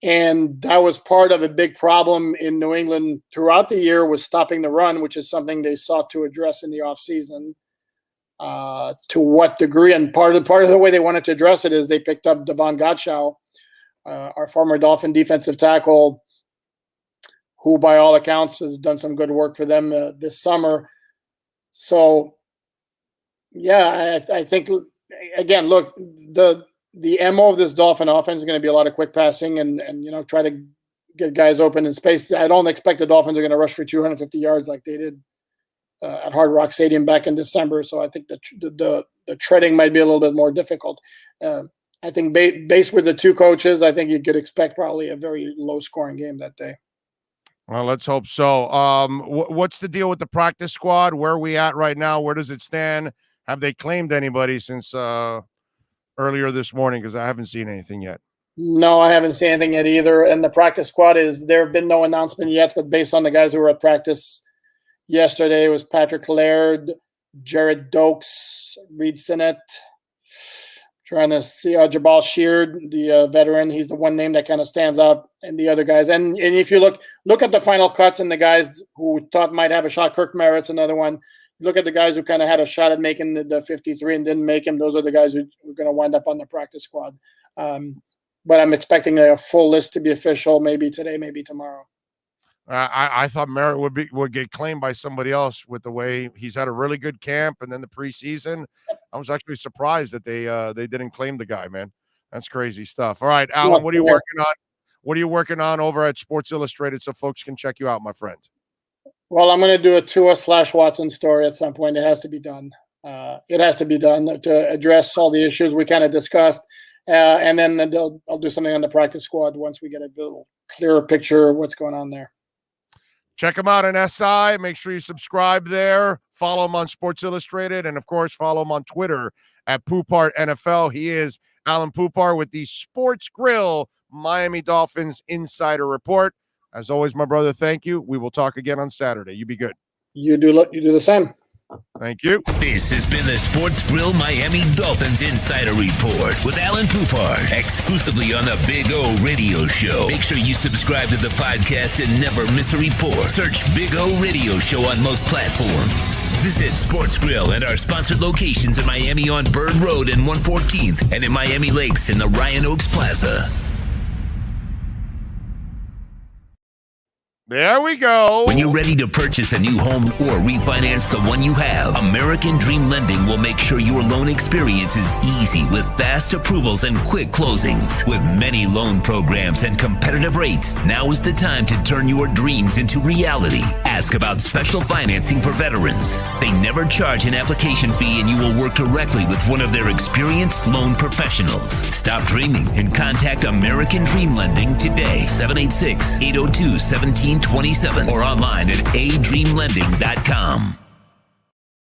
And that was part of a big problem in New England throughout the year, was stopping the run, which is something they sought to address in the offseason. To what degree? And part of the way they wanted to address it is they picked up Devon Gottschall, our former Dolphin defensive tackle, who by all accounts has done some good work for them this summer. So, yeah, I think, again, look, the MO of this Dolphin offense is going to be a lot of quick passing and try to get guys open in space. I don't expect the Dolphins are going to rush for 250 yards like they did at Hard Rock Stadium back in December. So I think the treading might be a little bit more difficult. I think based with the 2 coaches, I think you could expect probably a very low-scoring game that day. Well, let's hope so. What's the deal with the practice squad? Where are we at right now? Where does it stand? Have they claimed anybody since earlier this morning? Because I haven't seen anything yet. No, I haven't seen anything yet either. And the practice squad there have been no announcement yet, but based on the guys who were at practice yesterday, it was Patrick Laird, Jared Dokes, Reed Sinnett, trying to see Jabal Sheard, the veteran. He's the one name that kind of stands out, and the other guys. And if you look at the final cuts and the guys who thought might have a shot, Kirk Merritt's another one. Look at the guys who kind of had a shot at making the 53 and didn't make him. Those are the guys who are going to wind up on the practice squad. But I'm expecting a full list to be official maybe today, maybe tomorrow. I thought Merritt would get claimed by somebody else with the way he's had a really good camp and then the preseason. I was actually surprised that they didn't claim the guy, man. That's crazy stuff. All right, Alan, what are you working on? What are you working on over at Sports Illustrated so folks can check you out, my friend? Well, I'm going to do a Tua/Watson story at some point. It has to be done. It has to be done to address all the issues we kind of discussed. And then I'll do something on the practice squad once we get a little clearer picture of what's going on there. Check him out on SI. Make sure you subscribe there. Follow him on Sports Illustrated. And, of course, follow him on Twitter at Poupart NFL. He is Alan Poupart with the Sports Grill Miami Dolphins Insider Report. As always, my brother, thank you. We will talk again on Saturday. You be good. You do the same. Thank you. This has been the Sports Grill Miami Dolphins Insider Report with Alan Poupart, exclusively on the Big O Radio Show. Make sure you subscribe to the podcast and never miss a report. Search Big O Radio Show on most platforms. Visit Sports Grill and our sponsored locations in Miami on Bird Road and 114th and in Miami Lakes in the Ryan Oaks Plaza. There we go. When you're ready to purchase a new home or refinance the one you have, American Dream Lending will make sure your loan experience is easy with fast approvals and quick closings. With many loan programs and competitive rates, now is the time to turn your dreams into reality. Ask about special financing for veterans. They never charge an application fee and you will work directly with one of their experienced loan professionals. Stop dreaming and contact American Dream Lending today. 786-802-1727 or online at adreamlending.com.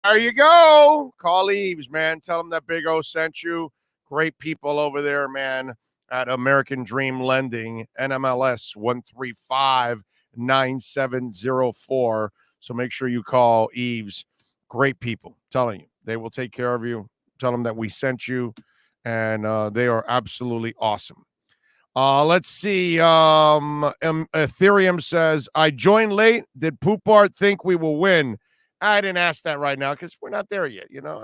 There you go. Call Eves, man. Tell them that Big O sent you. Great people over there, man, at American Dream Lending, NMLS 1359704. So make sure you call Eves. Great people. Telling you. They will take care of you. Tell them that we sent you. And they are absolutely awesome. Let's see. Ethereum says, I joined late. Did Poupart think we will win? I didn't ask that right now because we're not there yet. You know,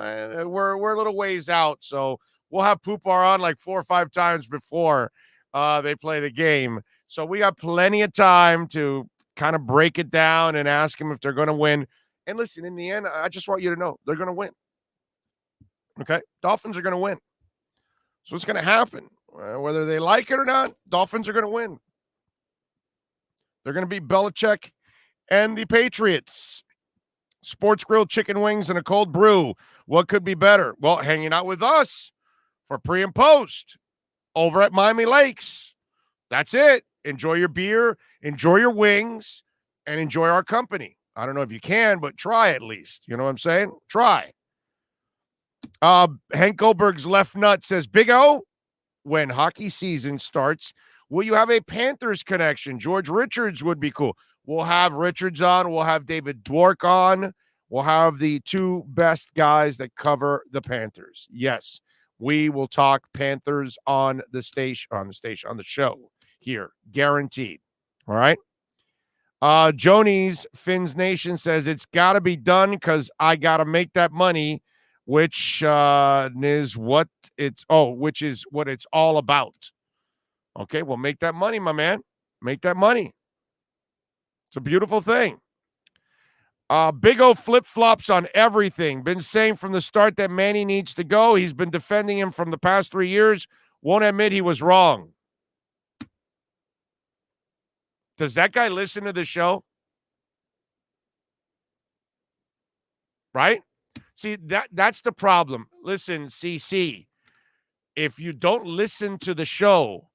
we're a little ways out. So we'll have Poupart on like 4 or 5 times before they play the game. So we got plenty of time to kind of break it down and ask them if they're going to win. And listen, in the end, I just want you to know they're going to win. Okay? Dolphins are going to win. So what's going to happen? Whether they like it or not, Dolphins are going to win. They're going to beat Belichick and the Patriots. Sports Grill chicken wings and a cold brew. What could be better? Well, hanging out with us for pre and post over at Miami Lakes. That's it. Enjoy your beer, enjoy your wings, and enjoy our company. I don't know if you can, but try at least. You know what I'm saying? Try. Hank Goldberg's left nut says, Big O, when hockey season starts, will you have a Panthers connection? George Richards would be cool. We'll have Richards on. We'll have David Dwork on. We'll have the 2 best guys that cover the Panthers. Yes, we will talk Panthers on the show here. Guaranteed. All right. Joni's Finns Nation says it's got to be done because I got to make that money. Which is what it's all about. Okay, well, make that money, my man. Make that money. It's a beautiful thing. Big O flip-flops on everything. Been saying from the start that Manny needs to go. He's been defending him from the past 3 years. Won't admit he was wrong. Does that guy listen to the show? Right? See, that's the problem. Listen, CC, if you don't listen to the show,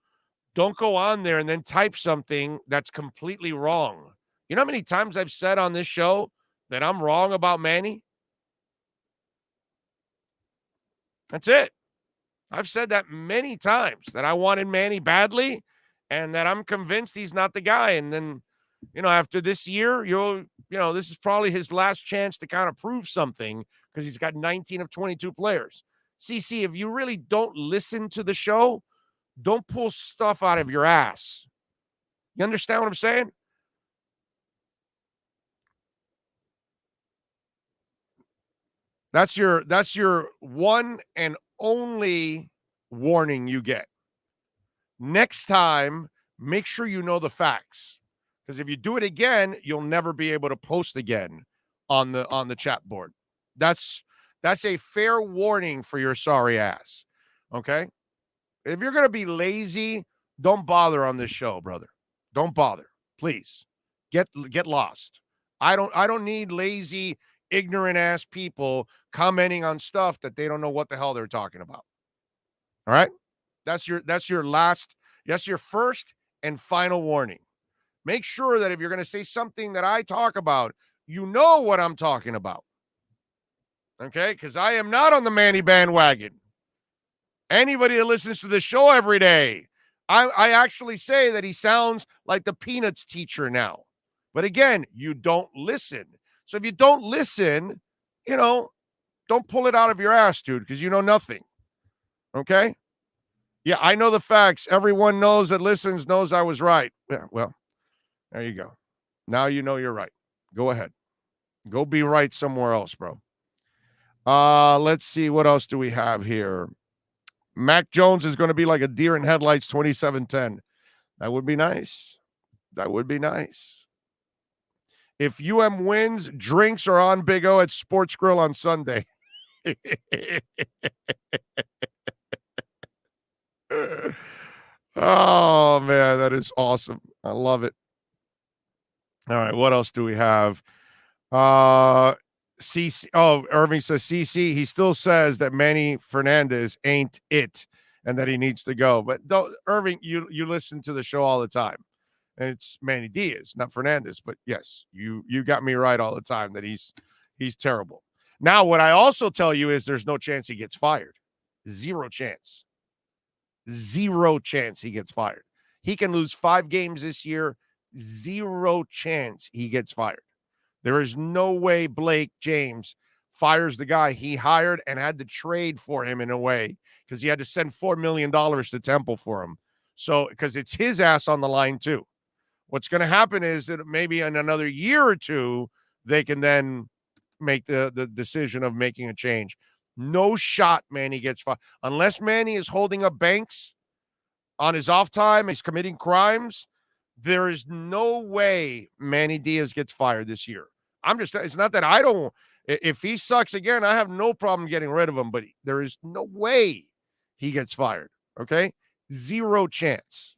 don't go on there and then type something that's completely wrong. You know how many times I've said on this show that I'm wrong about Manny? That's it. I've said that many times, that I wanted Manny badly and that I'm convinced he's not the guy. And then, after this year, this is probably his last chance to kind of prove something because he's got 19 of 22 players. CC, if you really don't listen to the show, don't pull stuff out of your ass. You understand what I'm saying? That's your one and only warning you get. Next time, make sure you know the facts. Because if you do it again, you'll never be able to post again on the chat board. That's a fair warning for your sorry ass. Okay? If you're going to be lazy, don't bother on this show, brother. Don't bother. Please. Get lost. I don't need lazy, ignorant ass people commenting on stuff that they don't know what the hell they're talking about. All right? That's your first and final warning. Make sure that if you're going to say something that I talk about, you know what I'm talking about. Okay? Because I am not on the Manny bandwagon. Anybody that listens to the show every day, I actually say that he sounds like the Peanuts teacher now. But again, you don't listen. So if you don't listen, don't pull it out of your ass, dude, because you know nothing. Okay? Yeah, I know the facts. Everyone knows that listens knows I was right. Yeah, well, there you go. Now you know you're right. Go ahead. Go be right somewhere else, bro. Let's see. What else do we have here? Mac Jones is going to be like a deer in headlights 27-10. That would be nice. That would be nice. If wins, drinks are on Big O at Sports Grill on Sunday. Oh, man, that is awesome. I love it. All right, what else do we have? CC. Oh, Irving says CC. He still says that Manny Fernandez ain't it and that he needs to go. But Irving, you listen to the show all the time, and it's Manny Diaz, not Fernandez. But yes, you got me right all the time that he's terrible. Now, what I also tell you is there's no chance he gets fired. Zero chance. Zero chance he gets fired. He can lose 5 games this year. Zero chance he gets fired. There is no way Blake James fires the guy he hired and had to trade for him in a way because he had to send $4 million to Temple for him. So, because it's his ass on the line too. What's going to happen is that maybe in another year or two, they can then make the decision of making a change. No shot Manny gets fired. Unless Manny is holding up banks on his off time, he's committing crimes, there is no way Manny Diaz gets fired this year. It's not that I don't, if he sucks again, I have no problem getting rid of him, but there is no way he gets fired. Okay? Zero chance.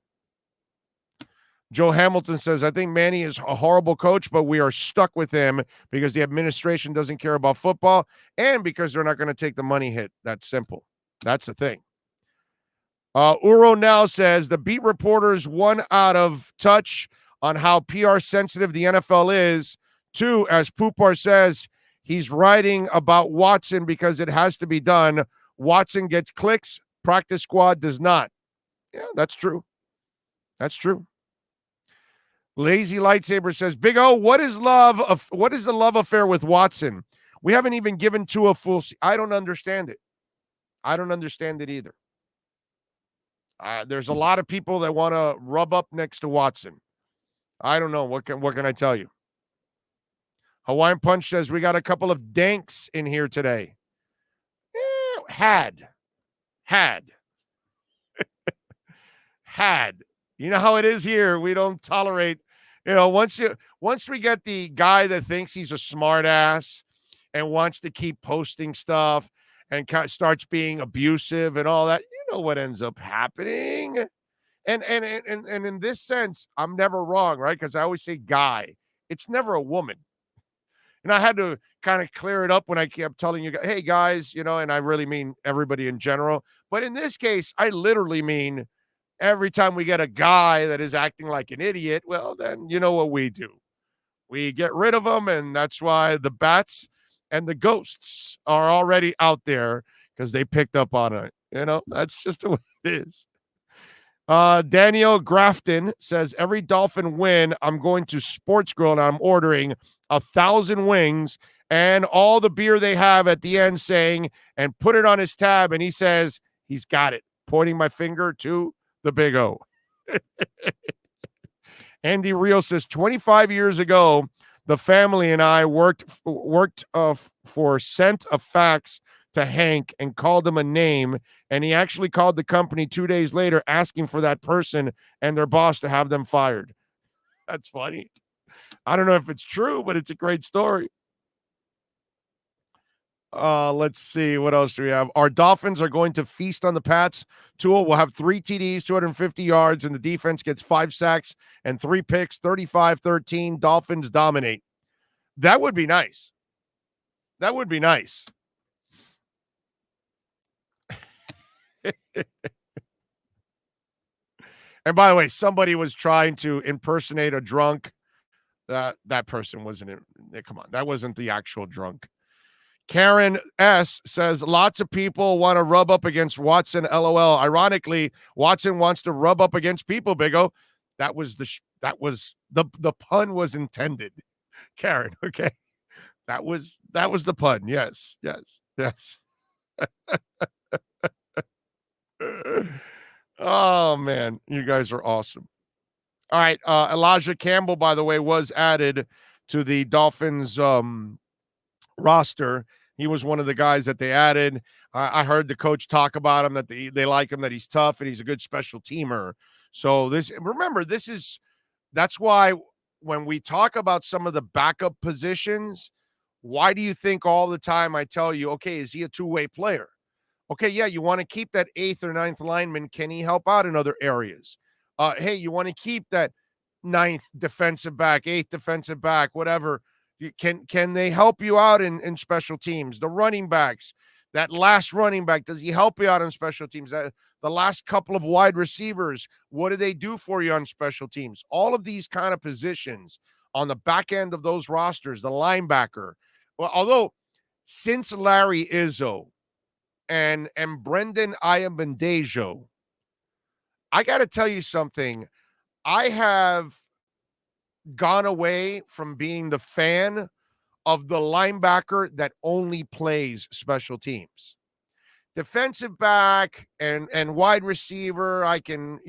Joe Hamilton says, I think Manny is a horrible coach, but we are stuck with him because the administration doesn't care about football and because they're not going to take the money hit. That's simple. That's the thing. Uro now says the beat reporters, 1, out of touch on how PR sensitive the NFL is. 2, as Poupar says, he's writing about Watson because it has to be done. Watson gets clicks, practice squad does not. Yeah, that's true. That's true. Lazy Lightsaber says, Big O, what is the love affair with Watson? We haven't even given Tua a full I don't understand it. I don't understand it either. There's a lot of people that want to rub up next to Watson. I don't know. What can I tell you? Hawaiian Punch says, we got a couple of danks in here today. Had. You know how it is here. We don't tolerate, once we get the guy that thinks he's a smart ass and wants to keep posting stuff and starts being abusive and all that, you know what ends up happening. And in this sense, I'm never wrong, right? Because I always say guy. It's never a woman. And I had to kind of clear it up when I kept telling you, hey, guys, and I really mean everybody in general. But in this case, I literally mean every time we get a guy that is acting like an idiot, well, then you know what we do. We get rid of them, and that's why the bats and the ghosts are already out there because they picked up on it. That's just the way it is. Daniel Grafton says, every Dolphin win, I'm going to Sports Grill and I'm ordering 1,000 wings and all the beer they have at the end saying, and put it on his tab. And he says, he's got it, pointing my finger to the Big O. Andy Rio says, 25 years ago, the family and I worked for sent a fax to Hank and called him a name, and he actually called the company 2 days later asking for that person and their boss to have them fired. That's funny. I don't know if it's true, but it's a great story. Let's see. What else do we have? Our Dolphins are going to feast on the Pats. Tua will have 3 TDs, 250 yards, and the defense gets 5 sacks and 3 picks, 35-13. Dolphins dominate. That would be nice. That would be nice. And by the way, somebody was trying to impersonate a drunk. That person wasn't. Come on, that wasn't the actual drunk. Karen S. says, lots of people want to rub up against Watson, LOL. Ironically, Watson wants to rub up against people, Big O. That was the pun was intended. Karen, okay. That was the pun. Yes. Oh, man. You guys are awesome. All right. Elijah Campbell, by the way, was added to the Dolphins roster. He was one of the guys that they added. I heard the coach talk about him, that they like him, that he's tough and he's a good special teamer. So that's why when we talk about some of the backup positions, why do you think all the time I tell you, okay, is he a two-way player? Okay, yeah, you want to keep that 8th or 9th lineman. Can he help out in other areas? Hey, you want to keep that 9th defensive back, 8th defensive back, whatever. Can they help you out in special teams? The running backs, that last running back, does he help you out on special teams? The last couple of wide receivers, what do they do for you on special teams? All of these kind of positions on the back end of those rosters, the linebacker. Well, although since Larry Izzo and Brendan Ayabandejo, I got to tell you something. I have gone away from being the fan of the linebacker that only plays special teams. Defensive back and wide receiver, I can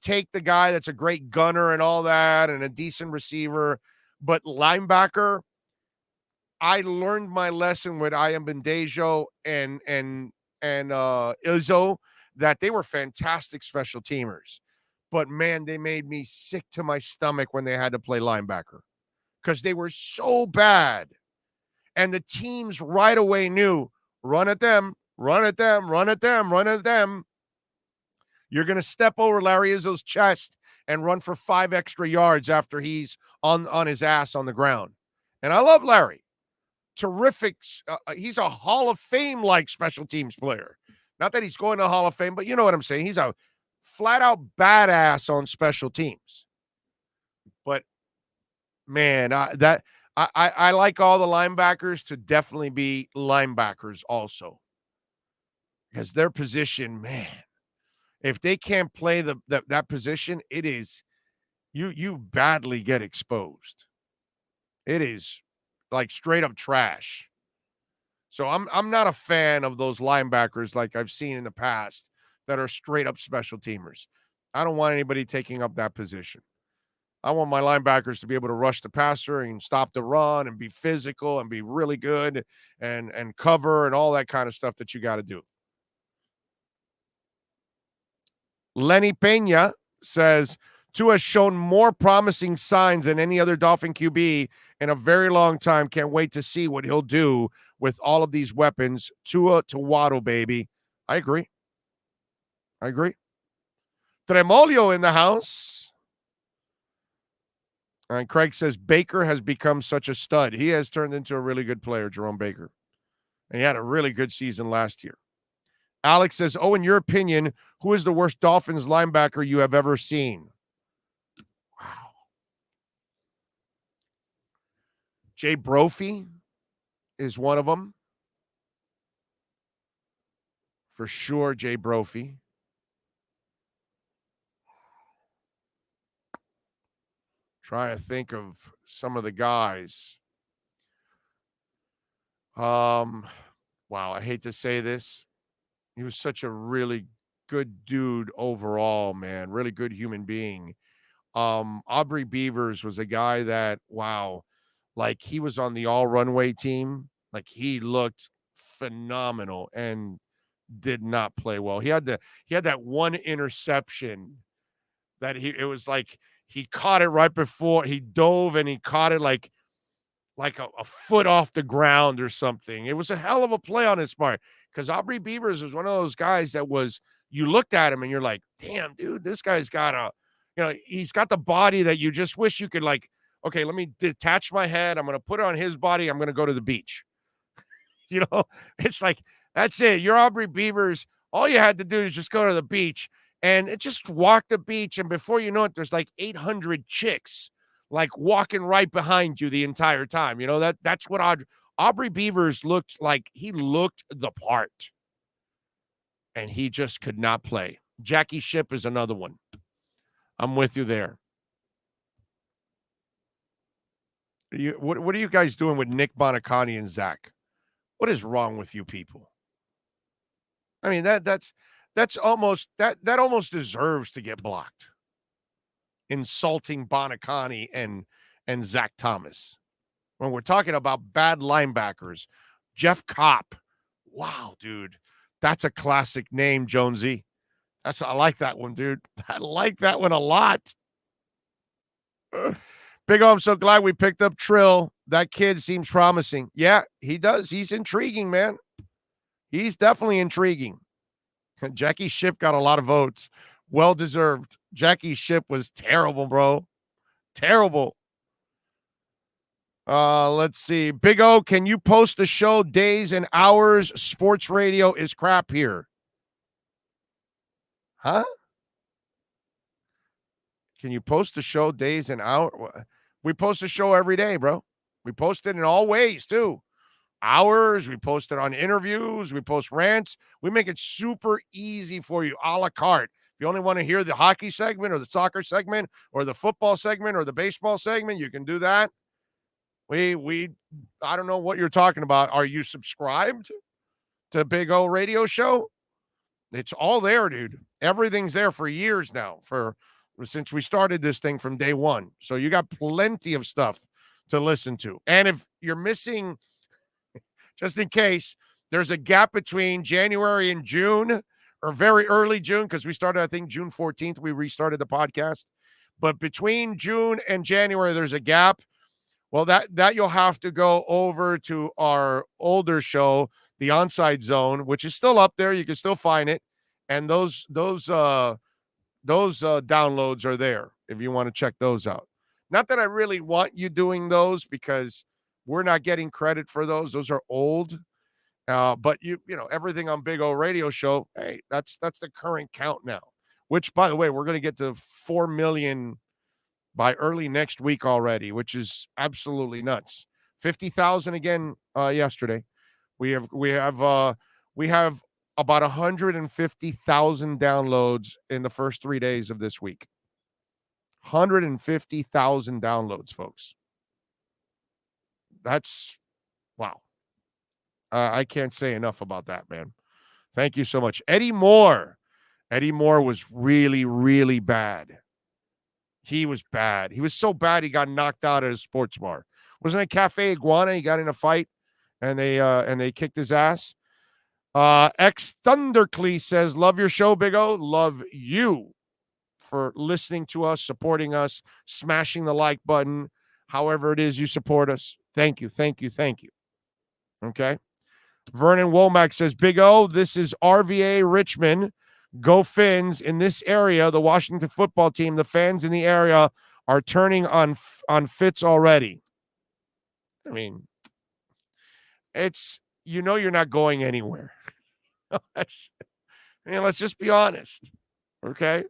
take the guy that's a great gunner and all that and a decent receiver, but linebacker, I learned my lesson with Ayabandejo and Izzo that they were fantastic special teamers. But, man, they made me sick to my stomach when they had to play linebacker because they were so bad. And the teams right away knew, run at them, run at them, run at them, run at them. You're going to step over Larry Izzo's chest and run for 5 extra yards after he's on his ass on the ground. And I love Larry. Terrific. He's a Hall of Fame-like special teams player. Not that he's going to Hall of Fame, but you know what I'm saying. He's a flat-out badass on special teams. But, man, I like all the linebackers to definitely be linebackers also. Because their position, man, if they can't play that position, it is you badly get exposed. It is like straight up trash. So I'm not a fan of those linebackers like I've seen in the past that are straight up special teamers. I don't want anybody taking up that position. I want my linebackers to be able to rush the passer and stop the run and be physical and be really good and cover and all that kind of stuff that you got to do. Lenny Pena says, Tua has shown more promising signs than any other Dolphin QB in a very long time. Can't wait to see what he'll do with all of these weapons. Tua to Waddle, baby. I agree. Tremolio in the house. And Craig says, Baker has become such a stud. He has turned into a really good player, Jerome Baker. And he had a really good season last year. Alex says, in your opinion, who is the worst Dolphins linebacker you have ever seen? Wow. Jay Brophy is one of them. For sure, Jay Brophy. Trying to think of some of the guys. Wow, I hate to say this. He was such a really good dude overall, man. Really good human being. Aubrey Beavers was a guy that, wow, like he was on the all-runway team. Like he looked phenomenal and did not play well. He had that one interception that it was like he caught it right before he dove and he caught it like a foot off the ground or something. It was a hell of a play on his part because Aubrey Beavers was one of those guys that was, you looked at him and you're like, damn, dude, this guy's got he's got the body that you just wish you could like, okay, let me detach my head. I'm going to put it on his body. I'm going to go to the beach. It's like, that's it. You're Aubrey Beavers. All you had to do is just go to the beach and just walk the beach. And before you know it, there's like 800 chicks like walking right behind you the entire time. That's what Aubrey Beavers looked like. He looked the part. And he just could not play. Jackie Shipp is another one. I'm with you there. What are you guys doing with Nick Bonacani and Zach? What is wrong with you people? I mean, that's almost deserves to get blocked. Insulting Bonacani and Zach Thomas. When we're talking about bad linebackers, Jeff Kopp. Wow, dude. That's a classic name, Jonesy. I like that one, dude. I like that one a lot. Big O, I'm so glad we picked up Trill. That kid seems promising. Yeah, he does. He's intriguing, man. He's definitely intriguing. Jackie Ship got a lot of votes. Well deserved. Jackie Ship was terrible, bro. Terrible. Let's see. Big O, can you post the show days and hours? Sports radio is crap here. Huh? Can you post the show days and hours? We post a show every day, bro. We post it in all ways, too. Hours, we post it on interviews, we post rants. We make it super easy for you, a la carte. If you only want to hear the hockey segment or the soccer segment or the football segment or the baseball segment, you can do that. I don't know what you're talking about. Are you subscribed to Big O Radio Show? It's all there, dude. Everything's there for years now, since we started this thing from day one. So you got plenty of stuff to listen to. And if you're missing, just in case, there's a gap between January and June, or very early June, because we started, I think, June 14th, we restarted the podcast. But between June and January, there's a gap. Well, that you'll have to go over to our older show, The Onside Zone, which is still up there. You can still find it. And those downloads are there if you want to check those out. Not that I really want you doing those, because we're not getting credit for those. Those are old. But you know, everything on Big O Radio Show, hey, that's the current count now, which, by the way, we're going to get to 4 million by early next week already, which is absolutely nuts. 50,000 again yesterday. We have about 150,000 downloads in the first 3 days of this week. 150,000 downloads, folks. That's wow. I can't say enough about that, man. Thank you so much. Eddie Moore. Eddie Moore was really, really bad. He was bad. He was so bad he got knocked out at a sports bar. Wasn't it Cafe Iguana? He got in a fight and they kicked his ass. Ex Thunderclee says, love your show, Big O. Love you for listening to us, supporting us, smashing the like button, however it is you support us. Thank you, thank you, thank you. Okay. Vernon Womack says, Big O, this is RVA Richmond. Go Fins. In this area, the Washington football team, the fans in the area are turning on Fitz already. I mean, it's, you know, you're not going anywhere. Let's just be honest. Okay.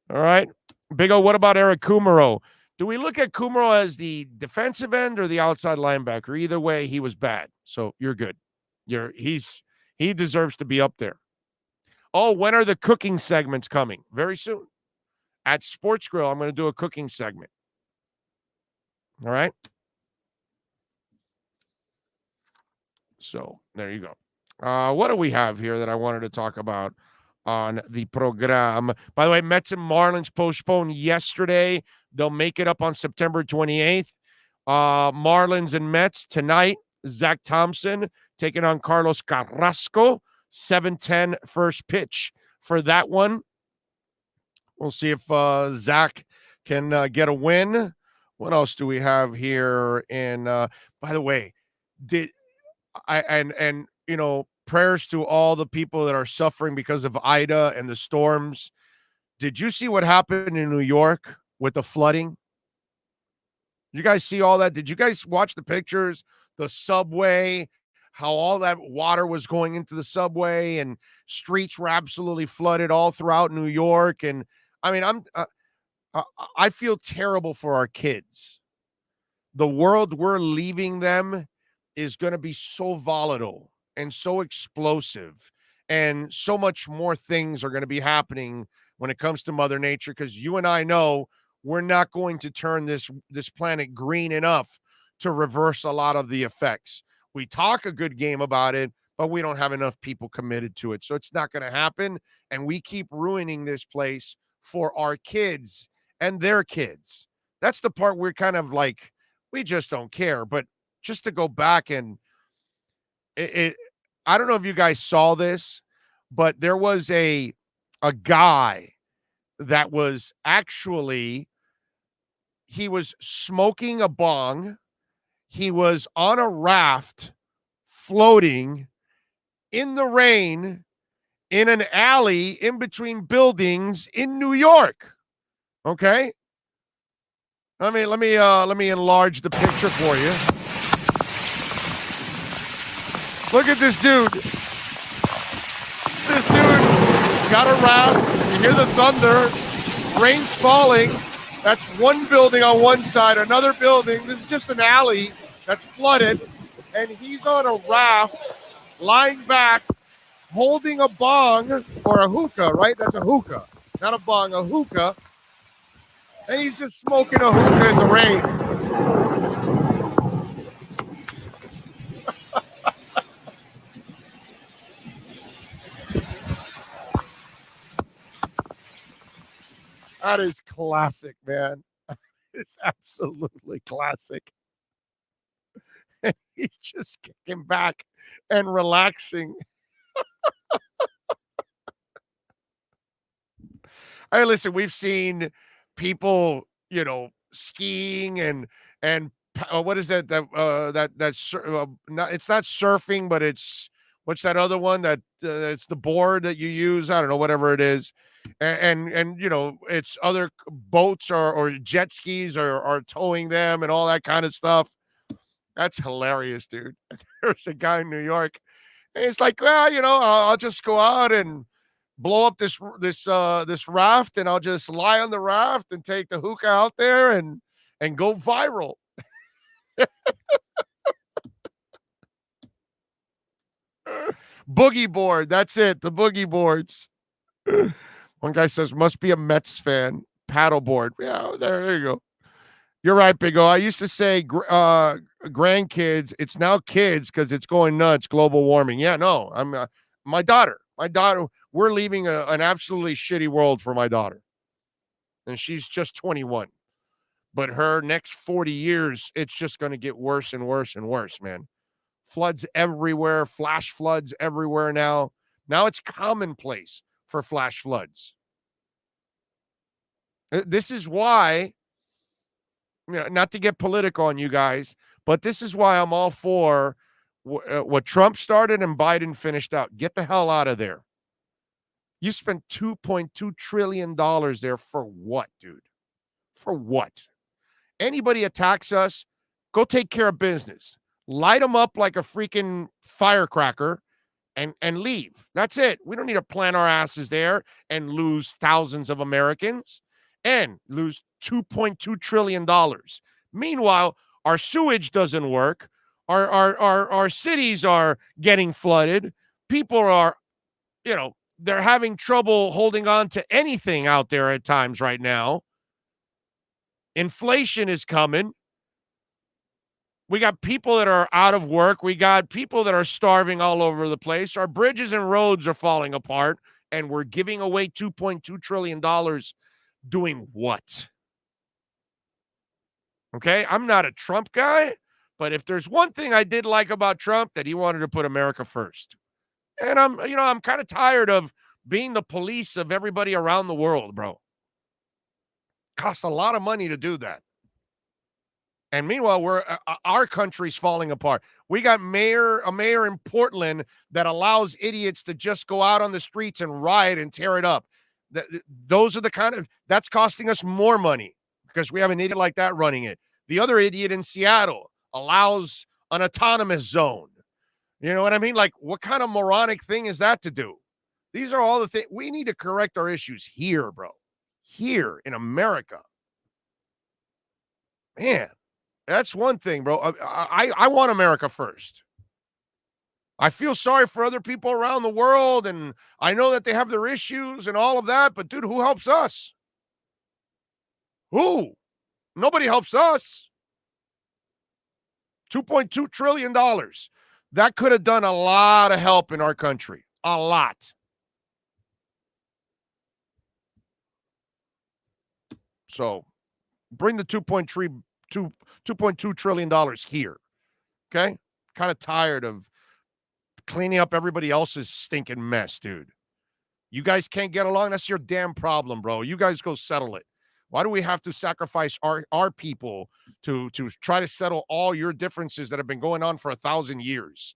All right. Big O, what about Eric Kumaro? Do we look at Kumaro as the defensive end or the outside linebacker? Either way, he was bad. So you're good. He deserves to be up there. Oh, when are the cooking segments coming? Very soon. At Sports Grill, I'm going to do a cooking segment. All right. So there you go. What do we have here that I wanted to talk about on the program? By the way, Mets and Marlins postponed yesterday. They'll make it up on September 28th. Marlins and Mets tonight. Zach Thompson taking on Carlos Carrasco. 7:10 first pitch for that one. We'll see if Zach can get a win. What else do we have here? And by the way, prayers to all the people that are suffering because of Ida and the storms. Did you see what happened in New York with the flooding? You guys see all that? Did you guys watch the pictures? The subway, how all that water was going into the subway and streets were absolutely flooded all throughout New York. And I mean, I feel terrible for our kids. The world we're leaving them is going to be so volatile and so explosive, and so much more things are going to be happening when it comes to Mother Nature, because you and I know we're not going to turn this planet green enough to reverse a lot of the effects. We talk a good game about it, but we don't have enough people committed to it. So it's not going to happen. And we keep ruining this place for our kids and their kids. That's the part we're kind of like, we just don't care. But just to go back and I don't know if you guys saw this, but there was a guy that was actually he was smoking a bong. He was on a raft floating in the rain in an alley in between buildings in New York. Okay? Let me enlarge the picture for you. Look at this dude. This dude got a raft. You hear the thunder. Rain's falling. That's one building on one side, another building. This is just an alley that's flooded. And he's on a raft, lying back, holding a bong or a hookah, right? That's a hookah. Not a bong, a hookah. And he's just smoking a hookah in the rain. That is classic, man. It's absolutely classic. And he's just kicking back and relaxing. Hey, listen, we've seen people, skiing and what is that? It's not surfing, but it's what's that other one that it's the board that you use? I don't know, whatever it is, and it's other boats or jet skis are towing them and all that kind of stuff. That's hilarious, dude. There's a guy in New York, and it's like, well, I'll just go out and blow up this raft, and I'll just lie on the raft and take the hookah out there and go viral. Boogie board. That's it. The boogie boards. One guy says, must be a Mets fan. Paddleboard. Yeah, there you go. You're right, Big O. I used to say grandkids. It's now kids because it's going nuts. Global warming. Yeah, no. I'm my daughter. We're leaving an absolutely shitty world for my daughter. And she's just 21. But her next 40 years, it's just going to get worse and worse and worse, man. Floods everywhere, flash floods everywhere now. Now it's commonplace for flash floods. This is why, not to get political on you guys, but this is why I'm all for what Trump started and Biden finished out. Get the hell out of there. You spent $2.2 trillion there for what, dude? For what? Anybody attacks us, go take care of business. Light them up like a freaking firecracker and leave. That's it. We don't need to plant our asses there and lose thousands of Americans and lose $2.2 trillion. Meanwhile, our sewage doesn't work. Our cities are getting flooded. People are, they're having trouble holding on to anything out there at times right now. Inflation is coming. We got people that are out of work. We got people that are starving all over the place. Our bridges and roads are falling apart, and we're giving away $2.2 trillion doing what? Okay, I'm not a Trump guy, but if there's one thing I did like about Trump, that he wanted to put America first. And I'm kind of tired of being the police of everybody around the world, bro. Costs a lot of money to do that. And meanwhile, our country's falling apart. We got a mayor in Portland that allows idiots to just go out on the streets and riot and tear it up. Those are that's costing us more money because we have an idiot like that running it. The other idiot in Seattle allows an autonomous zone. You know what I mean? Like, what kind of moronic thing is that to do? These are all the things. We need to correct our issues here, bro. Here in America. Man, that's one thing, bro. I want America first. I feel sorry for other people around the world, and I know that they have their issues and all of that, but dude, who helps us? Who? Nobody helps us. $2.2 trillion. That could have done a lot of help in our country. A lot. So bring the $2.2 trillion here. Okay? Kind of tired of cleaning up everybody else's stinking mess, dude. You guys can't get along? That's your damn problem, bro. You guys go settle it. Why do we have to sacrifice our people to try to settle all your differences that have been going on for 1,000 years?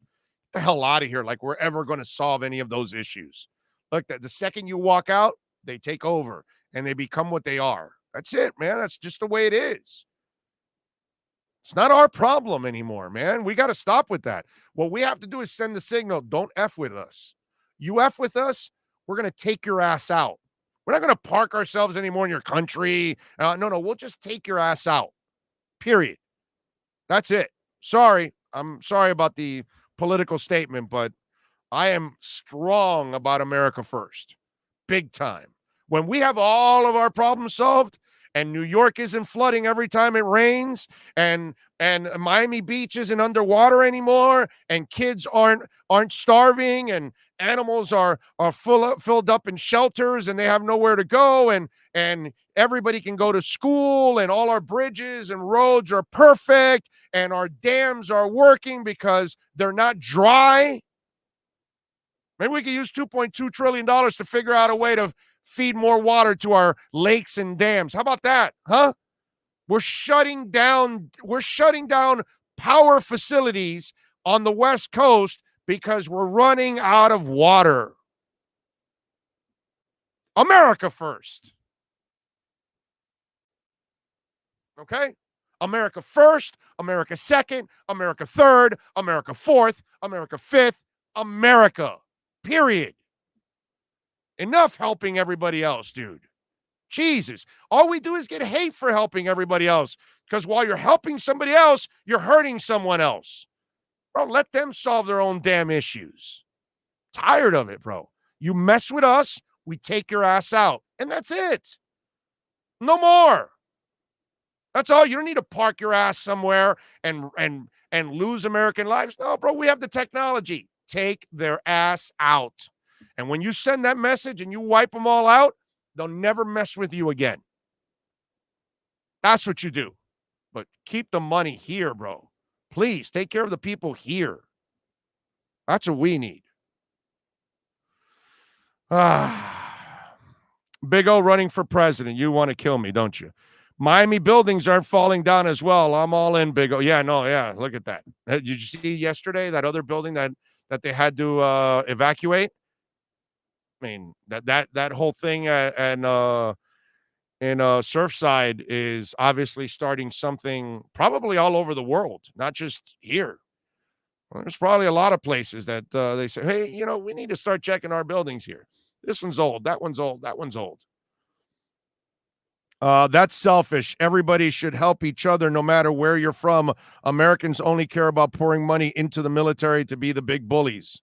Get the hell out of here, like we're ever going to solve any of those issues. Look, the second you walk out, they take over and they become what they are. That's it, man. That's just the way it is. It's not our problem anymore, man. We got to stop with that. What we have to do is send the signal, don't F with us. You F with us, we're going to take your ass out. We're not going to park ourselves anymore in your country. No, we'll just take your ass out. Period. That's it. Sorry. I'm sorry about the political statement, but I am strong about America first. Big time. When we have all of our problems solved, and New York isn't flooding every time it rains, and Miami Beach isn't underwater anymore, and kids aren't starving, and animals are filled up in shelters, and they have nowhere to go, and everybody can go to school, and all our bridges and roads are perfect, and our dams are working because they're not dry. Maybe we could use $2.2 trillion to figure out a way to feed more water to our lakes and dams. How about that, huh? We're shutting down power facilities on the West Coast because we're running out of water. America first. Okay? America first, America second, America third, America fourth, America fifth, America. Period. Enough helping everybody else, dude. Jesus. All we do is get hate for helping everybody else, because while you're helping somebody else, you're hurting someone else. Bro, let them solve their own damn issues. Tired of it, bro. You mess with us, we take your ass out. And that's it. No more. That's all. You don't need to park your ass somewhere and lose American lives. No, bro, we have the technology. Take their ass out. And when you send that message and you wipe them all out, they'll never mess with you again. That's what you do. But keep the money here, bro. Please take care of the people here. That's what we need. Big O running for president. You want to kill me, don't you? Miami buildings aren't falling down as well. I'm all in, Big O. Yeah, look at that. Did you see yesterday that other building that they had to evacuate? I mean, that whole thing in Surfside is obviously starting something probably all over the world, not just here. Well, there's probably a lot of places that they say, hey, we need to start checking our buildings here. This one's old. That one's old. That one's old. That's selfish. Everybody should help each other no matter where you're from. Americans only care about pouring money into the military to be the big bullies.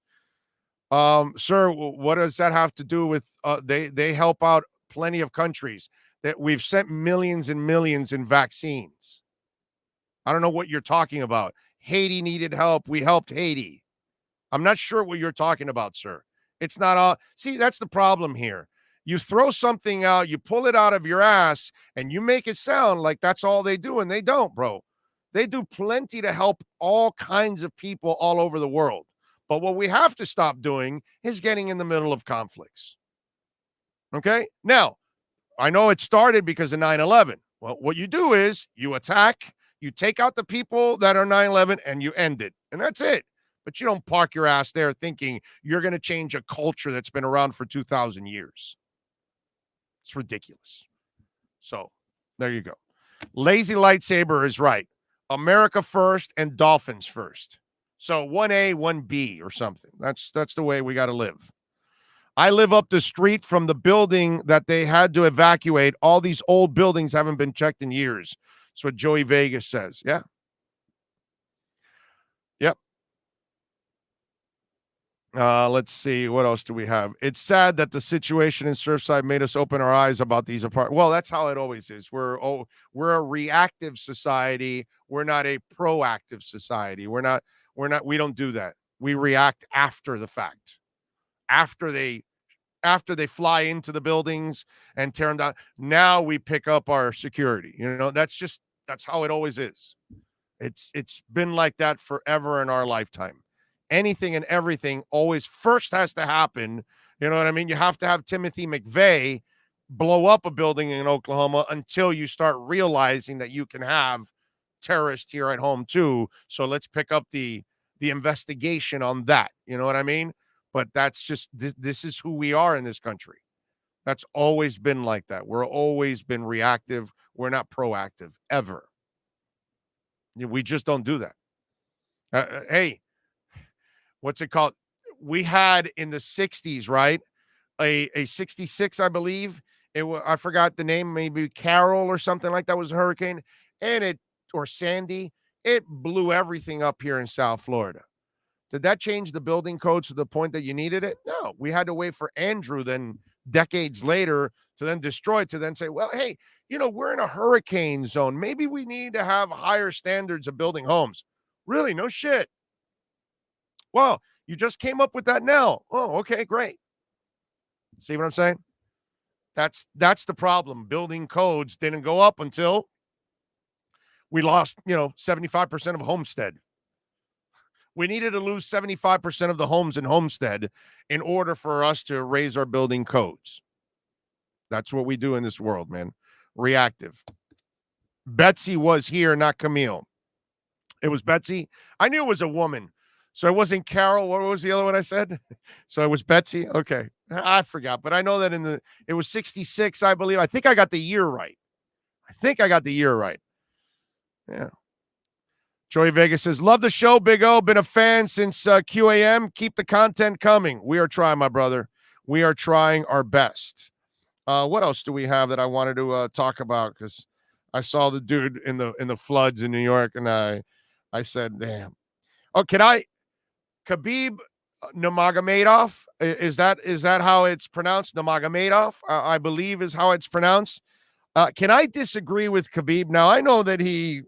Sir, what does that have to do with they help out plenty of countries that we've sent millions and millions in vaccines? I don't know what you're talking about. Haiti needed help. We helped Haiti. I'm not sure what you're talking about, sir. It's not all. See, that's the problem here. You throw something out, you pull it out of your ass, and you make it sound like that's all they do, and they don't, bro. They do plenty to help all kinds of people all over the world. But what we have to stop doing is getting in the middle of conflicts. Okay? Now, I know it started because of 9/11. Well, what you do is you attack, you take out the people that are 9/11, and you end it. And that's it. But you don't park your ass there thinking you're going to change a culture that's been around for 2,000 years. It's ridiculous. So, there you go. Lazy Lightsaber is right. America first and Dolphins first. So 1A, 1B or something. That's the way we got to live. I live up the street from the building that they had to evacuate. All these old buildings haven't been checked in years. That's what Joey Vegas says. Yeah. Yep. Let's see. What else do we have? It's sad that the situation in Surfside made us open our eyes about these apartments. Well, that's how it always is. We're a reactive society. We're not a proactive society. We don't do that. We react after the fact. After they fly into the buildings and tear them down. Now we pick up our security. That's how it always is. It's been like that forever in our lifetime. Anything and everything always first has to happen. You know what I mean? You have to have Timothy McVeigh blow up a building in Oklahoma until you start realizing that you can have terrorists here at home too. So let's pick up the investigation on that. You know what I mean? But that's just this is who we are in this country. That's always been like that. We're always been reactive. We're not proactive ever. We just don't do that. Hey, what's it called? We had in the 60s, right? A 66, I believe. I forgot the name, maybe Carol or something like that was a hurricane. Or Sandy. It blew everything up here in South Florida. Did that change the building codes to the point that you needed it? No. We had to wait for Andrew then decades later to then destroy it, to then say, well, hey, we're in a hurricane zone. Maybe we need to have higher standards of building homes. Really? No shit. Well, you just came up with that now. Oh, okay, great. See what I'm saying? That's the problem. Building codes didn't go up until we lost, 75% of Homestead. We needed to lose 75% of the homes in Homestead in order for us to raise our building codes. That's what we do in this world, man. Reactive. Betsy was here, not Camille. It was Betsy. I knew it was a woman. So it wasn't Carol. What was the other one I said? So it was Betsy. Okay. I forgot. But I know that it was 66, I believe. I think I got the year right. Yeah. Joey Vega says, love the show, Big O. Been a fan since QAM. Keep the content coming. We are trying, my brother. We are trying our best. What else do we have that I wanted to talk about? Because I saw the dude in the floods in New York, and I said, damn. Oh, Khabib Nurmagomedov? Is that how it's pronounced? Nurmagomedov, I believe is how it's pronounced. Can I disagree with Khabib? Now, I know that he,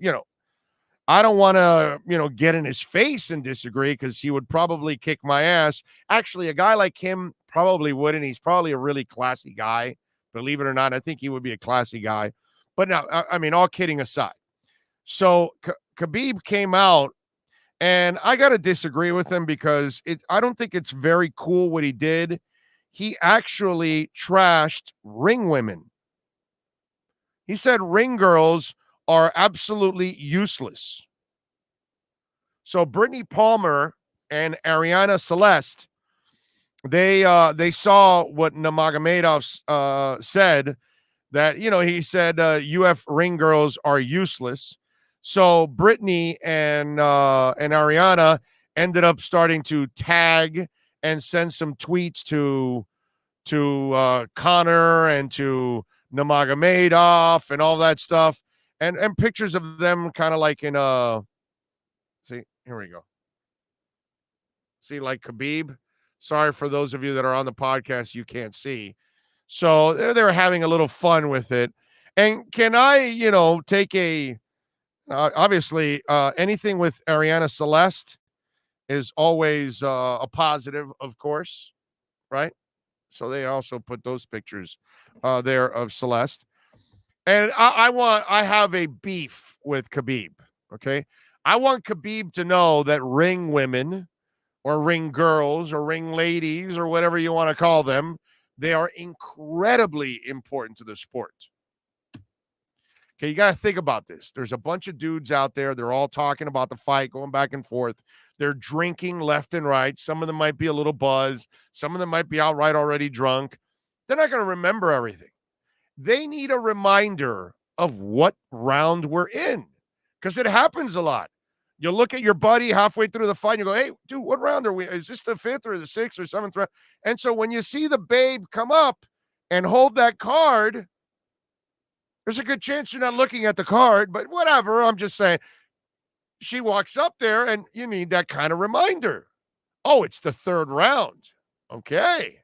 I don't want to, get in his face and disagree because he would probably kick my ass. Actually, a guy like him probably wouldn't. He's probably a really classy guy. Believe it or not, I think he would be a classy guy. But no, I mean, all kidding aside. So Khabib came out, and I got to disagree with him because I don't think it's very cool what he did. He actually trashed ring women. He said ring girls are absolutely useless. So Brittany Palmer and Ariana Celeste, they saw what Nurmagomedov said, that, he said UF ring girls are useless. So Brittany and Ariana ended up starting to tag and send some tweets to Conor and to Nurmagomedov and all that stuff, and pictures of them kind of like in see, here we go. See, like Khabib. Sorry for those of you that are on the podcast, you can't see. So they're having a little fun with it. And can I, take obviously anything with Ariana Celeste is always a positive, of course, right? So they also put those pictures there of Celeste. And I have a beef with Khabib, okay? I want Khabib to know that ring women or ring girls or ring ladies or whatever you want to call them, they are incredibly important to the sport. Okay, you got to think about this. There's a bunch of dudes out there. They're all talking about the fight, going back and forth. They're drinking left and right. Some of them might be a little buzzed. Some of them might be outright already drunk. They're not going to remember everything. They need a reminder of what round we're in, because it happens a lot. You look at your buddy halfway through the fight and you go, hey, dude, what round are we? Is this the 5th or the 6th or 7th round? And so when you see the babe come up and hold that card, there's a good chance you're not looking at the card, but whatever. I'm just saying, she walks up there and you need that kind of reminder. Oh, it's the 3rd round. Okay.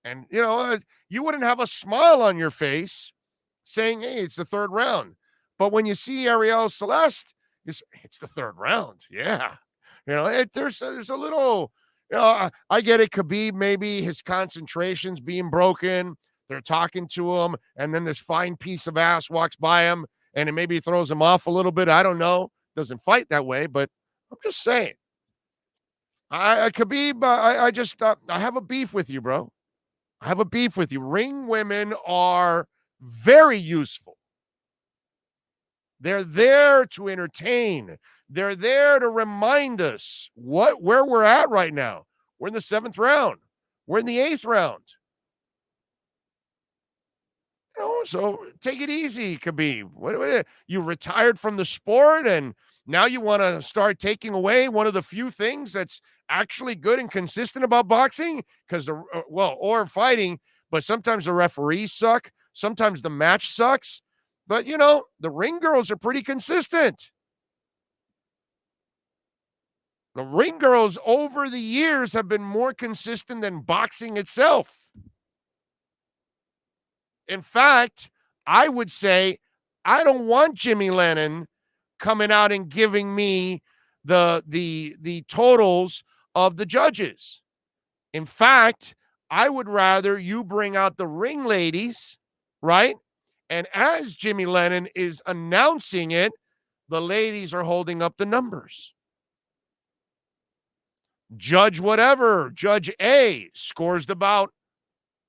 And, you wouldn't have a smile on your face saying, hey, it's the 3rd round. But when you see Ariel Celeste, it's the 3rd round. Yeah. There's a little, I get it. Khabib, maybe his concentration's being broken. They're talking to him, and then this fine piece of ass walks by him, and it maybe throws him off a little bit. I don't know. Doesn't fight that way, but I'm just saying. Khabib, I have a beef with you, bro. I have a beef with you. Ring women are very useful. They're there to entertain. They're there to remind us where we're at right now. We're in the 7th round. We're in the 8th round. So take it easy, Khabib. You retired from the sport, and now you want to start taking away one of the few things that's actually good and consistent about boxing? Because or fighting, but sometimes the referees suck. Sometimes the match sucks. But, the ring girls are pretty consistent. The ring girls over the years have been more consistent than boxing itself. In fact, I would say I don't want Jimmy Lennon coming out and giving me the totals of the judges. In fact, I would rather you bring out the ring ladies, right? And as Jimmy Lennon is announcing it, the ladies are holding up the numbers. Judge whatever, Judge A scores about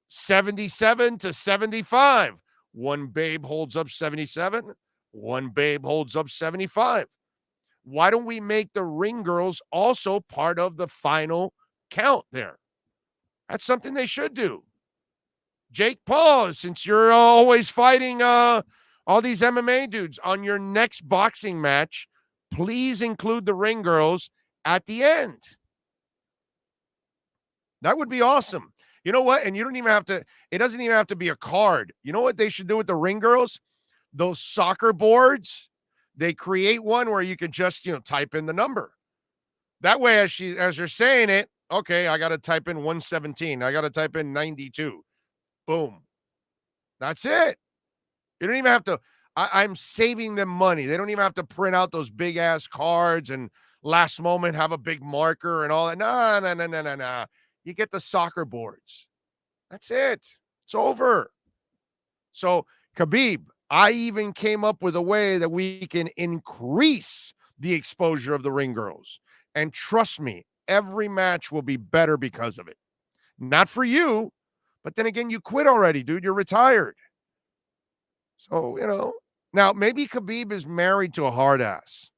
77 to 75. One babe holds up 77. One babe holds up 75. Why don't we make the ring girls also part of the final count there? That's something they should do. Jake Paul, since you're always fighting all these MMA dudes, on your next boxing match, please include the ring girls at the end. That would be awesome. You know what? And you don't even have to, it doesn't even have to be a card. You know what they should do with the ring girls? Those soccer boards, they create one where you can just, type in the number. That way, as you're saying it, okay, I got to type in 117. I got to type in 92. Boom. That's it. You don't even have to, I'm saving them money. They don't even have to print out those big ass cards and last moment have a big marker and all that. No. You get the soccer boards. That's it. It's over. So, Khabib, I even came up with a way that we can increase the exposure of the ring girls. And trust me, every match will be better because of it. Not for you, but then again, you quit already, dude. You're retired. So, now maybe Khabib is married to a hard ass.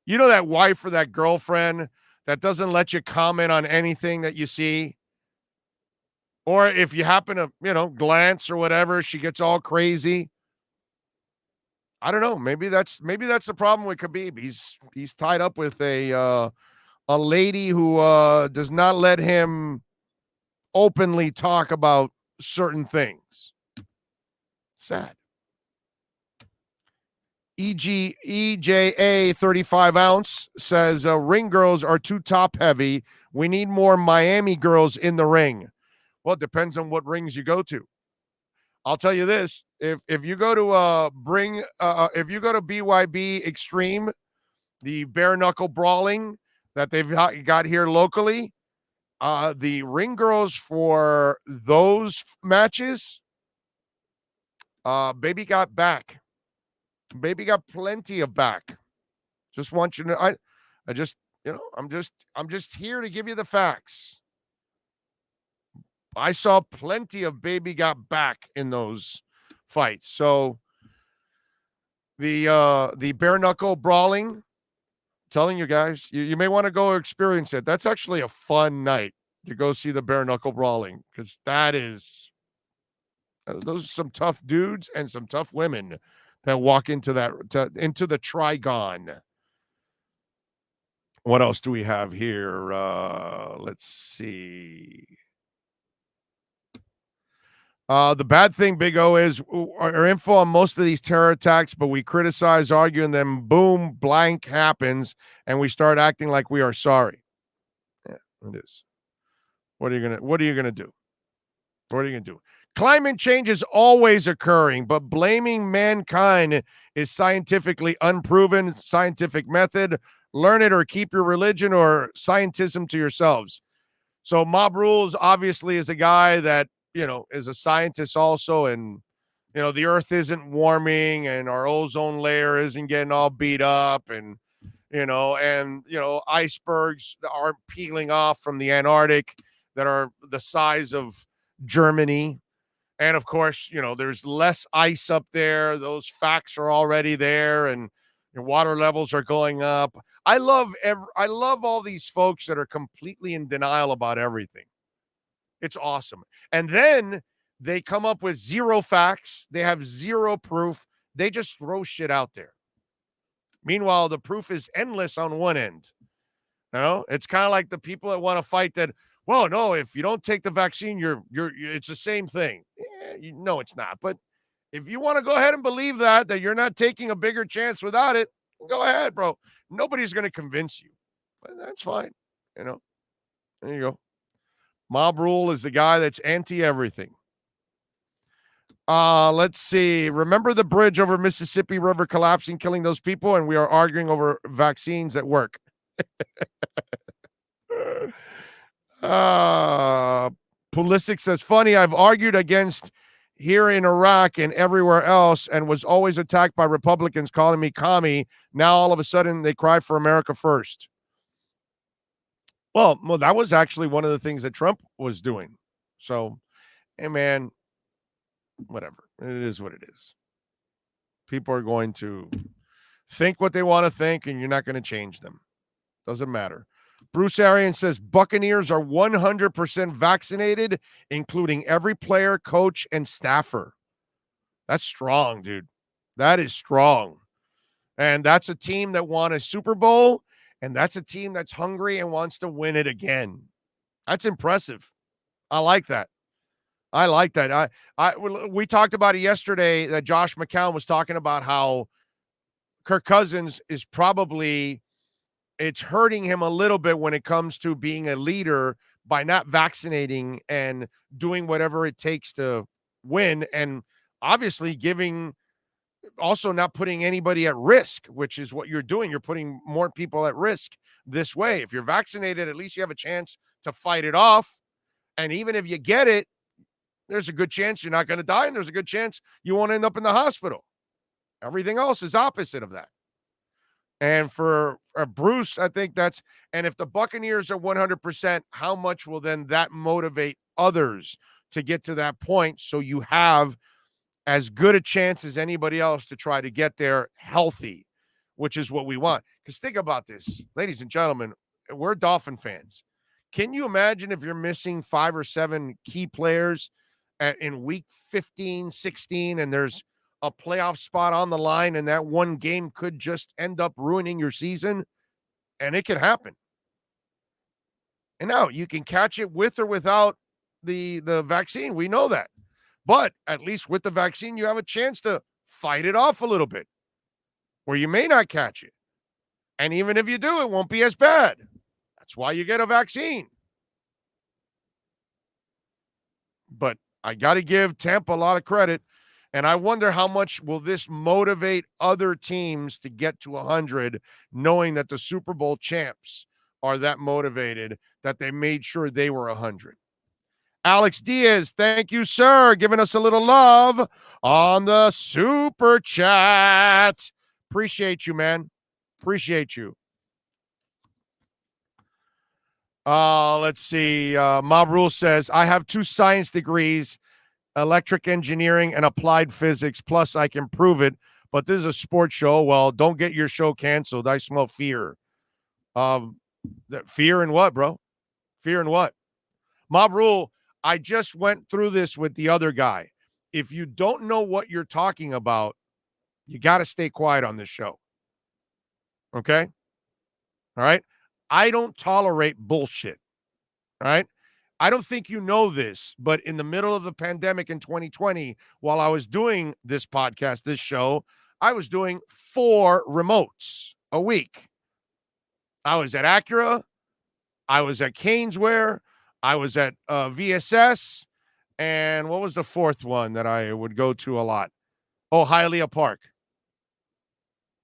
You know that wife or that girlfriend that doesn't let you comment on anything that you see? Or if you happen to, glance or whatever, she gets all crazy. I don't know. Maybe that's the problem with Khabib. He's tied up with a lady who does not let him openly talk about certain things. Sad. EJA 35 ounce says ring girls are too top heavy. We need more Miami girls in the ring. Well, it depends on what rings you go to. I'll tell you this: if you go to if you go to BYB Extreme, the bare knuckle brawling that they've got here locally, the ring girls for those matches, baby got back. Baby got plenty of back. Just want you to know, I'm just here to give you the facts. I saw plenty of baby got back in those fights. So the bare knuckle brawling, I'm telling you guys, you may want to go experience it. That's actually a fun night to go see the bare knuckle brawling, because those are some tough dudes and some tough women that walk into into the Trigon. What else do we have here? Let's see. The bad thing, Big O, is our info on most of these terror attacks, but we criticize, argue, and then boom, blank happens, and we start acting like we are sorry. Yeah, it is. What are you gonna do? What are you gonna do? Climate change is always occurring, but blaming mankind is scientifically unproven. Scientific method. Learn it or keep your religion or scientism to yourselves. So Mob Rules obviously is a guy that, is a scientist also. And, the earth isn't warming and our ozone layer isn't getting all beat up. And, icebergs aren't peeling off from the Antarctic. that are the size of Germany. And of course, there's less ice up there. Those facts are already there, and your water levels are going up. I love all these folks that are completely in denial about everything. It's awesome. And then they come up with zero facts. They have zero proof. They just throw shit out there. Meanwhile, the proof is endless on one end. It's kind of like the people that want to fight that, well, no, if you don't take the vaccine, it's the same thing. No, it's not. But if you want to go ahead and believe that you're not taking a bigger chance without it, go ahead, bro. Nobody's going to convince you. But that's fine. There you go. Mob Rule is the guy that's anti-everything. Let's see. Remember the bridge over Mississippi River collapsing, killing those people, and we are arguing over vaccines at work. Pulisic says, funny, I've argued against here in Iraq and everywhere else and was always attacked by Republicans calling me commie. Now all of a sudden they cry for America first. Well, that was actually one of the things that Trump was doing. So, hey, man, whatever. It is what it is. People are going to think what they want to think, and you're not going to change them. Doesn't matter. Bruce Arian says Buccaneers are 100% vaccinated, including every player, coach, and staffer. That's strong, dude. That is strong. And that's a team that won a Super Bowl, and that's a team that's hungry and wants to win it again. That's impressive. I like that. We talked about it yesterday that Josh McCown was talking about how Kirk Cousins is probably – it's hurting him a little bit when it comes to being a leader by not vaccinating and doing whatever it takes to win, and obviously also not putting anybody at risk, which is what you're doing. You're putting more people at risk this way. If you're vaccinated, at least you have a chance to fight it off. And even if you get it, there's a good chance you're not going to die, and there's a good chance you won't end up in the hospital. Everything else is opposite of that. And for Bruce, I think and if the Buccaneers are 100%, how much will then that motivate others to get to that point so you have as good a chance as anybody else to try to get there healthy, which is what we want. Because think about this, ladies and gentlemen, we're Dolphin fans. Can you imagine if you're missing 5 or 7 key players in week 15, 16, and there's a playoff spot on the line, and that one game could just end up ruining your season? And it can happen. And now you can catch it with or without the vaccine. We know that. But at least with the vaccine, you have a chance to fight it off a little bit, where you may not catch it. And even if you do, it won't be as bad. That's why you get a vaccine. But I got to give Tampa a lot of credit. And I wonder how much will this motivate other teams to get to 100, knowing that the Super Bowl champs are that motivated that they made sure they were 100. Alex Diaz, thank you, sir, giving us a little love on the Super Chat. Appreciate you, man. Appreciate you. Let's see. Mob Rule says, I have 2 science degrees, electric engineering and applied physics, plus I can prove it, but this is a sports show. Well, don't get your show canceled. I smell fear. Fear in what, bro? Fear in what? Mob Rule, I just went through this with the other guy. If you don't know what you're talking about, you got to stay quiet on this show. Okay? All right? I don't tolerate bullshit. All right? I don't think you know this, but in the middle of the pandemic in 2020, while I was doing this podcast, this show, I was doing 4 remotes a week. I was at Acura. I was at Caneswear. I was at VSS. And what was the 4th one that I would go to a lot? Oh, Hialeah Park.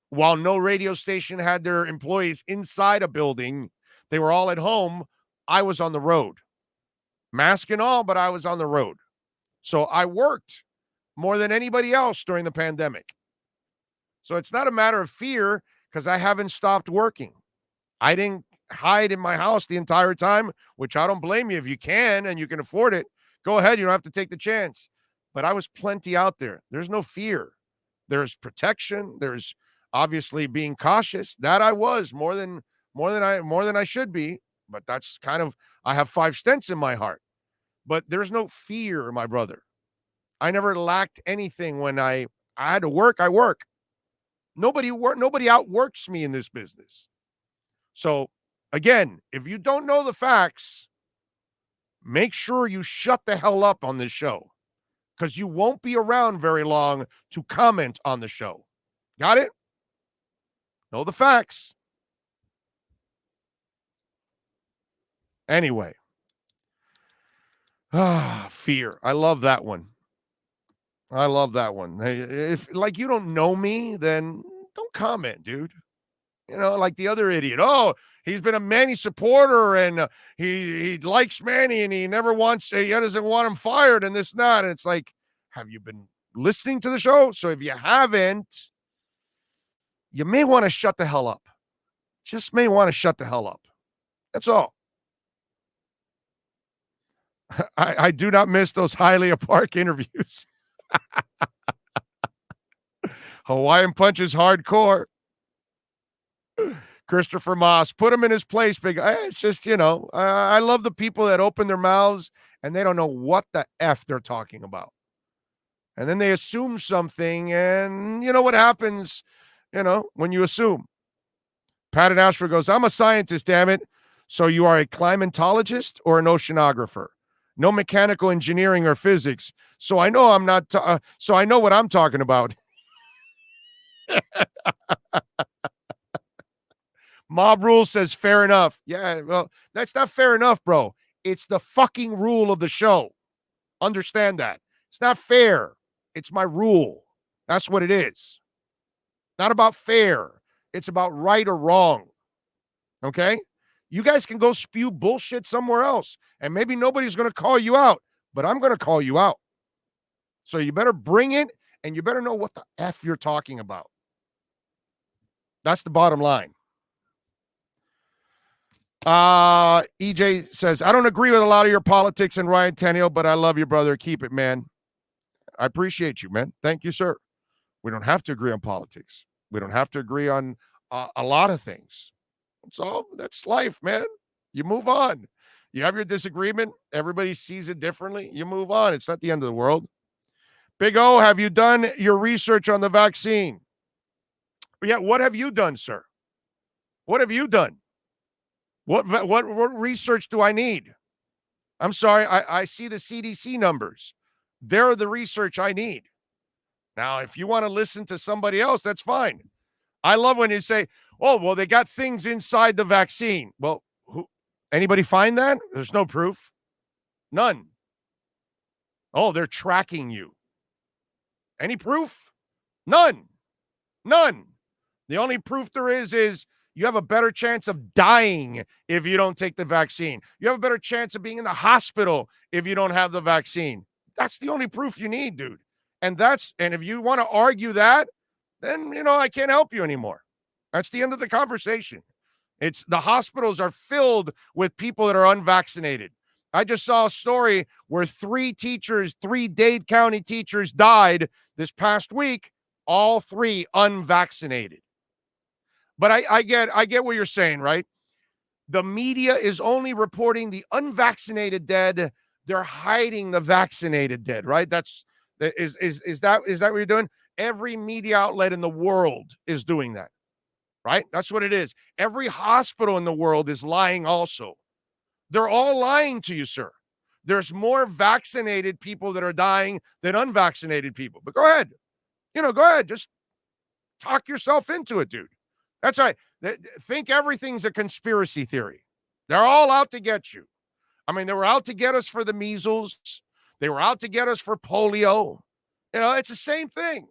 While no radio station had their employees inside a building, they were all at home, I was on the road. Mask and all, but I was on the road. So I worked more than anybody else during the pandemic. So it's not a matter of fear because I haven't stopped working. I didn't hide in my house the entire time, which I don't blame you. If you can and you can afford it, go ahead. You don't have to take the chance. But I was plenty out there. There's no fear. There's protection. There's obviously being cautious. That I was more than I should be. But that's kind of, I have 5 stents in my heart. But there's no fear, my brother. I never lacked anything. When I had to work, I work. Nobody outworks me in this business. So again, if you don't know the facts, make sure you shut the hell up on this show, because you won't be around very long to comment on the show. Got it? Know the facts. Anyway. Fear. I love that one. I love that one. If like you don't know me, then don't comment, dude. You know, like the other idiot. Oh, he's been a Manny supporter and he likes Manny and he doesn't want him fired and this and that. And it's like, have you been listening to the show? So if you haven't, you may want to shut the hell up. Just may want to shut the hell up. That's all. I do not miss those Hialeah Park interviews. Hawaiian Punch is hardcore. Christopher Moss, put him in his place, big. It's just, I love the people that open their mouths and they don't know what the F they're talking about. And then they assume something, and you know what happens, when you assume. Pat and Ashford goes, I'm a scientist, damn it. So you are a climatologist or an oceanographer? No mechanical engineering or physics. So I know I'm not, so I know what I'm talking about. Mob Rule says fair enough. Yeah, well, that's not fair enough, bro. It's the fucking rule of the show. Understand that. It's not fair. It's my rule. That's what it is. Not about fair. It's about right or wrong. Okay? You guys can go spew bullshit somewhere else, and maybe nobody's going to call you out, but I'm going to call you out. So you better bring it, and you better know what the F you're talking about. That's the bottom line. EJ says, I don't agree with a lot of your politics and Ryan Tannehill, but I love you, brother. Keep it, man. I appreciate you, man. Thank you, sir. We don't have to agree on politics. We don't have to agree on a lot of things. So that's life, man. You move on. You have your disagreement. Everybody sees it differently. You move on. It's not the end of the world. Big O, have you done your research on the vaccine? Yeah, what have you done, sir? What have you done? What research do I need? I'm sorry, I see the CDC numbers. They're the research I need. Now, if you want to listen to somebody else, that's fine. I love when you say, oh, well, they got things inside the vaccine. Well, anybody find that? There's no proof. None. Oh, they're tracking you. Any proof? None. None. The only proof there is you have a better chance of dying if you don't take the vaccine. You have a better chance of being in the hospital if you don't have the vaccine. That's the only proof you need, dude. And if you want to argue that, then, I can't help you anymore. That's the end of the conversation. It's the hospitals are filled with people that are unvaccinated. I just saw a story where 3 Dade County teachers died this past week, all 3 unvaccinated. But I get what you're saying, right? The media is only reporting the unvaccinated dead. They're hiding the vaccinated dead, right? Is that what you're doing? Every media outlet in the world is doing that, right? That's what it is. Every hospital in the world is lying also. They're all lying to you, sir. There's more vaccinated people that are dying than unvaccinated people. But go ahead. Go ahead. Just talk yourself into it, dude. That's right. Think everything's a conspiracy theory. They're all out to get you. I mean, they were out to get us for the measles. They were out to get us for polio. It's the same thing.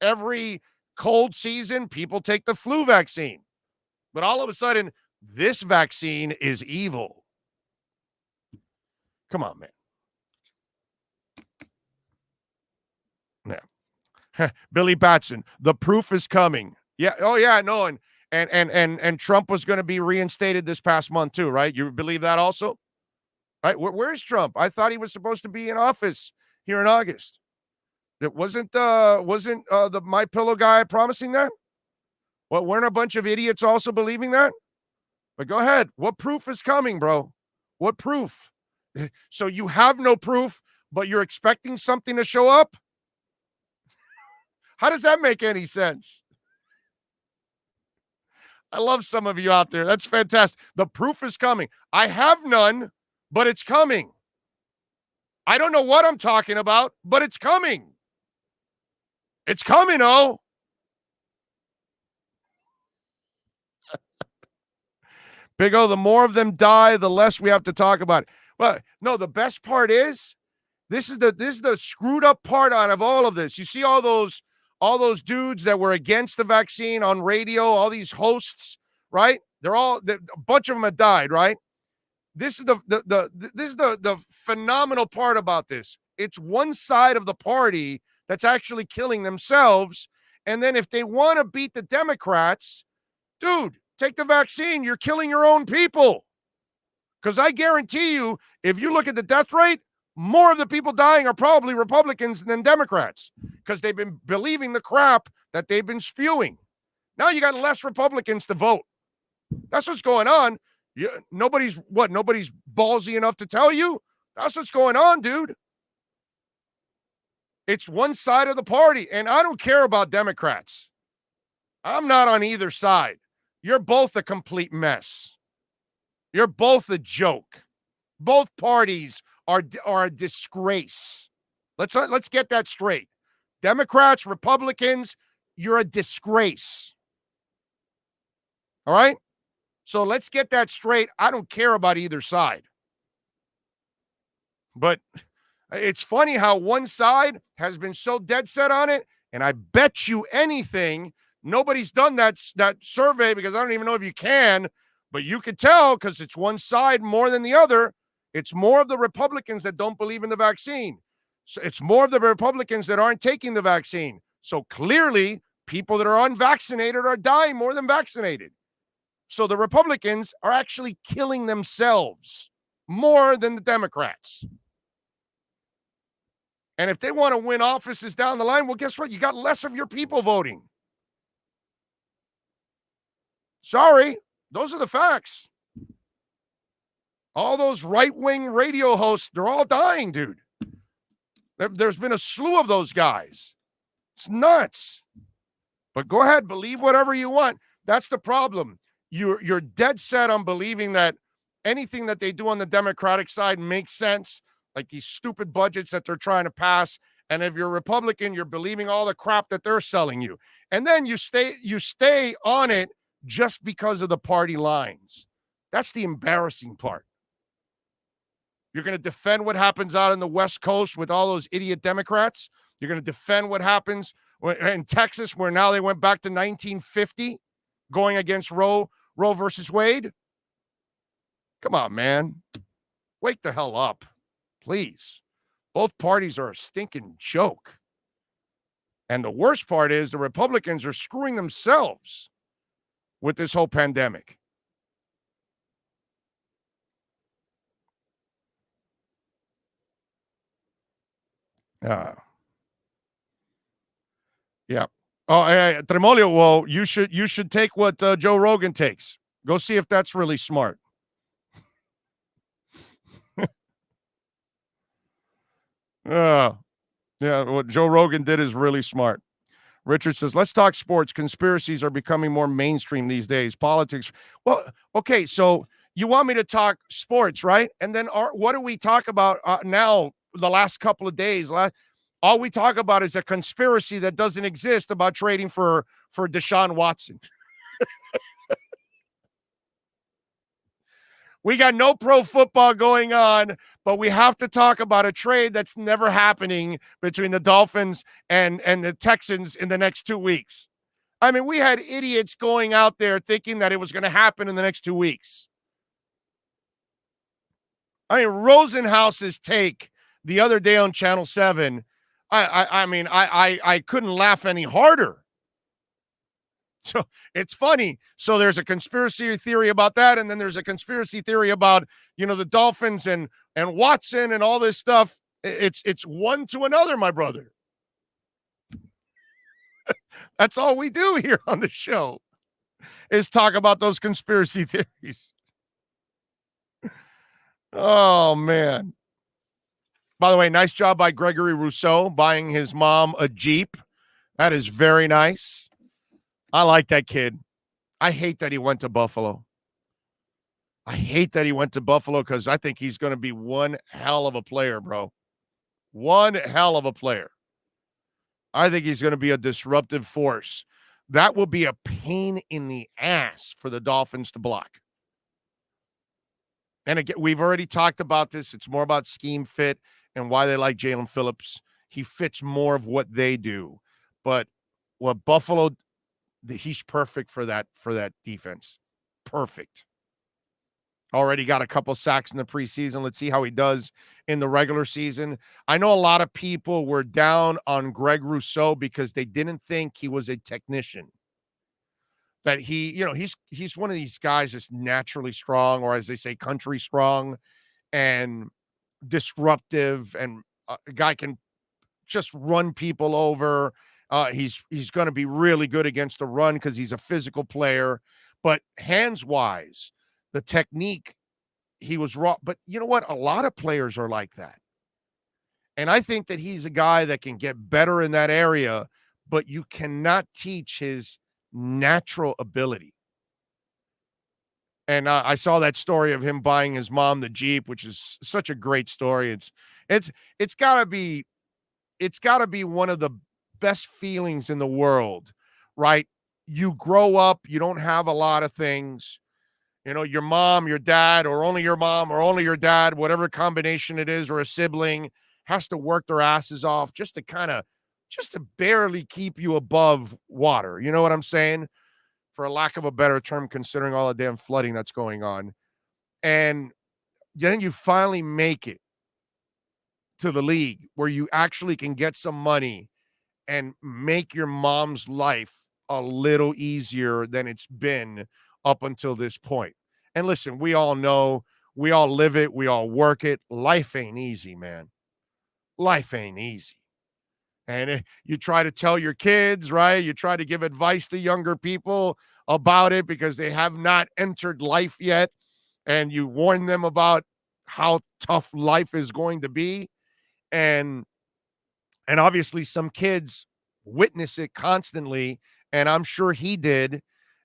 Every cold season, people take the flu vaccine. But all of a sudden, this vaccine is evil. Come on, man. Yeah. Billy Batson, the proof is coming. Yeah. Oh, yeah, no. And Trump was going to be reinstated this past month too, right? You believe that also? Right? Where's Trump? I thought he was supposed to be in office here in August. It wasn't the My Pillow guy promising that? Well, weren't a bunch of idiots also believing that? But go ahead. What proof is coming, bro? What proof? So you have no proof, but you're expecting something to show up? How does that make any sense? I love some of you out there. That's fantastic. The proof is coming. I have none, but it's coming. I don't know what I'm talking about, but it's coming. It's coming, oh. Big O, the more of them die, the less we have to talk about it. Well, no, the best part is this is the screwed up part out of all of this. You see all those dudes that were against the vaccine on radio, all these hosts, right? A bunch of them have died, right? This is the phenomenal part about this. It's one side of the party that's actually killing themselves. And then if they want to beat the Democrats, dude, take the vaccine. You're killing your own people. Because I guarantee you, if you look at the death rate, more of the people dying are probably Republicans than Democrats because they've been believing the crap that they've been spewing. Now you got less Republicans to vote. That's what's going on. Nobody's ballsy enough to tell you? That's what's going on, dude. It's one side of the party, and I don't care about Democrats. I'm not on either side. You're both a complete mess. You're both a joke. Both parties are a disgrace. Let's get that straight. Democrats, Republicans, you're a disgrace. All right? So let's get that straight. I don't care about either side. But it's funny how one side has been so dead set on it, and I bet you anything, nobody's done that survey because I don't even know if you can, but you could tell because it's one side more than the other. It's more of the Republicans that don't believe in the vaccine. So it's more of the Republicans that aren't taking the vaccine. So clearly, people that are unvaccinated are dying more than vaccinated. So the Republicans are actually killing themselves more than the Democrats. And if they want to win offices down the line, well, guess what? You got less of your people voting. Sorry, those are the facts. All those right-wing radio hosts, they're all dying, dude. There's been a slew of those guys. It's nuts. But go ahead, believe whatever you want. That's the problem. You're dead set on believing that anything that they do on the Democratic side makes sense, like these stupid budgets that they're trying to pass. And if you're a Republican, you're believing all the crap that they're selling you. And then you stay on it just because of the party lines. That's the embarrassing part. You're going to defend what happens out on the West Coast with all those idiot Democrats. You're going to defend what happens in Texas, where now they went back to 1950, going against Roe versus Wade. Come on, man. Wake the hell up, please. Both parties are a stinking joke. And the worst part is the Republicans are screwing themselves with this whole pandemic. Yeah. Oh, hey, Tremolio, well, you should take what Joe Rogan takes. Go see if that's really smart. Yeah, what Joe Rogan did is really smart. Richard says, let's talk sports. Conspiracies are becoming more mainstream these days. Politics. Well, okay, so you want me to talk sports, right? And then what do we talk about now the last couple of days? All we talk about is a conspiracy that doesn't exist about trading for Deshaun Watson. We got no pro football going on, but we have to talk about a trade that's never happening between the Dolphins and the Texans in the next 2 weeks. I mean, we had idiots going out there thinking that it was going to happen in the next 2 weeks. I mean, Rosenhaus's take the other day on Channel 7, I mean, I couldn't laugh any harder. So it's funny. So there's a conspiracy theory about that, and then there's a conspiracy theory about, the Dolphins and Watson and all this stuff. It's one to another, my brother. That's all we do here on the show is talk about those conspiracy theories. Oh, man. By the way, nice job by Gregory Rousseau buying his mom a Jeep. That is very nice. I like that kid. I hate that he went to Buffalo. I hate that he went to Buffalo because I think he's going to be one hell of a player, bro. One hell of a player. I think he's going to be a disruptive force. That will be a pain in the ass for the Dolphins to block. And again, we've already talked about this. It's more about scheme fit and why they like Jalen Phillips. He fits more of what they do. But what Buffalo, he's perfect for that defense. Perfect. Already got a couple sacks in the preseason. Let's see how he does in the regular season. I know a lot of people were down on Greg Rousseau because they didn't think he was a technician. That he's one of these guys that's naturally strong, or as they say, country strong and disruptive, and a guy can just run people over. He's going to be really good against the run because he's a physical player. But hands-wise, the technique, he was raw. But you know what? A lot of players are like that. And I think that he's a guy that can get better in that area, but you cannot teach his natural ability. And I saw that story of him buying his mom the Jeep, which is such a great story. It's gotta be one of the best feelings in the world, right? You grow up, you don't have a lot of things. Your mom, your dad, or only your mom, or only your dad, whatever combination it is, or a sibling has to work their asses off just to barely keep you above water. You know what I'm saying? For a lack of a better term, considering all the damn flooding that's going on. And then you finally make it to the league where you actually can get some money and make your mom's life a little easier than it's been up until this point. And listen, we all know, we all live it, we all work it. Life ain't easy, man. Life ain't easy. And you try to tell your kids, right? You try to give advice to younger people about it because they have not entered life yet. And you warn them about how tough life is going to be. And obviously some kids witness it constantly. And I'm sure he did.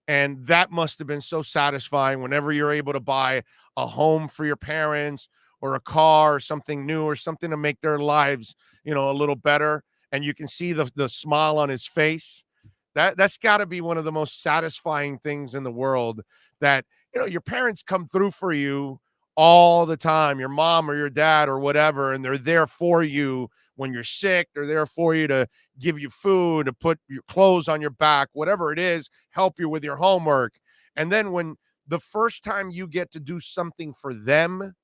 And that must have been so satisfying whenever you're able to buy a home for your parents or a car or something new or something to make their lives, a little better. And you can see the smile on his face. That's got to be one of the most satisfying things in the world, that, your parents come through for you all the time, your mom or your dad or whatever, and they're there for you when you're sick. They're there for you to give you food, to put your clothes on your back, whatever it is, help you with your homework. And then when the first time you get to do something for them,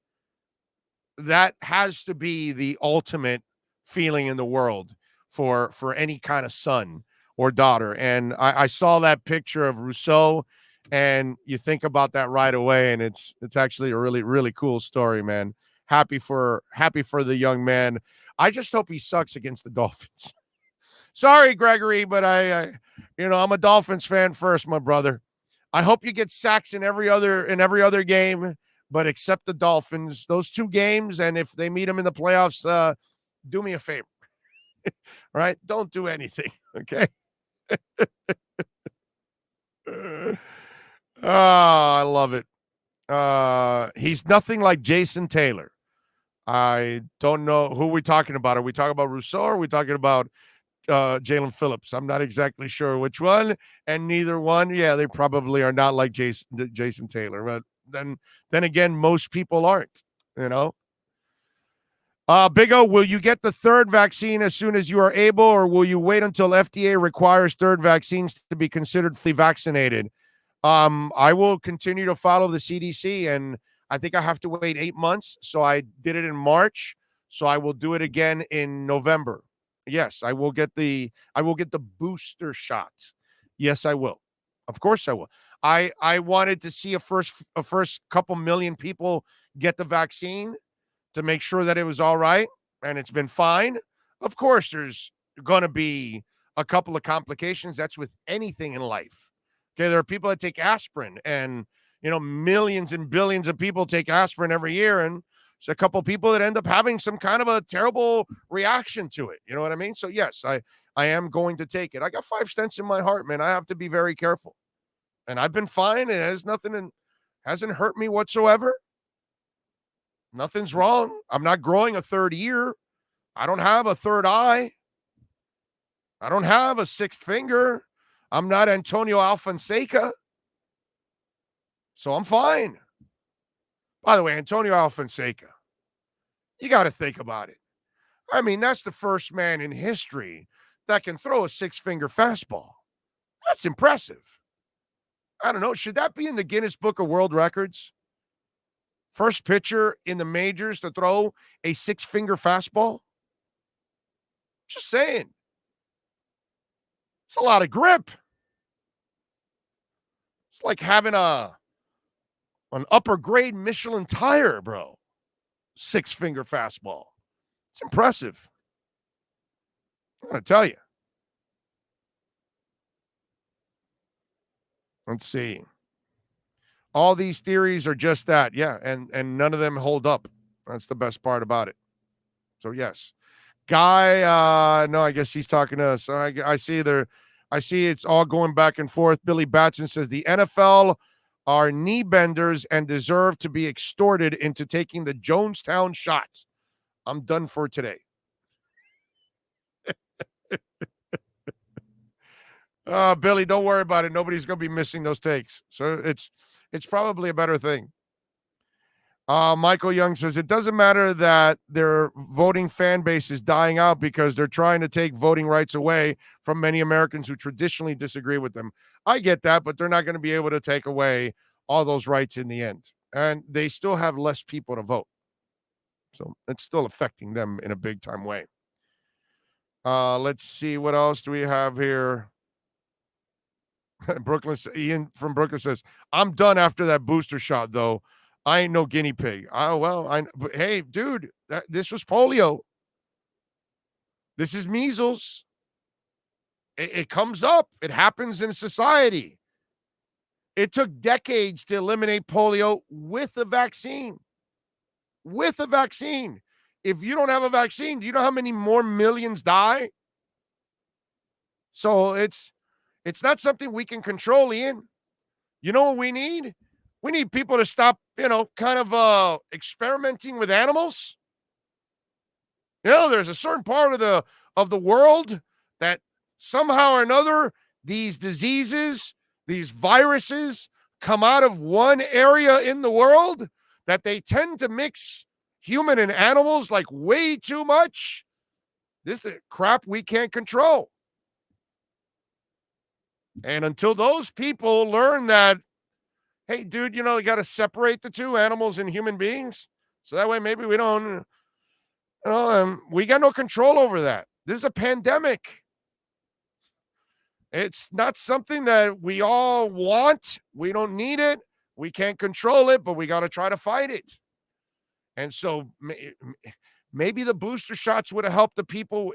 that has to be the ultimate feeling in the world for any kind of son or daughter. And I saw that picture of Rousseau, and you think about that right away. And it's actually a really, really cool story, man. Happy for the young man. I just hope he sucks against the Dolphins. Sorry, Gregory, but I'm a Dolphins fan first, my brother. I hope you get sacks in every other game, but except the Dolphins, those two games. And if they meet them in the playoffs, do me a favor. All right? Don't do anything. Okay. I love it. He's nothing like Jason Taylor. I don't know who we're talking about. Are we talking about Rousseau, or are we talking about Jalen Phillips? I'm not exactly sure which one, and neither one. Yeah, they probably are not like Jason Taylor. But then again, most people aren't, Big O, will you get the third vaccine as soon as you are able, or will you wait until FDA requires third vaccines to be considered fully vaccinated? I will continue to follow the CDC, and I think I have to wait 8 months. So I did it in March. So I will do it again in November. Yes, I will get the booster shot. Yes, I will. Of course I will. I wanted to see a first couple million people get the vaccine to make sure that it was all right, and it's been fine. Of course, there's going to be a couple of complications. That's with anything in life. Okay, there are people that take aspirin, and millions and billions of people take aspirin every year, and there's a couple of people that end up having some kind of a terrible reaction to it. You know what I mean? So yes, I am going to take it. I got 5 stents in my heart, man. I have to be very careful. And I've been fine. It has nothing and hasn't hurt me whatsoever. Nothing's wrong. I'm not growing a third ear. I don't have a third eye. I don't have a sixth finger. I'm not Antonio Alfonseca. So I'm fine. By the way, Antonio Alfonseca, you got to think about it. I mean, that's the first man in history that can throw a six-finger fastball. That's impressive. I don't know. Should that be in the Guinness Book of World Records? First pitcher in the majors to throw a six-finger fastball? Just saying. It's a lot of grip. It's like having an upper grade Michelin tire, bro. Six-finger fastball. It's impressive. I'm going to tell you. Let's see. All these theories are just that. Yeah, and none of them hold up. That's the best part about it. So, yes. Guy, no, I guess he's talking to us. I see it's all going back and forth. Billy Batson says the NFL are knee benders and deserve to be extorted into taking the Jonestown shot. I'm done for today. Billy, don't worry about it. Nobody's going to be missing those takes. So it's probably a better thing. Michael Young says it doesn't matter that their voting fan base is dying out because they're trying to take voting rights away from many Americans who traditionally disagree with them. I get that, but they're not going to be able to take away all those rights in the end. And they still have less people to vote. So it's still affecting them in a big time way. Let's see. What else do we have here? Ian from Brooklyn says, I'm done after that booster shot, though. I ain't no guinea pig. But hey, dude, this was polio. This is measles. It comes up. It happens in society. It took decades to eliminate polio with a vaccine. With a vaccine. If you don't have a vaccine, do you know how many more millions die? So it's not something we can control, Ian. You know what we need? We need people to stop, kind of experimenting with animals. There's a certain part of the world that somehow or another, these diseases, these viruses come out of one area in the world that they tend to mix human and animals like way too much. This is crap we can't control. And until those people learn that, hey, dude, you got to separate the two, animals and human beings. So that way maybe we don't, we got no control over that. This is a pandemic. It's not something that we all want. We don't need it. We can't control it, but we got to try to fight it. And so maybe the booster shots would have helped the people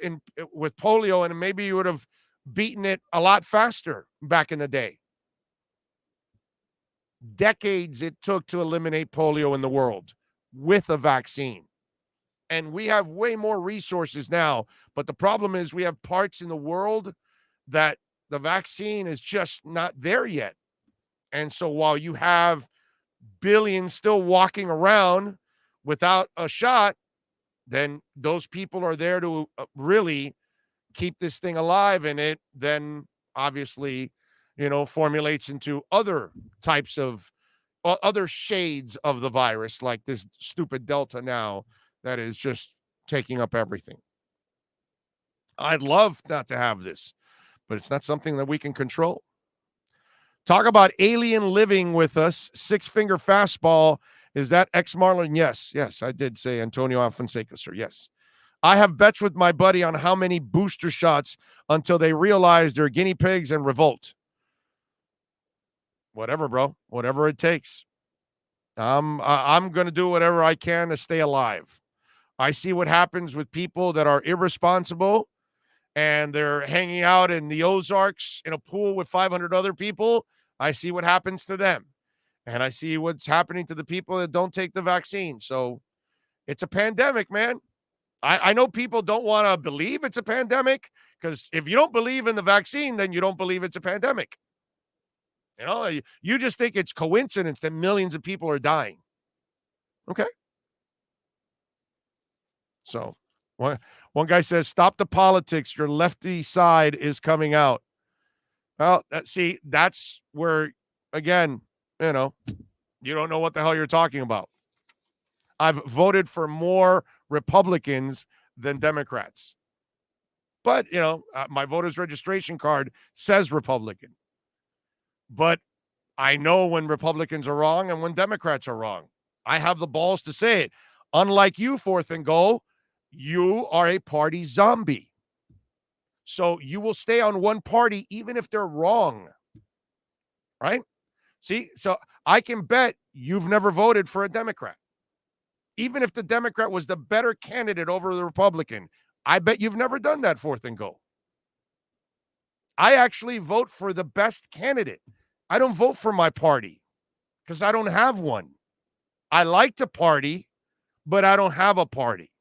with polio, and maybe you would have beaten it a lot faster back in the day. Decades it took to eliminate polio in the world with a vaccine. And we have way more resources now. But the problem is we have parts in the world that the vaccine is just not there yet. And so while you have billions still walking around without a shot, then those people are there to really keep this thing alive. And it then obviously, formulates into other types of other shades of the virus, like this stupid Delta now that is just taking up everything. I'd love not to have this, but it's not something that we can control. Talk about alien living with us. Six-finger fastball. Is that ex-Marlin? Yes, I did say Antonio Alfonseca, sir. Yes. I have bets with my buddy on how many booster shots until they realize they're guinea pigs and revolt. whatever, bro. Whatever it takes. I'm going to do whatever I can to stay alive. I see what happens with people that are irresponsible and they're hanging out in the Ozarks in a pool with 500 other people. I see what happens to them. And I see what's happening to the people that don't take the vaccine. So it's a pandemic, man. I know people don't want to believe it's a pandemic because if you don't believe in the vaccine, then you don't believe it's a pandemic. You know, you just think it's coincidence that millions of people are dying. Okay. So one guy says, stop the politics. Your lefty side is coming out. Well, see, that's where, again, you don't know what the hell you're talking about. I've voted for more Republicans than Democrats. But, my voter's registration card says Republican. But I know when Republicans are wrong and when Democrats are wrong. I have the balls to say it. Unlike you, Fourth and Goal, you are a party zombie. So you will stay on one party even if they're wrong. Right? See, so I can bet you've never voted for a Democrat. Even if the Democrat was the better candidate over the Republican, I bet you've never done that, Fourth and Goal. I actually vote for the best candidate. I don't vote for my party because I don't have one. I like to party, but I don't have a party.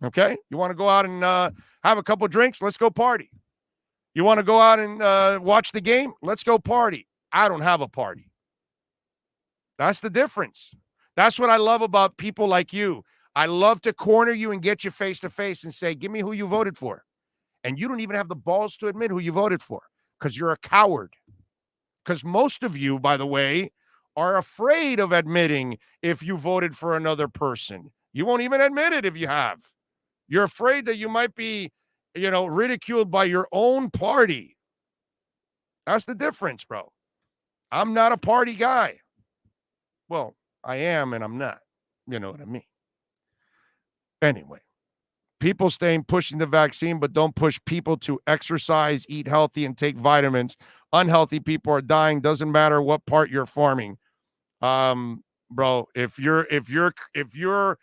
Okay? You want to go out and have a couple drinks? Let's go party. You want to go out and watch the game? Let's go party. I don't have a party. That's the difference. That's what I love about people like you. I love to corner you and get you face to face and say, give me who you voted for. And you don't even have the balls to admit who you voted for because you're a coward. Because most of you, by the way, are afraid of admitting if you voted for another person. You won't even admit it if you have. You're afraid that you might be, ridiculed by your own party. That's the difference, bro. I'm not a party guy. Well, I am and I'm not. You know what I mean? Anyway, people pushing the vaccine, but don't push people to exercise, eat healthy, and take vitamins. Unhealthy people are dying. Doesn't matter what part you're farming. Bro, if you're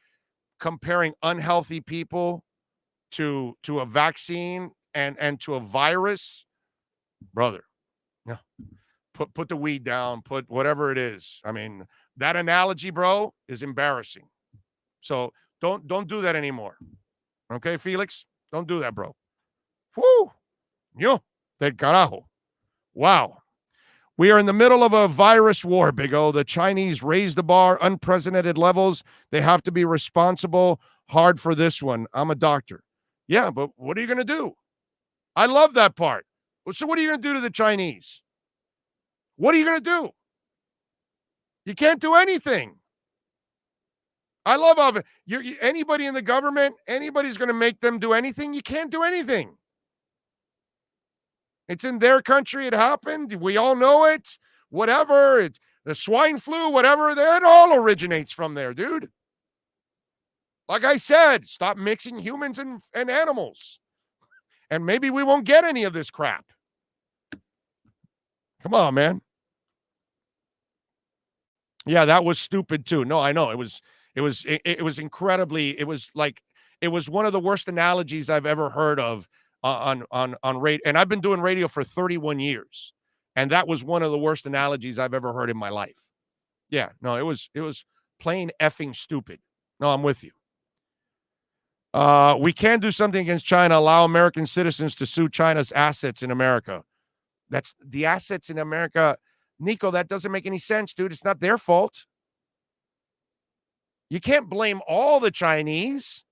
comparing unhealthy people to a vaccine and to a virus, brother, no. Put the weed down, put whatever it is. I mean, that analogy, bro, is embarrassing. So don't do that anymore. Okay, Felix? Don't do that, bro. Whoo! Yo, del carajo. Wow. We are in the middle of a virus war, Big O. The Chinese raised the bar, unprecedented levels. They have to be responsible. Hard for this one. I'm a doctor. Yeah, but what are you going to do? I love that part. So what are you going to do to the Chinese? What are you going to do? You can't do anything. I love how anybody in the government, anybody's going to make them do anything. You can't do anything. It's in their country. It happened. We all know it. Whatever. The swine flu, whatever. It all originates from there, dude. Like I said, stop mixing humans and animals. And maybe we won't get any of this crap. Come on, man. Yeah, that was stupid too. No, I know. It was incredibly, it was one of the worst analogies I've ever heard of on radio. And I've been doing radio for 31 years. And that was one of the worst analogies I've ever heard in my life. Yeah, no, it was plain effing stupid. No, I'm with you. We can do something against China, allow American citizens to sue China's assets in America. That's the assets in America. Nico, that doesn't make any sense, dude. It's not their fault. You can't blame all the Chinese.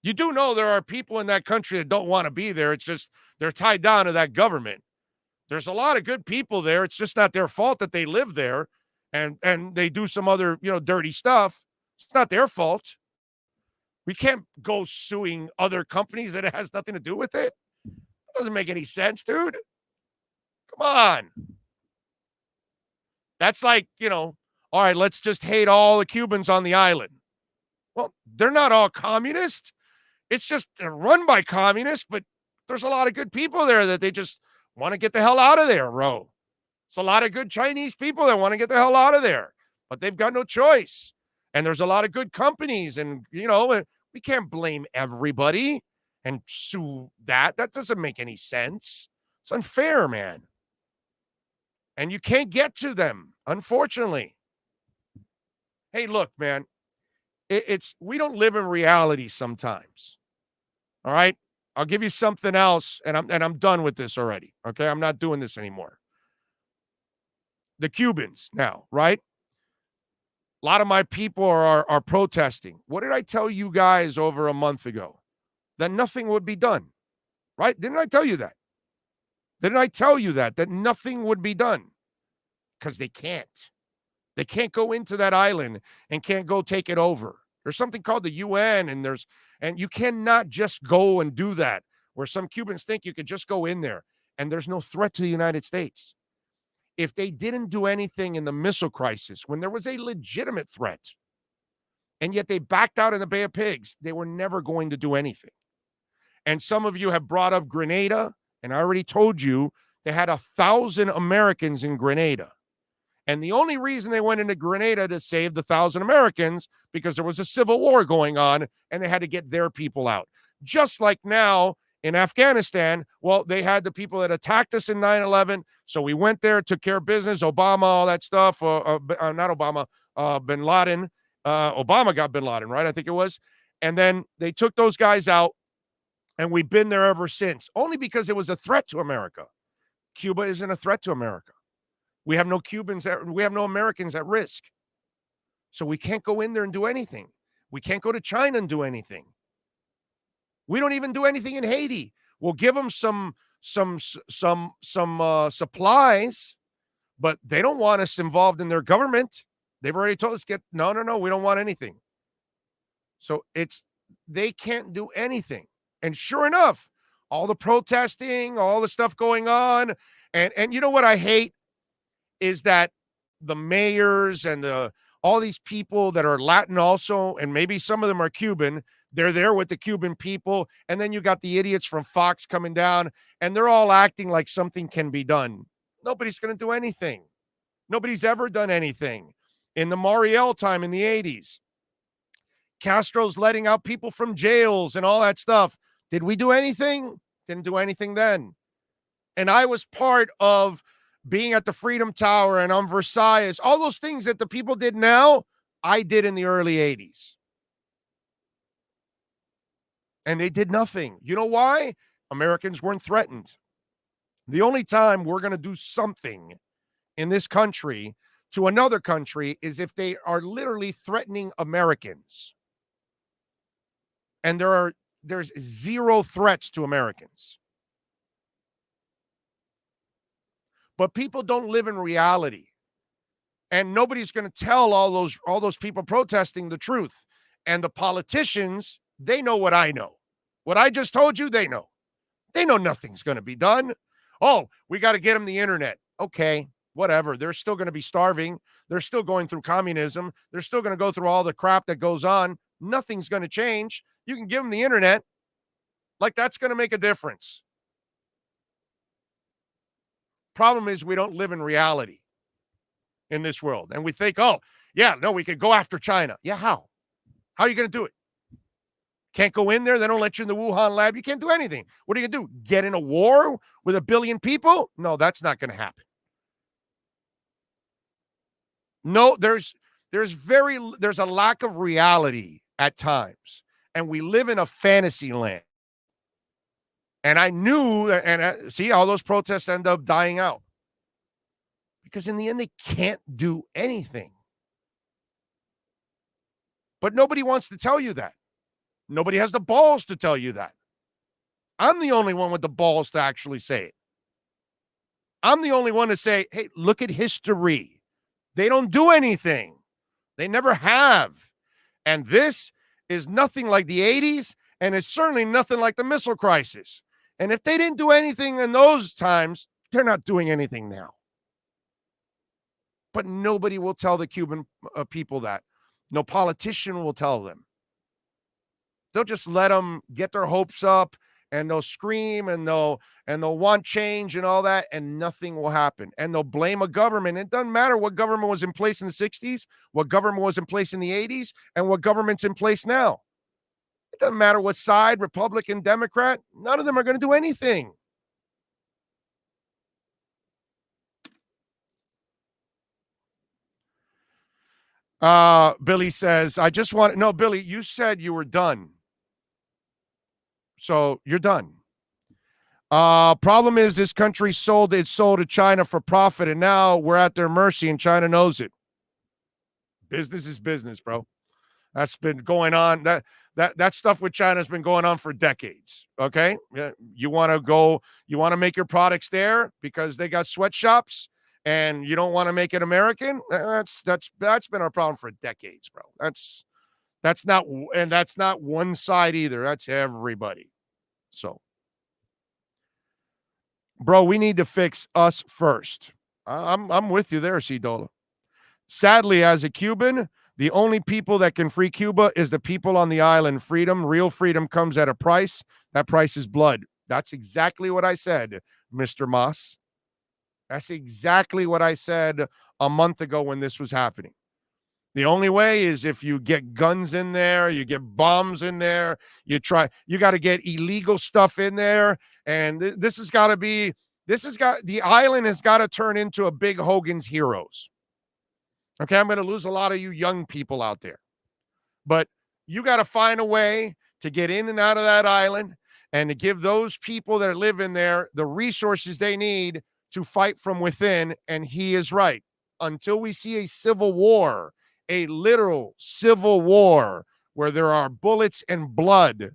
You do know there are people in that country that don't want to be there. It's just they're tied down to that government. There's a lot of good people there. It's just not their fault that they live there and they do some other, dirty stuff. It's not their fault. We can't go suing other companies that it has nothing to do with it. It doesn't make any sense, dude. Come on. That's like, all right, let's just hate all the Cubans on the island. Well, they're not all communist. It's just they're run by communists, but there's a lot of good people there that they just want to get the hell out of there, bro. It's a lot of good Chinese people that want to get the hell out of there, but they've got no choice. And there's a lot of good companies, and, we can't blame everybody and sue that. That doesn't make any sense. It's unfair, man. And you can't get to them, unfortunately. Hey, look, man, we don't live in reality sometimes. All right? I'll give you something else, and I'm done with this already. Okay? I'm not doing this anymore. The Cubans now, right? A lot of my people are protesting. What did I tell you guys over a month ago? That nothing would be done, right? Didn't I tell you that? Didn't I tell you that nothing would be done? Because they can't. They can't go into that island and can't go take it over. There's something called the UN, and you cannot just go and do that, where some Cubans think you could just go in there, and there's no threat to the United States. If they didn't do anything in the missile crisis, when there was a legitimate threat, and yet they backed out in the Bay of Pigs, they were never going to do anything. And some of you have brought up Grenada, and I already told you they had 1,000 Americans in Grenada. And the only reason they went into Grenada to save the 1,000 Americans, because there was a civil war going on, and they had to get their people out. Just like now, in Afghanistan, well, they had the people that attacked us in 9/11, so we went there, took care of business, Obama, all that stuff, not Obama, bin Laden. Obama got bin Laden, right? I think it was. And then they took those guys out, and we've been there ever since, only because it was a threat to America. Cuba isn't a threat to America. We have no we have no Americans at risk. So we can't go in there and do anything. We can't go to China and do anything. We don't even do anything in Haiti. We'll give them some supplies, but they don't want us involved in their government. They've already told us, no, we don't want anything. So they can't do anything. And sure enough, all the protesting, all the stuff going on, and you know what I hate is that the mayors and all these people that are Latin also, and maybe some of them are Cuban, they're there with the Cuban people, and then you got the idiots from Fox coming down, and they're all acting like something can be done. Nobody's going to do anything. Nobody's ever done anything. In the Mariel time in the 80s, Castro's letting out people from jails and all that stuff. Did we do anything? Didn't do anything then. And I was part of being at the Freedom Tower and on Versailles. All those things that the people did now, I did in the early 80s. And they did nothing. You know why? Americans weren't threatened. The only time we're going to do something in this country to another country is if they are literally threatening Americans. And there's zero threats to Americans. But people don't live in reality. And nobody's going to tell all those people protesting the truth. And the politicians, they know what I know. What I just told you, they know. They know nothing's going to be done. Oh, we got to get them the internet. Okay, whatever. They're still going to be starving. They're still going through communism. They're still going to go through all the crap that goes on. Nothing's going to change. You can give them the internet. Like that's going to make a difference. Problem is we don't live in reality in this world. And we think, oh, yeah, no, we could go after China. Yeah, how? How are you going to do it? Can't go in there. They don't let you in the Wuhan lab. You can't do anything. What are you going to do? Get in a war with 1 billion people? No, that's not going to happen. No, there's a lack of reality at times. And we live in a fantasy land. And I knew, and see, all those protests end up dying out. Because in the end, they can't do anything. But nobody wants to tell you that. Nobody has the balls to tell you that. I'm the only one with the balls to actually say it. I'm the only one to say, hey, look at history. They don't do anything. They never have. And this is nothing like the 80s, and it's certainly nothing like the missile crisis. And if they didn't do anything in those times, they're not doing anything now. But nobody will tell the Cuban people that. No politician will tell them. They'll just let them get their hopes up and they'll scream and they'll want change and all that, and nothing will happen. And they'll blame a government. It doesn't matter what government was in place in the 60s, what government was in place in the 80s, and what government's in place now. It doesn't matter what side, Republican, Democrat, none of them are going to do anything. Billy says, Billy, you said you were done. So you're done. Problem is this country sold to China for profit, and now we're at their mercy, and China knows it. Business is business, bro. That's been going on. That stuff with China has been going on for decades. Okay. You want to make your products there because they got sweatshops and you don't want to make it American. That's been our problem for decades, bro. That's not one side either. That's everybody. So, bro, we need to fix us first. I'm with you there, C-Dola. Sadly, as a Cuban, the only people that can free Cuba is the people on the island. Real freedom comes at a price. That price is blood. That's exactly what I said, Mr. Moss. That's exactly what I said a month ago when this was happening. The only way is if you get guns in there, you get bombs in there, you got to get illegal stuff in there. And the island has got to turn into a big Hogan's Heroes. Okay, I'm going to lose a lot of you young people out there. But you got to find a way to get in and out of that island and to give those people that live in there the resources they need to fight from within. And he is right. Until we see a civil war, a literal civil war where there are bullets and blood,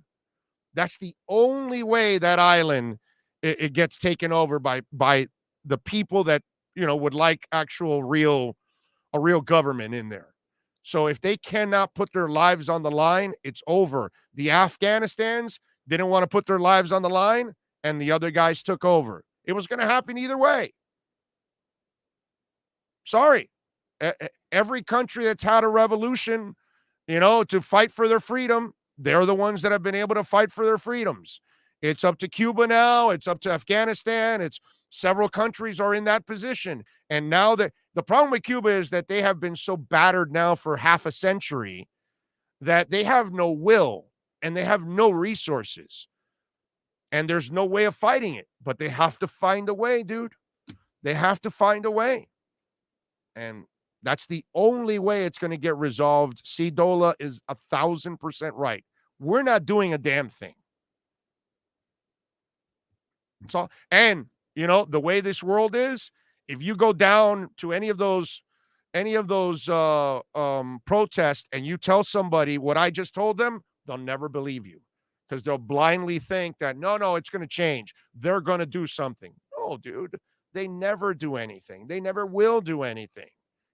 that's the only way that island it gets taken over by the people that, would like a real government in there. So if they cannot put their lives on the line, it's over. The Afghanistans didn't want to put their lives on the line, and the other guys took over. It was going to happen either way. Sorry. Every country that's had a revolution, to fight for their freedom, they're the ones that have been able to fight for their freedoms. It's up to Cuba now. It's up to Afghanistan. It's several countries are in that position. And now the problem with Cuba is that they have been so battered now for half a century that they have no will and they have no resources. And there's no way of fighting it. But they have to find a way, dude. They have to find a way. And that's the only way it's going to get resolved. C-Dola is 1,000% right. We're not doing a damn thing. That's all. And, the way this world is, if you go down to any of those protests and you tell somebody what I just told them, they'll never believe you because they'll blindly think that, no, it's going to change. They're going to do something. No, dude, they never do anything. They never will do anything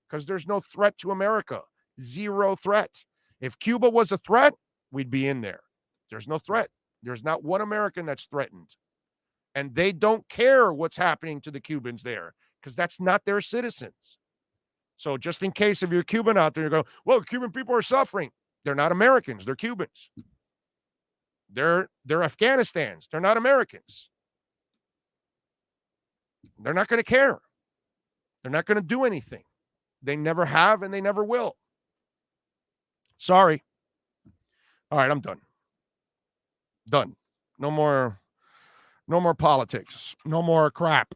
because there's no threat to America. Zero threat. If Cuba was a threat, we'd be in there. There's no threat. There's not one American that's threatened. And they don't care what's happening to the Cubans there because that's not their citizens. So just in case if you're Cuban out there, you go, well, Cuban people are suffering. They're not Americans. They're Cubans. They're Afghanistans. They're not Americans. They're not going to care. They're not going to do anything. They never have and they never will. Sorry. All right, I'm done. Done. No more politics. No more crap.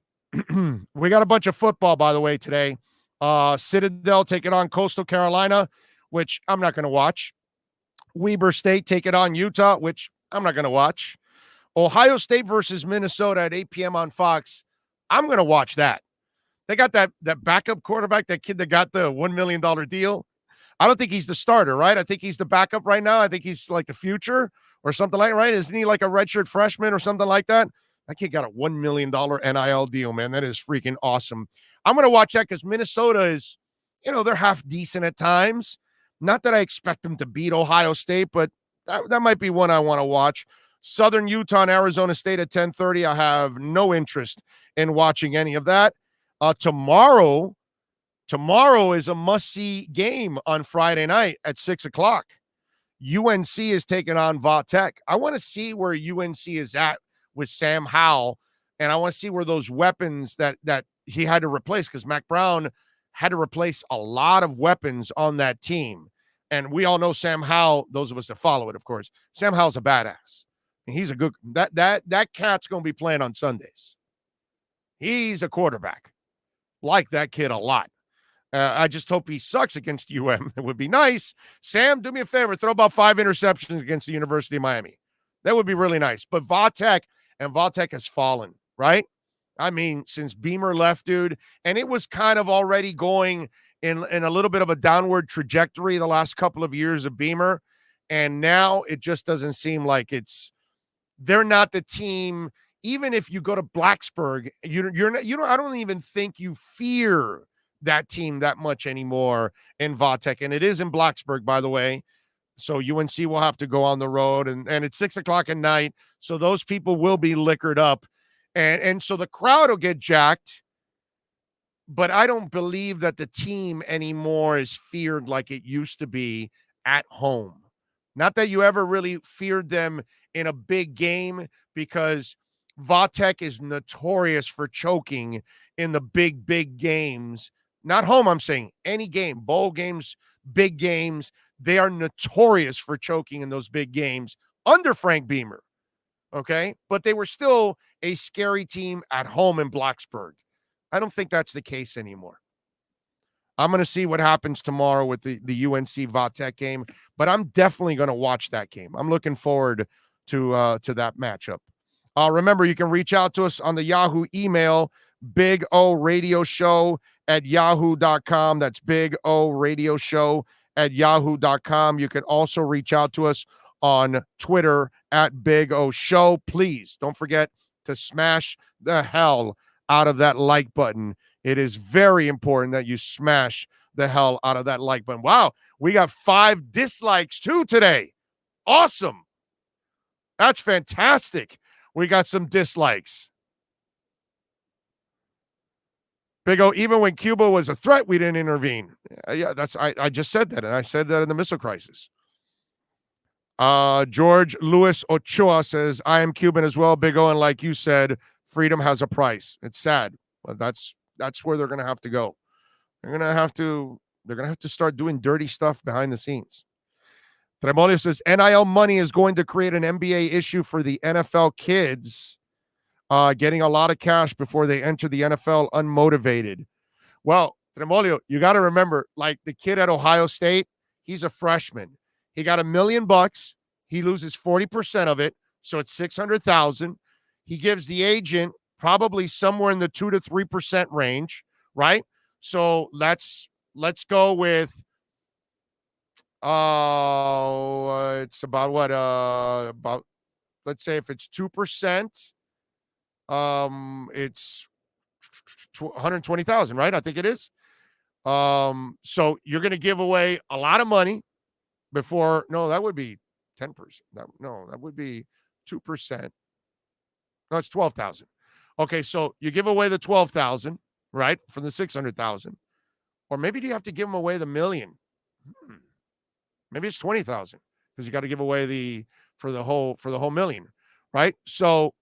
We got a bunch of football, by the way, today. Citadel taking on Coastal Carolina, which I'm not going to watch. Weber State taking on Utah, which I'm not going to watch. Ohio State versus Minnesota at 8 p.m. on Fox. I'm going to watch that. They got that backup quarterback, that kid that got the $1 million deal. I don't think he's the starter, right? I think he's the backup right now. I think he's like the future or something like that, right? Isn't he like a redshirt freshman or something like that? That kid got a $1 million NIL deal, man. That is freaking awesome. I'm going to watch that because Minnesota is, they're half decent at times. Not that I expect them to beat Ohio State, but that might be one I want to watch. Southern Utah and Arizona State at 10:30. I have no interest in watching any of that. Tomorrow is a must-see game on Friday night at 6 o'clock. UNC is taking on Vatech. I want to see where UNC is at with Sam Howell, and I want to see where those weapons that he had to replace, because Mac Brown had to replace a lot of weapons on that team. And we all know Sam Howell, those of us that follow it, of course, Sam Howell's a badass. And he's a good – that cat's going to be playing on Sundays. He's a quarterback. Like that kid a lot. I just hope he sucks against UM. It would be nice. Sam, do me a favor. Throw about 5 interceptions against the University of Miami. That would be really nice. But Vatech has fallen, right? I mean, since Beamer left, dude, and it was kind of already going in a little bit of a downward trajectory the last couple of years of Beamer, and now it just doesn't seem like they're not the team. Even if you go to Blacksburg, I don't even think you fear that team that much anymore in Vatech. And it is in Blacksburg, by the way. So UNC will have to go on the road, and it's 6 o'clock at night. So those people will be liquored up. And so the crowd will get jacked. But I don't believe that the team anymore is feared like it used to be at home. Not that you ever really feared them in a big game, because Vatech is notorious for choking in the big games. Not home, I'm saying. Any game, bowl games, big games, they are notorious for choking in those big games under Frank Beamer, okay? But they were still a scary team at home in Blacksburg. I don't think that's the case anymore. I'm going to see what happens tomorrow with the UNC Vatech game, but I'm definitely going to watch that game. I'm looking forward to that matchup. Remember, you can reach out to us on the Yahoo email, Big O Radio Show at yahoo.com. That's Big O Radio Show at yahoo.com. You can also reach out to us on Twitter at Big O Show. Please don't forget to smash the hell out of that like button. It is very important that you smash the hell out of that like button. Wow, we got 5 dislikes too today. Awesome. That's fantastic. We got some dislikes. Big O, even when Cuba was a threat, we didn't intervene. Yeah, I just said that, and I said that in the missile crisis. George Luis Ochoa says, I am Cuban as well, Big O, and like you said, freedom has a price. It's sad, but that's where they're going to have to go. They're going to have to start doing dirty stuff behind the scenes. Tremolio says, NIL money is going to create an NBA issue for the NFL kids, getting a lot of cash before they enter the NFL unmotivated. Well, Tremolio, you got to remember, like the kid at Ohio State, he's a freshman. He got $1 million. He loses 40% of it, so it's $600,000. He gives the agent probably somewhere in the 2 to 3% range, right? So let's go with it's about what about, let's say if it's 2%, it's 120,000, right? I think it is. So you're going to give away a lot of money before. No, that would be 10%. That would be 2%. No, it's 12,000. Okay, so you give away the 12,000, right, for the 600,000, or maybe do you have to give them away the $1 million? Maybe it's 20,000 because you got to give away for the whole $1 million, right? So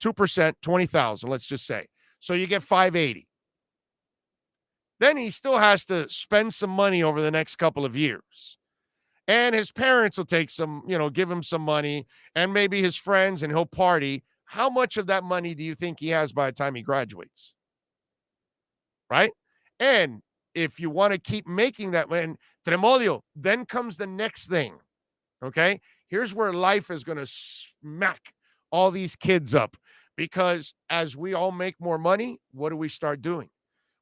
2%, 20,000, let's just say. So you get 580. Then he still has to spend some money over the next couple of years. And his parents will take some, give him some money, and maybe his friends, and he'll party. How much of that money do you think he has by the time he graduates? Right? And if you want to keep making that, when Tremolio, then comes the next thing. Okay? Here's where life is going to smack all these kids up, because as we all make more money, what do we start doing?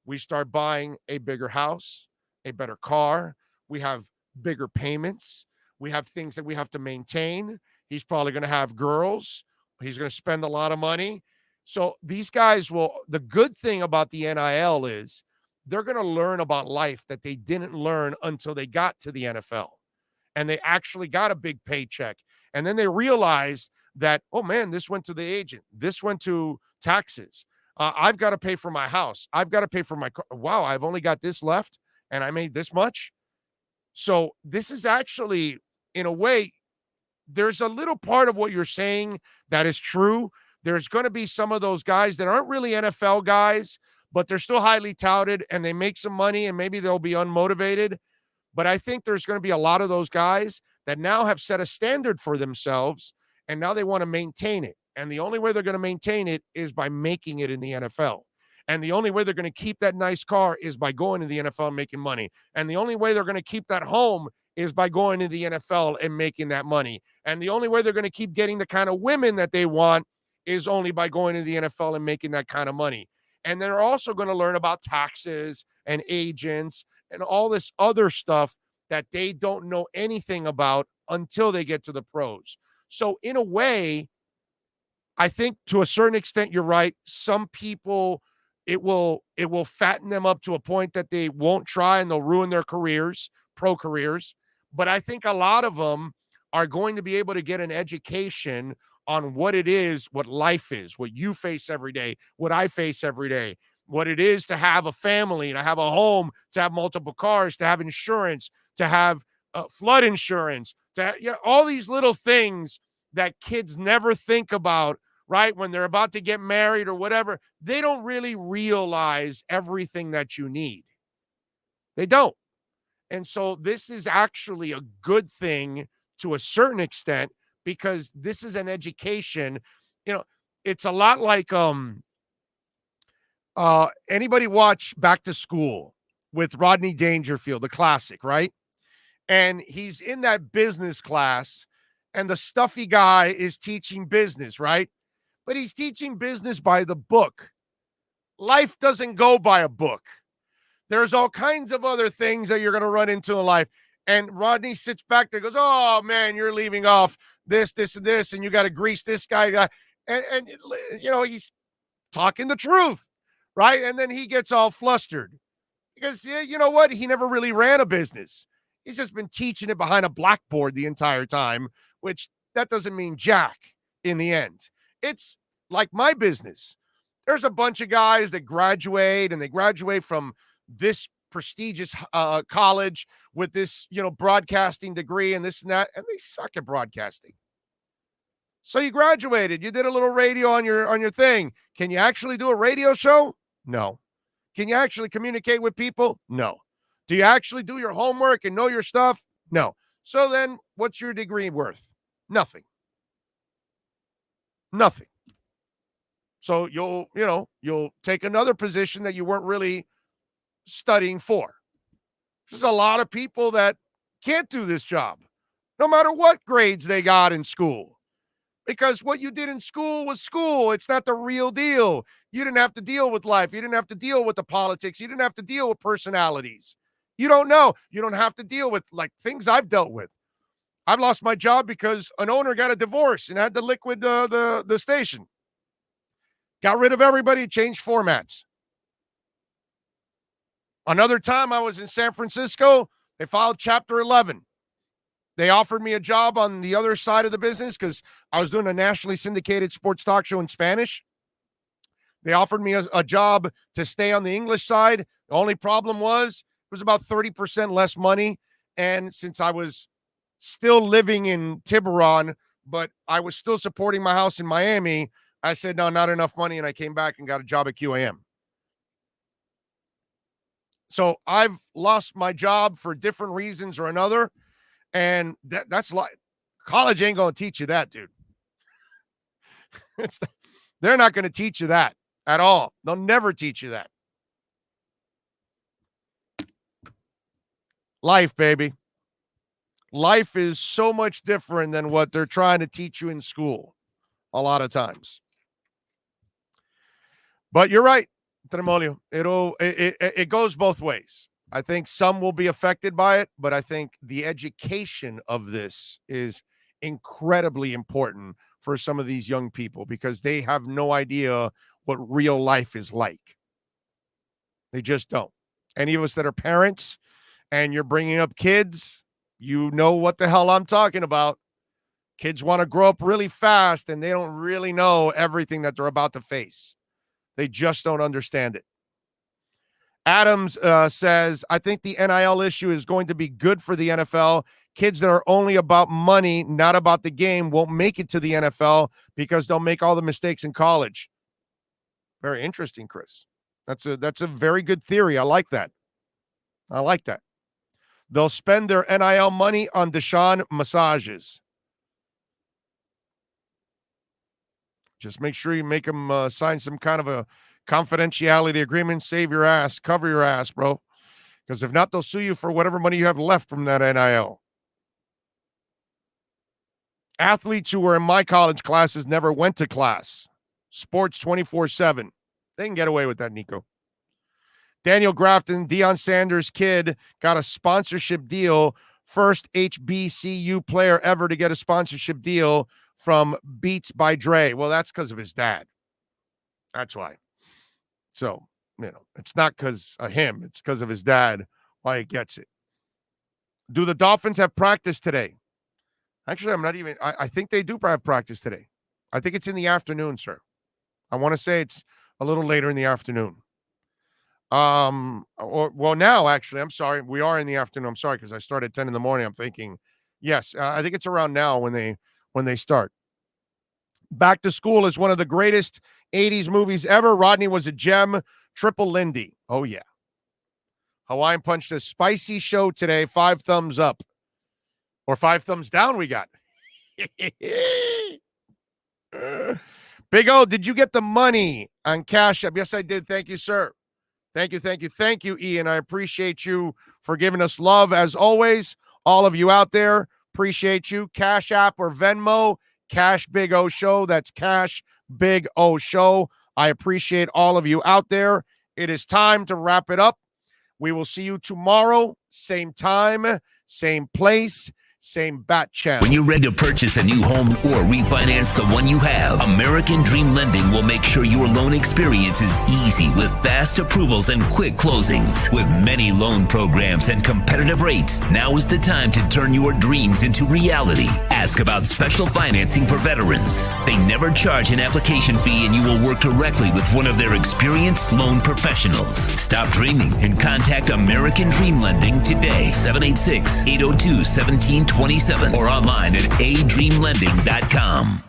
We start buying a bigger house, a better car. We have bigger payments. We have things that we have to maintain. He's probably going to have girls. He's going to spend a lot of money. So these guys the good thing about the NIL is they're going to learn about life that they didn't learn until they got to the NFL. And they actually got a big paycheck. And then they realized that, oh man, this went to the agent. This went to taxes. I've got to pay for my house. I've got to pay for my car. Wow, I've only got this left and I made this much. So this is actually in a way, there's a little part of what you're saying that is true. There's going to be some of those guys that aren't really NFL guys, but they're still highly touted and they make some money and maybe they'll be unmotivated. But I think there's going to be a lot of those guys that now have set a standard for themselves and now they want to maintain it. And the only way they're going to maintain it is by making it in the NFL. And the only way they're going to keep that nice car is by going to the NFL and making money. And the only way they're going to keep that home is by going to the NFL and making that money. And the only way they're going to keep getting the kind of women that they want is only by going to the NFL and making that kind of money. And they're also going to learn about taxes and agents and all this other stuff that they don't know anything about until they get to the pros. So in a way, I think to a certain extent, you're right. Some people, it will fatten them up to a point that they won't try and they'll ruin their careers, pro careers. But I think a lot of them are going to be able to get an education on what it is, what life is, what you face every day, what I face every day, what it is to have a family, to have a home, to have multiple cars, to have insurance, to have flood insurance, to all these little things that kids never think about, right? When they're about to get married or whatever, they don't really realize everything that you need. They don't. And so this is actually a good thing to a certain extent because this is an education. It's a lot like anybody watch Back to School with Rodney Dangerfield, the classic, right? And he's in that business class and the stuffy guy is teaching business, right? But he's teaching business by the book. Life doesn't go by a book. There's all kinds of other things that you're going to run into in life. And Rodney sits back there and goes, oh, man, you're leaving off this, and this, and you got to grease this guy. And he's talking the truth, right? And then he gets all flustered because, you know what? He never really ran a business. He's just been teaching it behind a blackboard the entire time, which that doesn't mean jack in the end. It's like my business. There's a bunch of guys that graduate and they graduate from this prestigious college with this, broadcasting degree and this and that, and they suck at broadcasting. So you graduated, you did a little radio on your thing. Can you actually do a radio show? No. Can you actually communicate with people? No. Do you actually do your homework and know your stuff? No. So then what's your degree worth? Nothing. Nothing. So you'll take another position that you weren't really studying for. There's a lot of people that can't do this job, no matter what grades they got in school. Because what you did in school was school. It's not the real deal. You didn't have to deal with life. You didn't have to deal with the politics. You didn't have to deal with personalities. You don't know. You don't have to deal with like things I've dealt with. I've lost my job because an owner got a divorce and had to liquid the station. Got rid of everybody, changed formats. Another time I was in San Francisco, they filed Chapter 11. They offered me a job on the other side of the business because I was doing a nationally syndicated sports talk show in Spanish. They offered me a job to stay on the English side. The only problem was it was about 30% less money. And since I was still living in Tiburon, but I was still supporting my house in Miami, I said, no, not enough money. And I came back and got a job at QAM. So I've lost my job for different reasons or another. And that's like college ain't going to teach you that, dude. They're not going to teach you that at all. They'll never teach you that. Life, baby. Life is so much different than what they're trying to teach you in school a lot of times. But you're right, Tremolio. It goes both ways. I think some will be affected by it, but I think the education of this is incredibly important for some of these young people because they have no idea what real life is like. They just don't. Any of us that are parents and you're bringing up kids, you know what the hell I'm talking about. Kids want to grow up really fast and they don't really know everything that they're about to face. They just don't understand it. Adams says, I think the NIL issue is going to be good for the NFL. kids that are only about money, not about the game, won't make it to the NFL because they'll make all the mistakes in college. Very interesting, Chris. That's a very good theory. I like that. They'll spend their NIL money on Deshaun massages. Just make sure you make them sign some kind of a confidentiality agreement. Save your ass. Cover your ass, bro. Because if not, they'll sue you for whatever money you have left from that NIL. Athletes who were in my college classes never went to class. Sports 24/7. They can get away with that, Nico. Daniel Grafton, Deion Sanders' kid, got a sponsorship deal. First HBCU player ever to get a sponsorship deal from Beats by Dre. Well, that's because of his dad. That's why. So, it's not because of him. It's because of his dad why he gets it. Do the Dolphins have practice today? Actually, I think they do have practice today. I think it's in the afternoon, sir. I want to say it's a little later in the afternoon. Now, actually, I'm sorry. We are in the afternoon. I'm sorry because I started at 10 in the morning. I'm thinking, yes, I think it's around now when they start. Back to School is one of the greatest 80s movies ever. Rodney was a gem. Triple Lindy. Oh, yeah. Hawaiian Punch, the spicy show today. 5 thumbs up. Or 5 thumbs down we got. Big O, did you get the money on Cash App? Yes, I did. Thank you, sir. Thank you, Ian. I appreciate you for giving us love. As always, all of you out there, appreciate you. Cash App or Venmo, Cash Big O Show. That's Cash Big O Show. I appreciate all of you out there. It is time to wrap it up. We will see you tomorrow, same time, same place, same bat channel. When you're ready to purchase a new home or refinance the one you have, American Dream Lending will make sure your loan experience is easy with fast approvals and quick closings. With many loan programs and competitive rates, now is the time to turn your dreams into reality. Ask about special financing for veterans. They never charge an application fee and you will work directly with one of their experienced loan professionals. Stop dreaming and contact American Dream Lending today. 786-802-1727 or online at adreamlending.com.